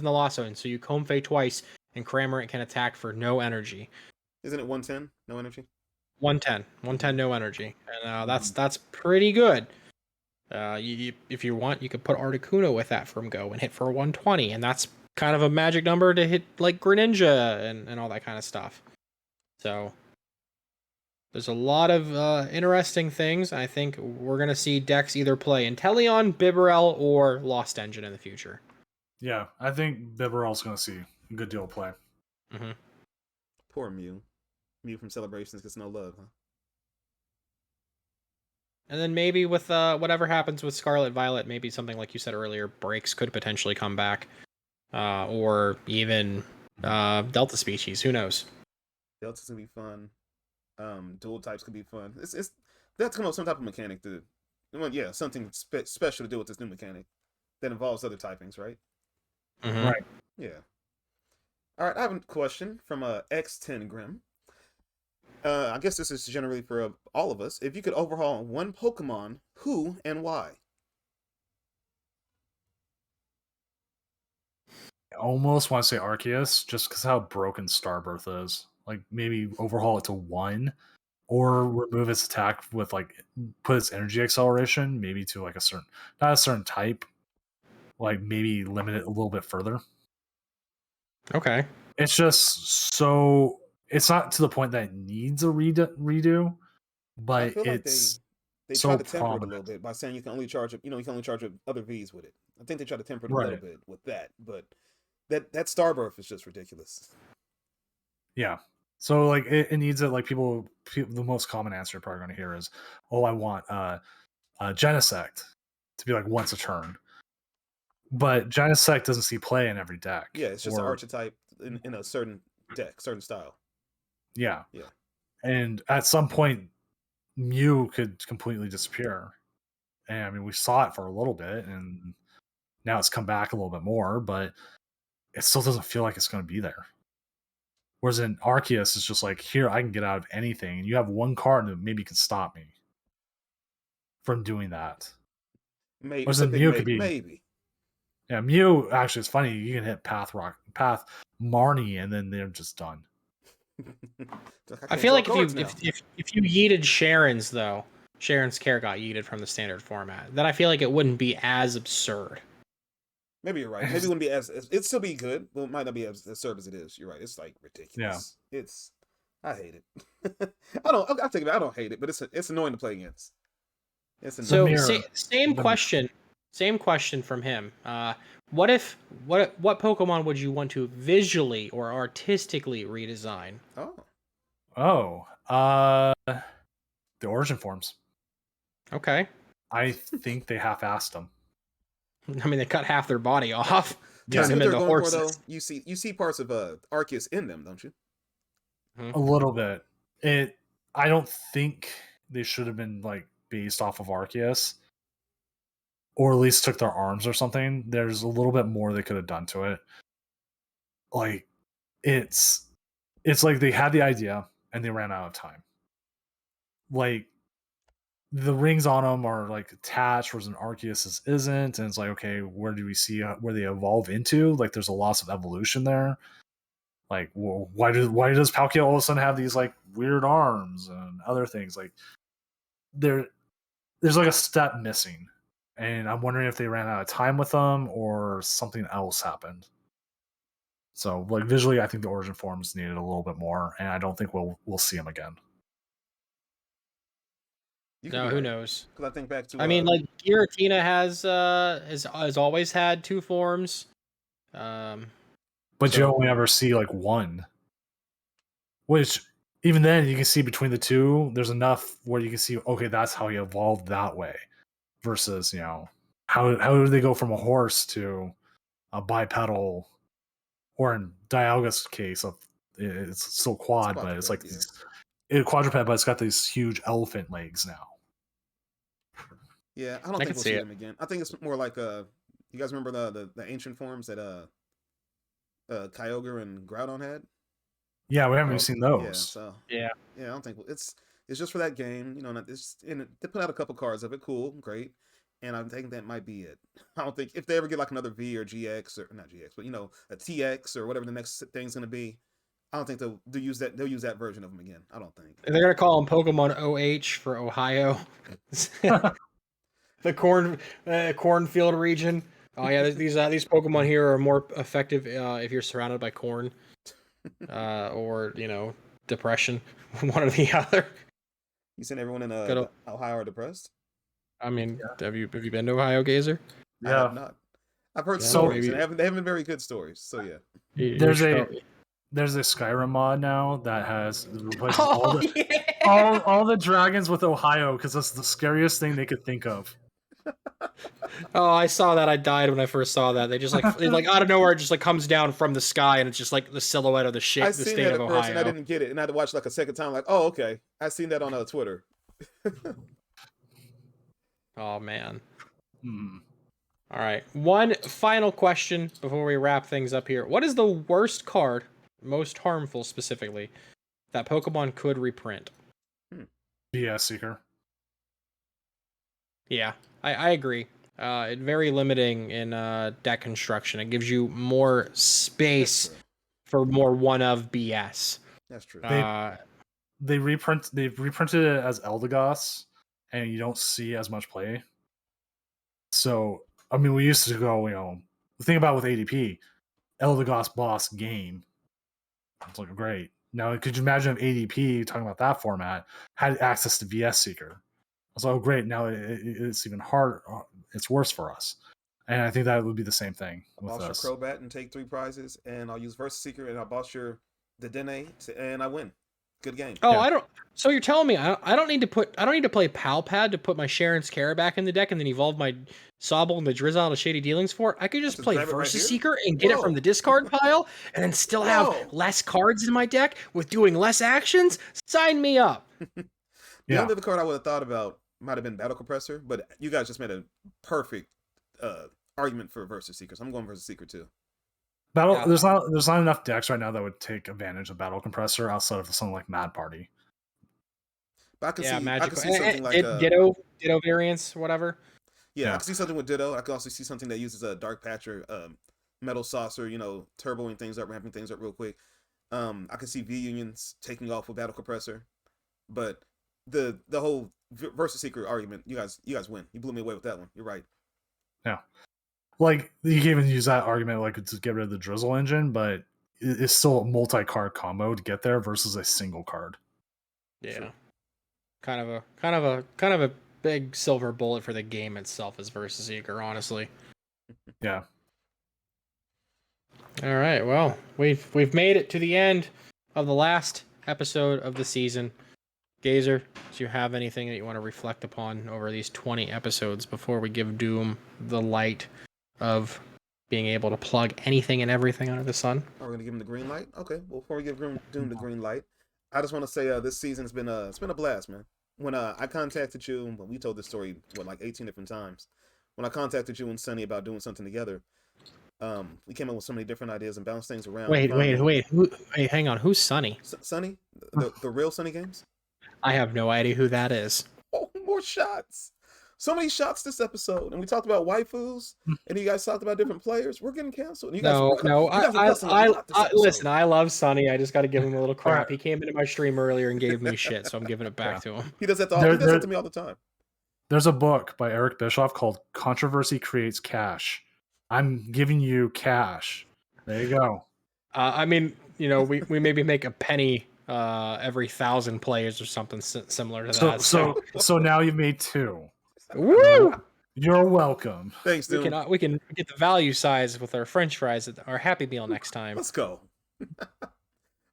in the Lost Zone. So you Comfey twice, and Cramorant can attack for no energy. Isn't it 110? No energy? 110, no energy, and that's pretty good. If you want, you could put Articuno with that from Go and hit for 120, and that's kind of a magic number to hit like Greninja and all that kind of stuff. So there's a lot of interesting things. I think we're going to see decks either play Inteleon, Bibarel, or Lost Engine in the future. Yeah, I think Bibarel's going to see a good deal of play. Mm-hmm. Poor Mew. Mew from Celebrations gets no love, huh? And then maybe with whatever happens with Scarlet Violet, maybe something like you said earlier, Breaks could potentially come back. Or even Delta Species. Who knows? Delta's going to be fun. Dual types could be fun. That's come up some type of mechanic to, something special to do with this new mechanic that involves other typings, right? Mm-hmm. Right. Yeah. All right, I have a question from X10 Grim. I guess this is generally for all of us. If you could overhaul one Pokemon, who and why? I almost want to say Arceus, just because how broken Starbirth is. Like maybe overhaul it to 1, or remove its attack with like put its energy acceleration maybe to like a certain, not a certain type, like maybe limit it a little bit further. Okay. It's just so it's not to the point that it needs a redo, I but feel like it's they so tried to temper it a little prominent. bit by saying you can only charge you can only charge other V's with it. I think they tried to temper it a little Right. bit with that, but that Starbirth is just ridiculous. Yeah. So like it needs it. Like people, the most common answer you're probably going to hear is, "Oh, I want Genesect to be like once a turn," but Genesect doesn't see play in every deck. Yeah, it's just an Or archetype in a certain deck, certain style. yeah, Yeah. and at some point, Mew could completely disappear. And I mean, we saw it for a little bit, and now it's come back a little bit more, but it still doesn't feel like it's going to be there. Whereas in Arceus, it's just like, here, I can get out of anything, and you have one card that maybe can stop me from doing that. Maybe Whereas it's a in big Mew could be, maybe. yeah, Mew actually it's funny. You can hit Path Marnie, and then they're just done. I feel like if you yeeted Sharon's though, Sharon's care got yeeted from the standard format, then I feel like it wouldn't be as absurd. Maybe you're right. Maybe it wouldn't be it'd still be good, but it might not be as absurd as it is. You're right. It's like ridiculous. Yeah. I hate it. I'll take it. I don't hate it, but it's annoying to play against. It's annoying. So mirror. same question from him. What Pokemon would you want to visually or artistically redesign? The origin forms. Okay. I think they half-assed them. I mean, they cut half their body off, You turned see them what they're into going horses. for, though? You see parts of Arceus in them, don't you? A little bit. I don't think they should have been like based off of Arceus, or at least took their arms or something. There's a little bit more they could have done to it. Like it's like they had the idea and they ran out of time. Like the rings on them are like attached, whereas an Arceus's isn't, and it's like, okay, where do we see where they evolve into? Like there's a loss of evolution there. Like, well, why does Palkia all of a sudden have these like weird arms and other things? Like there's like a step missing, and I'm wondering if they ran out of time with them or something else happened. So like visually, I think the origin forms needed a little bit more, and I don't think we'll see them again. No, who knows? Because I think back to. I mean, like Giratina has always had 2 forms. But you only ever see like one. Which even then you can see between the two, there's enough where you can see, okay, that's how he evolved that way. Versus, how do they go from a horse to a bipedal, or in Dialga's case, it's still quad, but it's like quadruped, but it's got these huge elephant legs now. Yeah, I don't think we'll see them again. I think it's more like you guys remember the ancient forms that Kyogre and Groudon had? Yeah, we haven't even seen those. Yeah, so yeah, I don't think it's just for that game. They put out a couple cards of it. Cool, great, and I think that might be it. I don't think if they ever get like another V or GX or not GX, but a TX or whatever the next thing's gonna be, I don't think they'll use that. They'll use that version of them again. I don't think they're gonna call them Pokemon OH for Ohio, the cornfield region. Oh yeah, these Pokemon here are more effective if you're surrounded by corn, or depression, one or the other. You seen everyone in Ohio are depressed? I mean, have you been to Ohio, Gazer? I have not. I've heard stories, and they haven't been very good stories. So yeah, there's a Skyrim mod now that has replaced all the dragons with Ohio, because that's the scariest thing they could think of. Oh, I saw that. I died when I first saw that. They just like out of nowhere, it just like comes down from the sky, and it's just like the silhouette of the state of Ohio. First, and I didn't get it, and I had to watch like a second time. Like, oh, okay, I seen that on Twitter. Oh man. All right. One final question before we wrap things up here. What is the worst card, most harmful specifically, that Pokemon could reprint? BS Seeker. Yeah, I agree. It's very limiting in deck construction. It gives you more space for more one of BS. That's true. They've reprinted it as Eldegoss, and you don't see as much play. So I mean, we used to go, the thing about with ADP, Eldegoss boss game. It's like great. Now, could you imagine if ADP, talking about that format, had access to VS Seeker? I was like, oh, great. Now it's even harder. It's worse for us. And I think that would be the same thing with I'll us. boss your Crobat and take 3 prizes, and I'll use Versus Seeker, and I'll boss your Dedenne, and I win. Good game. Oh, yeah. So you're telling me I don't need to play Palpad to put my Sharon's Kara back in the deck and then evolve my Sobble and the Drizzle to Shady Dealings for? I could just play Versus Seeker and get it from the discard pile and then still have less cards in my deck with doing less actions? Sign me up. The only other card I would have thought about might have been Battle Compressor, but you guys just made a perfect argument for Versus Seeker, so I'm going Versus Seeker too. There's not enough decks right now that would take advantage of Battle Compressor outside of something like Mad Party. But I can see something like Ditto variants, whatever. Yeah, I can see something with Ditto. I can also see something that uses a Dark Patcher, Metal Saucer, turboing things up, ramping things up real quick. I can see V Unions taking off with Battle Compressor, but the whole Versus Seeker argument, you guys win. You blew me away with that one. You're right. Yeah. Like, you can even use that argument to get rid of the Drizzle engine, but it's still a multi-card combo to get there versus a single card. Yeah. Sure. Kind of a big silver bullet for the game itself is Versus Seeker, honestly. Yeah. All right. Well, we've made it to the end of the last episode of the season. Gazer, do you have anything that you want to reflect upon over these 20 episodes before we give Doom the light of being able to plug anything and everything under the sun? Are we going to give him the green light? Okay. Well, before we give Doom the green light, I just want to say this season's been it's been a blast, man. When I contacted you, we told this story like 18 different times. When I contacted you and Sunny about doing something together, we came up with so many different ideas and bounced things around. Wait. Hang on. Who's Sunny? Sunny? The real Sunny Games? I have no idea who that is. Oh, more shots. So many shots this episode. And we talked about waifus, and you guys talked about different players. We're getting canceled. And you guys listen, I love Sunny. I just got to give him a little crap. He came into my stream earlier and gave me shit, so I'm giving it back to him. He does that to me all the time. There's a book by Eric Bischoff called Controversy Creates Cash. I'm giving you cash. There you go. I mean, we maybe make a penny every 1,000 players or something similar to that. So now you've made 2. Woo! You're welcome. Thanks, dude. We can get the value size with our French fries at our Happy Meal next time. Let's go.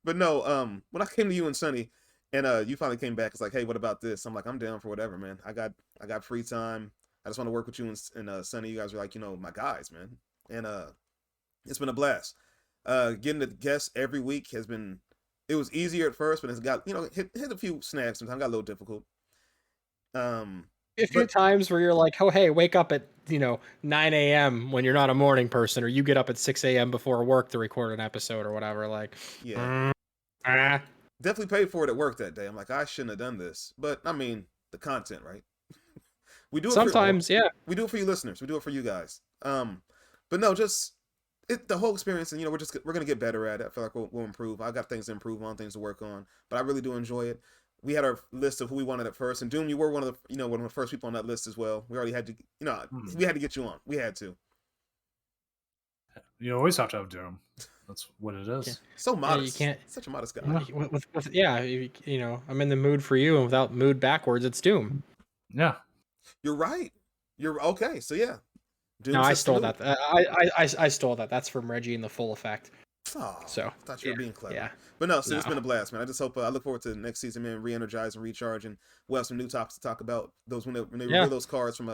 But no, when I came to you and Sunny, and you finally came back, it's like, hey, what about this? I'm like, I'm down for whatever, man. I got free time. I just want to work with you and Sunny. You guys are like, my guys, man. And it's been a blast. Getting the guests every week it was easier at first, but it's got, hit a few snags sometimes, got a little difficult. A few times where you're like, oh, hey, wake up at 9 a.m. when you're not a morning person, or you get up at 6 a.m. before work to record an episode or whatever. Like, definitely paid for it at work that day. I'm like, I shouldn't have done this, but I mean, the content, right? We do it sometimes, we do it for you listeners. We do it for you guys. But no, just the whole experience, and we're gonna get better at it. I feel like we'll improve. I got things to improve on, things to work on, but I really do enjoy it. We had our list of who we wanted at first, and Doom, you were one of the first people on that list as well. We already had to, we had to get you on. We had to. You always have to have Doom. That's what it is. Yeah. So modest. You can't. Such a modest guy. I'm in the mood for you, and without mood backwards, it's Doom. Yeah. You're right. You're okay. So yeah. Doom no, I stole that. I stole that. That's from Reggie in the Full Effect. Oh, so I thought you were being clever. Yeah. But no, it's been a blast, man. I just hope I look forward to the next season, man. Re-energize and recharge, and we'll have some new topics to talk about. Those when they reveal those cards from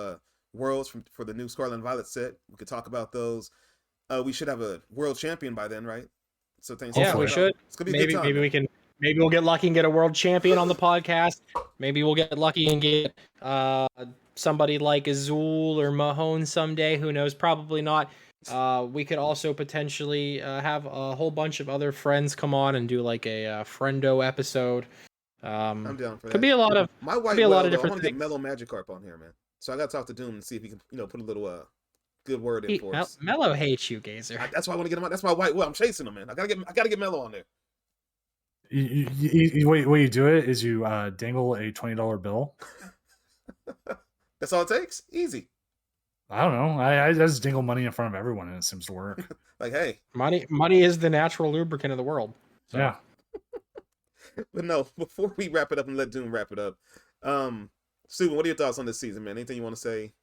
Worlds for the new Scarlet and Violet set, we could talk about those. We should have a world champion by then, right? So things. Yeah, we should. It's gonna be a good time. Maybe we'll get lucky and get a world champion on the podcast. Maybe we'll get lucky and get somebody like Azul or Mahone someday. Who knows? Probably not. We could also potentially have a whole bunch of other friends come on and do like a friendo episode. I'm down for Could that. be a lot of My could white be a lot whale of though. I different want to get things. Mellow Magikarp on here, man. So I got to talk to Doom and see if he can, put a little good word in for us. Mello hates you, Gazer. That's why I want to get him on. That's my white whale. I'm chasing him, man. I gotta get Mellow on there. Way you do it is you dangle a $20 bill. That's all it takes. Easy. I don't know. I just dingle money in front of everyone, and it seems to work. Like, hey, Money is the natural lubricant of the world. So. Yeah. But no, before we wrap it up and let Doom wrap it up, Steven, what are your thoughts on this season, man? Anything you want to say?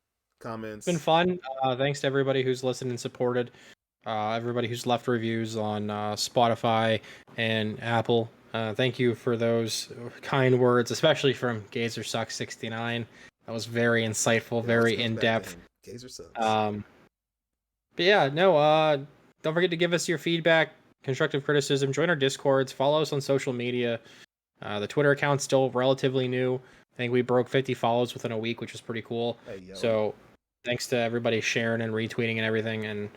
Comments? It's been fun. Thanks to everybody who's listened and supported. Everybody who's left reviews on Spotify and Apple. Thank you for those kind words, especially from GazerSucks69. That was very insightful, very in depth. Gazer sucks. But yeah, no. Don't forget to give us your feedback, constructive criticism. Join our Discords. Follow us on social media. The Twitter account's still relatively new. I think we broke 50 follows within a week, which was pretty cool. Hey, so thanks to everybody sharing and retweeting and everything. And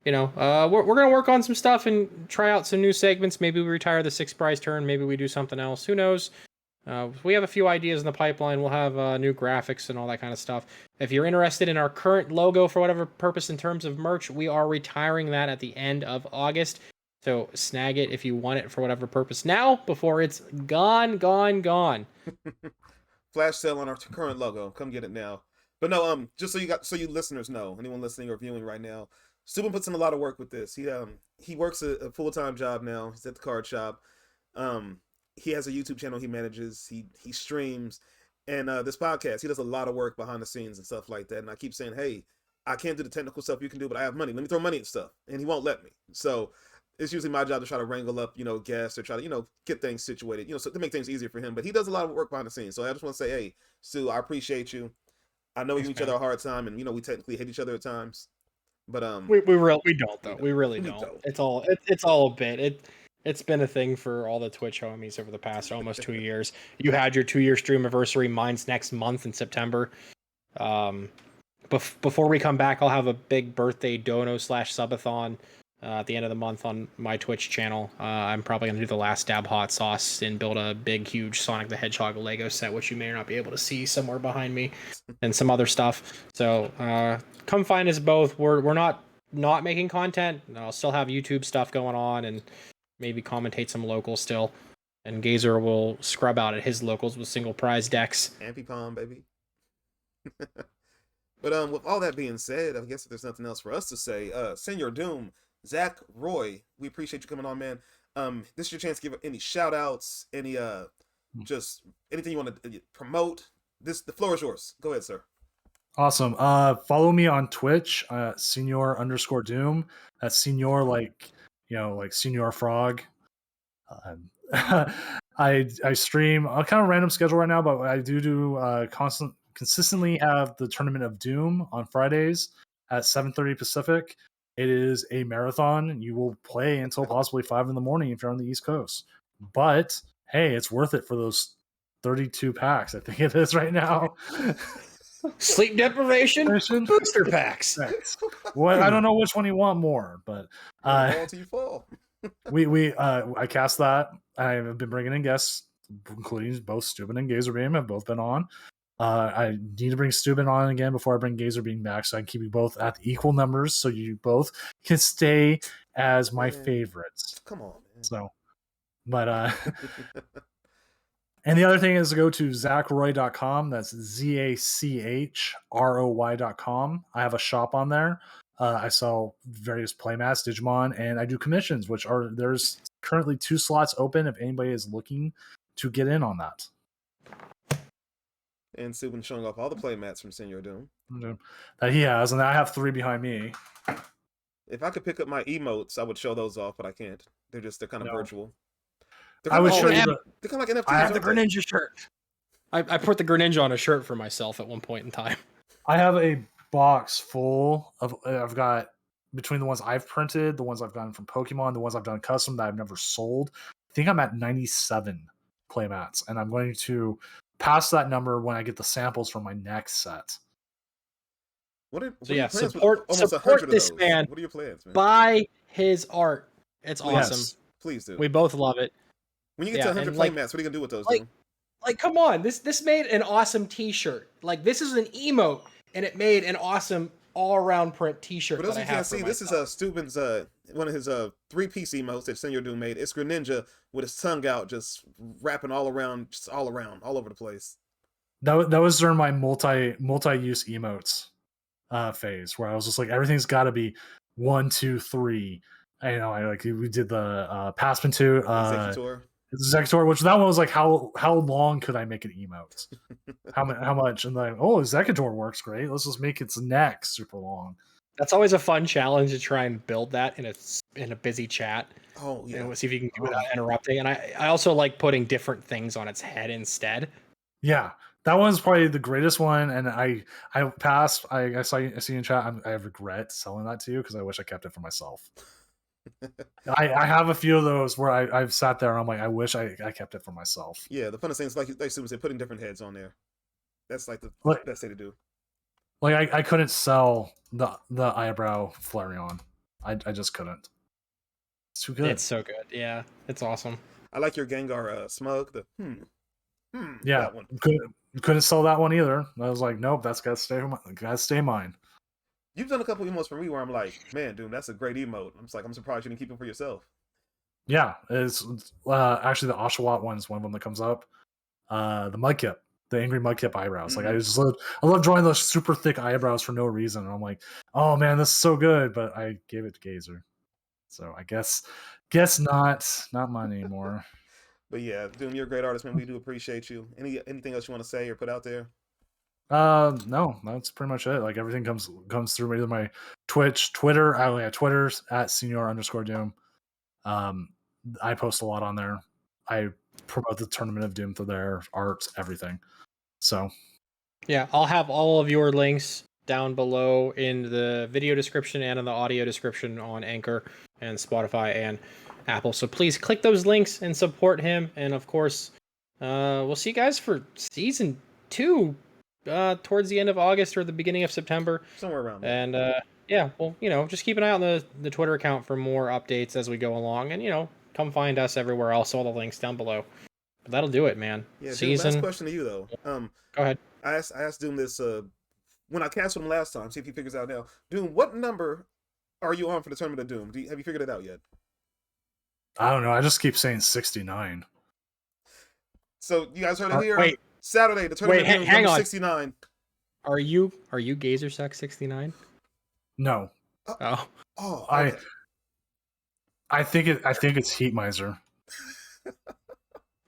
we're gonna work on some stuff and try out some new segments. Maybe we retire the 6 prize turn. Maybe we do something else. Who knows? We have a few ideas in the pipeline. We'll have new graphics and all that kind of stuff. If you're interested in our current logo for whatever purpose in terms of merch, we are retiring that at the end of August. So snag it if you want it for whatever purpose now before it's gone. Flash sale on our current logo. Come get it now. But no, just so you listeners know, anyone listening or viewing right now, Steuben puts in a lot of work with this. He works a full-time job now. He's at the card shop. He has a YouTube channel he manages. He streams, and this podcast. He does a lot of work behind the scenes and stuff like that. And I keep saying, hey, I can't do the technical stuff you can do, but I have money. Let me throw money at stuff, and he won't let me. So it's usually my job to try to wrangle up, guests or try to, get things situated, so to make things easier for him. But he does a lot of work behind the scenes. So I just want to say, hey, Stu, I appreciate you. I know we give each other a hard time, and we technically hate each other at times. But we don't though. We really don't. It's all a bit. It's been a thing for all the Twitch homies over the past almost 2 years. You had your 2-year stream anniversary. Mine's next month in September. Before we come back, I'll have a big birthday dono/subathon at the end of the month on my Twitch channel. I'm probably going to do the last dab hot sauce and build a big, huge Sonic the Hedgehog Lego set, which you may or not be able to see somewhere behind me, and some other stuff. So come find us both. We're not making content. I'll still have YouTube stuff going on and maybe commentate some locals still. And Gazer will scrub out at his locals with single prize decks. Ampy-Pom, baby. But with all that being said, I guess if there's nothing else for us to say, Senor Doom, Zach, Roy, we appreciate you coming on, man. This is your chance to give any shout outs, any just anything you want to promote. The floor is yours. Go ahead, sir. Awesome. Follow me on Twitch, Senor_Doom. That's Senor like Senor Frog. I stream a kind of random schedule right now, but I do consistently have the Tournament of Doom on Fridays at 7:30 Pacific. It is a marathon. You will play until possibly 5 a.m. if you're on the East Coast. But hey, it's worth it for those 32 packs. I think it is right now. Sleep deprivation, booster packs. Well, I don't know which one you want more, but fall till you fall. I cast that. I have been bringing in guests, including both Steuben and Gazerbeam have both been on. I need to bring Steuben on again before I bring Gazerbeam back, so I can keep you both at equal numbers, so you both can stay as my favorites. Come on, man. So, but and the other thing is to go to zachroy.com. That's ZACHROY.com. I have a shop on there. I sell various playmats, Digimon, and I do commissions, there's currently 2 slots open if anybody is looking to get in on that. And Subin showing off all the playmats from Senor Doom that he has, and I have 3 behind me. If I could pick up my emotes, I would show those off, but I can't. They're kind of virtual. I would show you. They're kind of like NFTs. I have the Greninja shirt. I put the Greninja on a shirt for myself at one point in time. I have a box full of. I've got between the ones I've printed, the ones I've gotten from Pokemon, the ones I've done custom that I've never sold. I think I'm at 97 playmats, and I'm going to past that number when I get the samples for my next set. What are So your yeah, plans with support almost 100 support of this those? man. What are your plans, man? Buy his art. It's Please. awesome. Yes. Please do. We both love it. When you get to 100 and play mats, what are you gonna do with those, like, dude? like, come on, this made an awesome T-shirt. Like, this is an emote, and it made an awesome all-around print T-shirt. For those that who I have can't for see, this is myself. Steuben's one of his 3-piece emotes that Senior Doom made. It's Greninja with his tongue out, just wrapping all around, all over the place. That was during my multi-use emotes phase, where I was just like, everything's got to be 1, 2, 3. We did the Passepartout, Executor, which that one was like, how long could I make an emote? how much? And like, oh, Executor works great. Let's just make its neck super long. That's always a fun challenge to try and build that in a busy chat. Oh yeah. And we'll see if you can do it without interrupting. And I also like putting different things on its head instead. Yeah, that one's probably the greatest one. And I passed. I see in chat. I regret selling that to you because I wish I kept it for myself. I have a few of those where I've sat there and I'm like, I wish I kept it for myself. Yeah, the funnest thing is like Steuben said, putting different heads on there. That's like the best thing to do. Like I couldn't sell the eyebrow Flareon. I just couldn't. It's too good. It's so good. Yeah, it's awesome. I like your Gengar Smug. Yeah, that one. Couldn't sell that one either. I was like, nope, that's gotta stay mine. You've done a couple emotes for me where I'm like, man, dude, that's a great emote. I'm surprised you didn't keep them for yourself. Yeah, it's actually the Oshawott one is one of them that comes up. The Mudkip, the angry Mudkip eyebrows. Mm-hmm. Like I love drawing those super thick eyebrows for no reason. And I'm like, oh man, this is so good. But I gave it to Gazer, so I guess not mine anymore. But yeah, Doom, you're a great artist, man. We do appreciate you. Anything else you want to say or put out there? No, that's pretty much it. Like everything comes through either my Twitch, Twitter. Twitter's at @senior_doom. I post a lot on there. I promote the Tournament of Doom through their art, everything. So yeah, I'll have all of your links down below in the video description and in the audio description on Anchor and Spotify and Apple. So please click those links and support him. And of course, we'll see you guys for season 2 towards the end of August or the beginning of September. Somewhere around there. And yeah, well, just keep an eye on the Twitter account for more updates as we go along. And, come find us everywhere else. All the links down below. But that'll do it, man. Yeah, Doom, last question to you, though. Go ahead. I asked Doom this when I cast with him last time. See if he figures out now. Doom, what number are you on for the Tournament of Doom? Have you figured it out yet? I don't know. I just keep saying 69. So you guys heard it here. Wait. Saturday, the Tournament of Doom, hang number on. 69. Are you GazerSuck69? No. Oh. Oh. Okay. I think it's Heat Miser.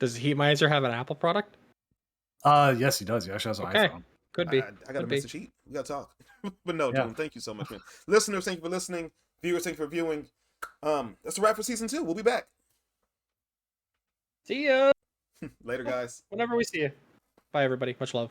Does Heat Miser have an Apple product? Yes, he does. He actually has an iPhone. Could be. I got a message sheet. We got to talk. But no, Yeah. Doom, thank you so much, man. Listeners, thank you for listening. Viewers, thank you for viewing. That's a wrap for season 2. We'll be back. See ya. Later, guys. Whenever we see you. Bye, everybody. Much love.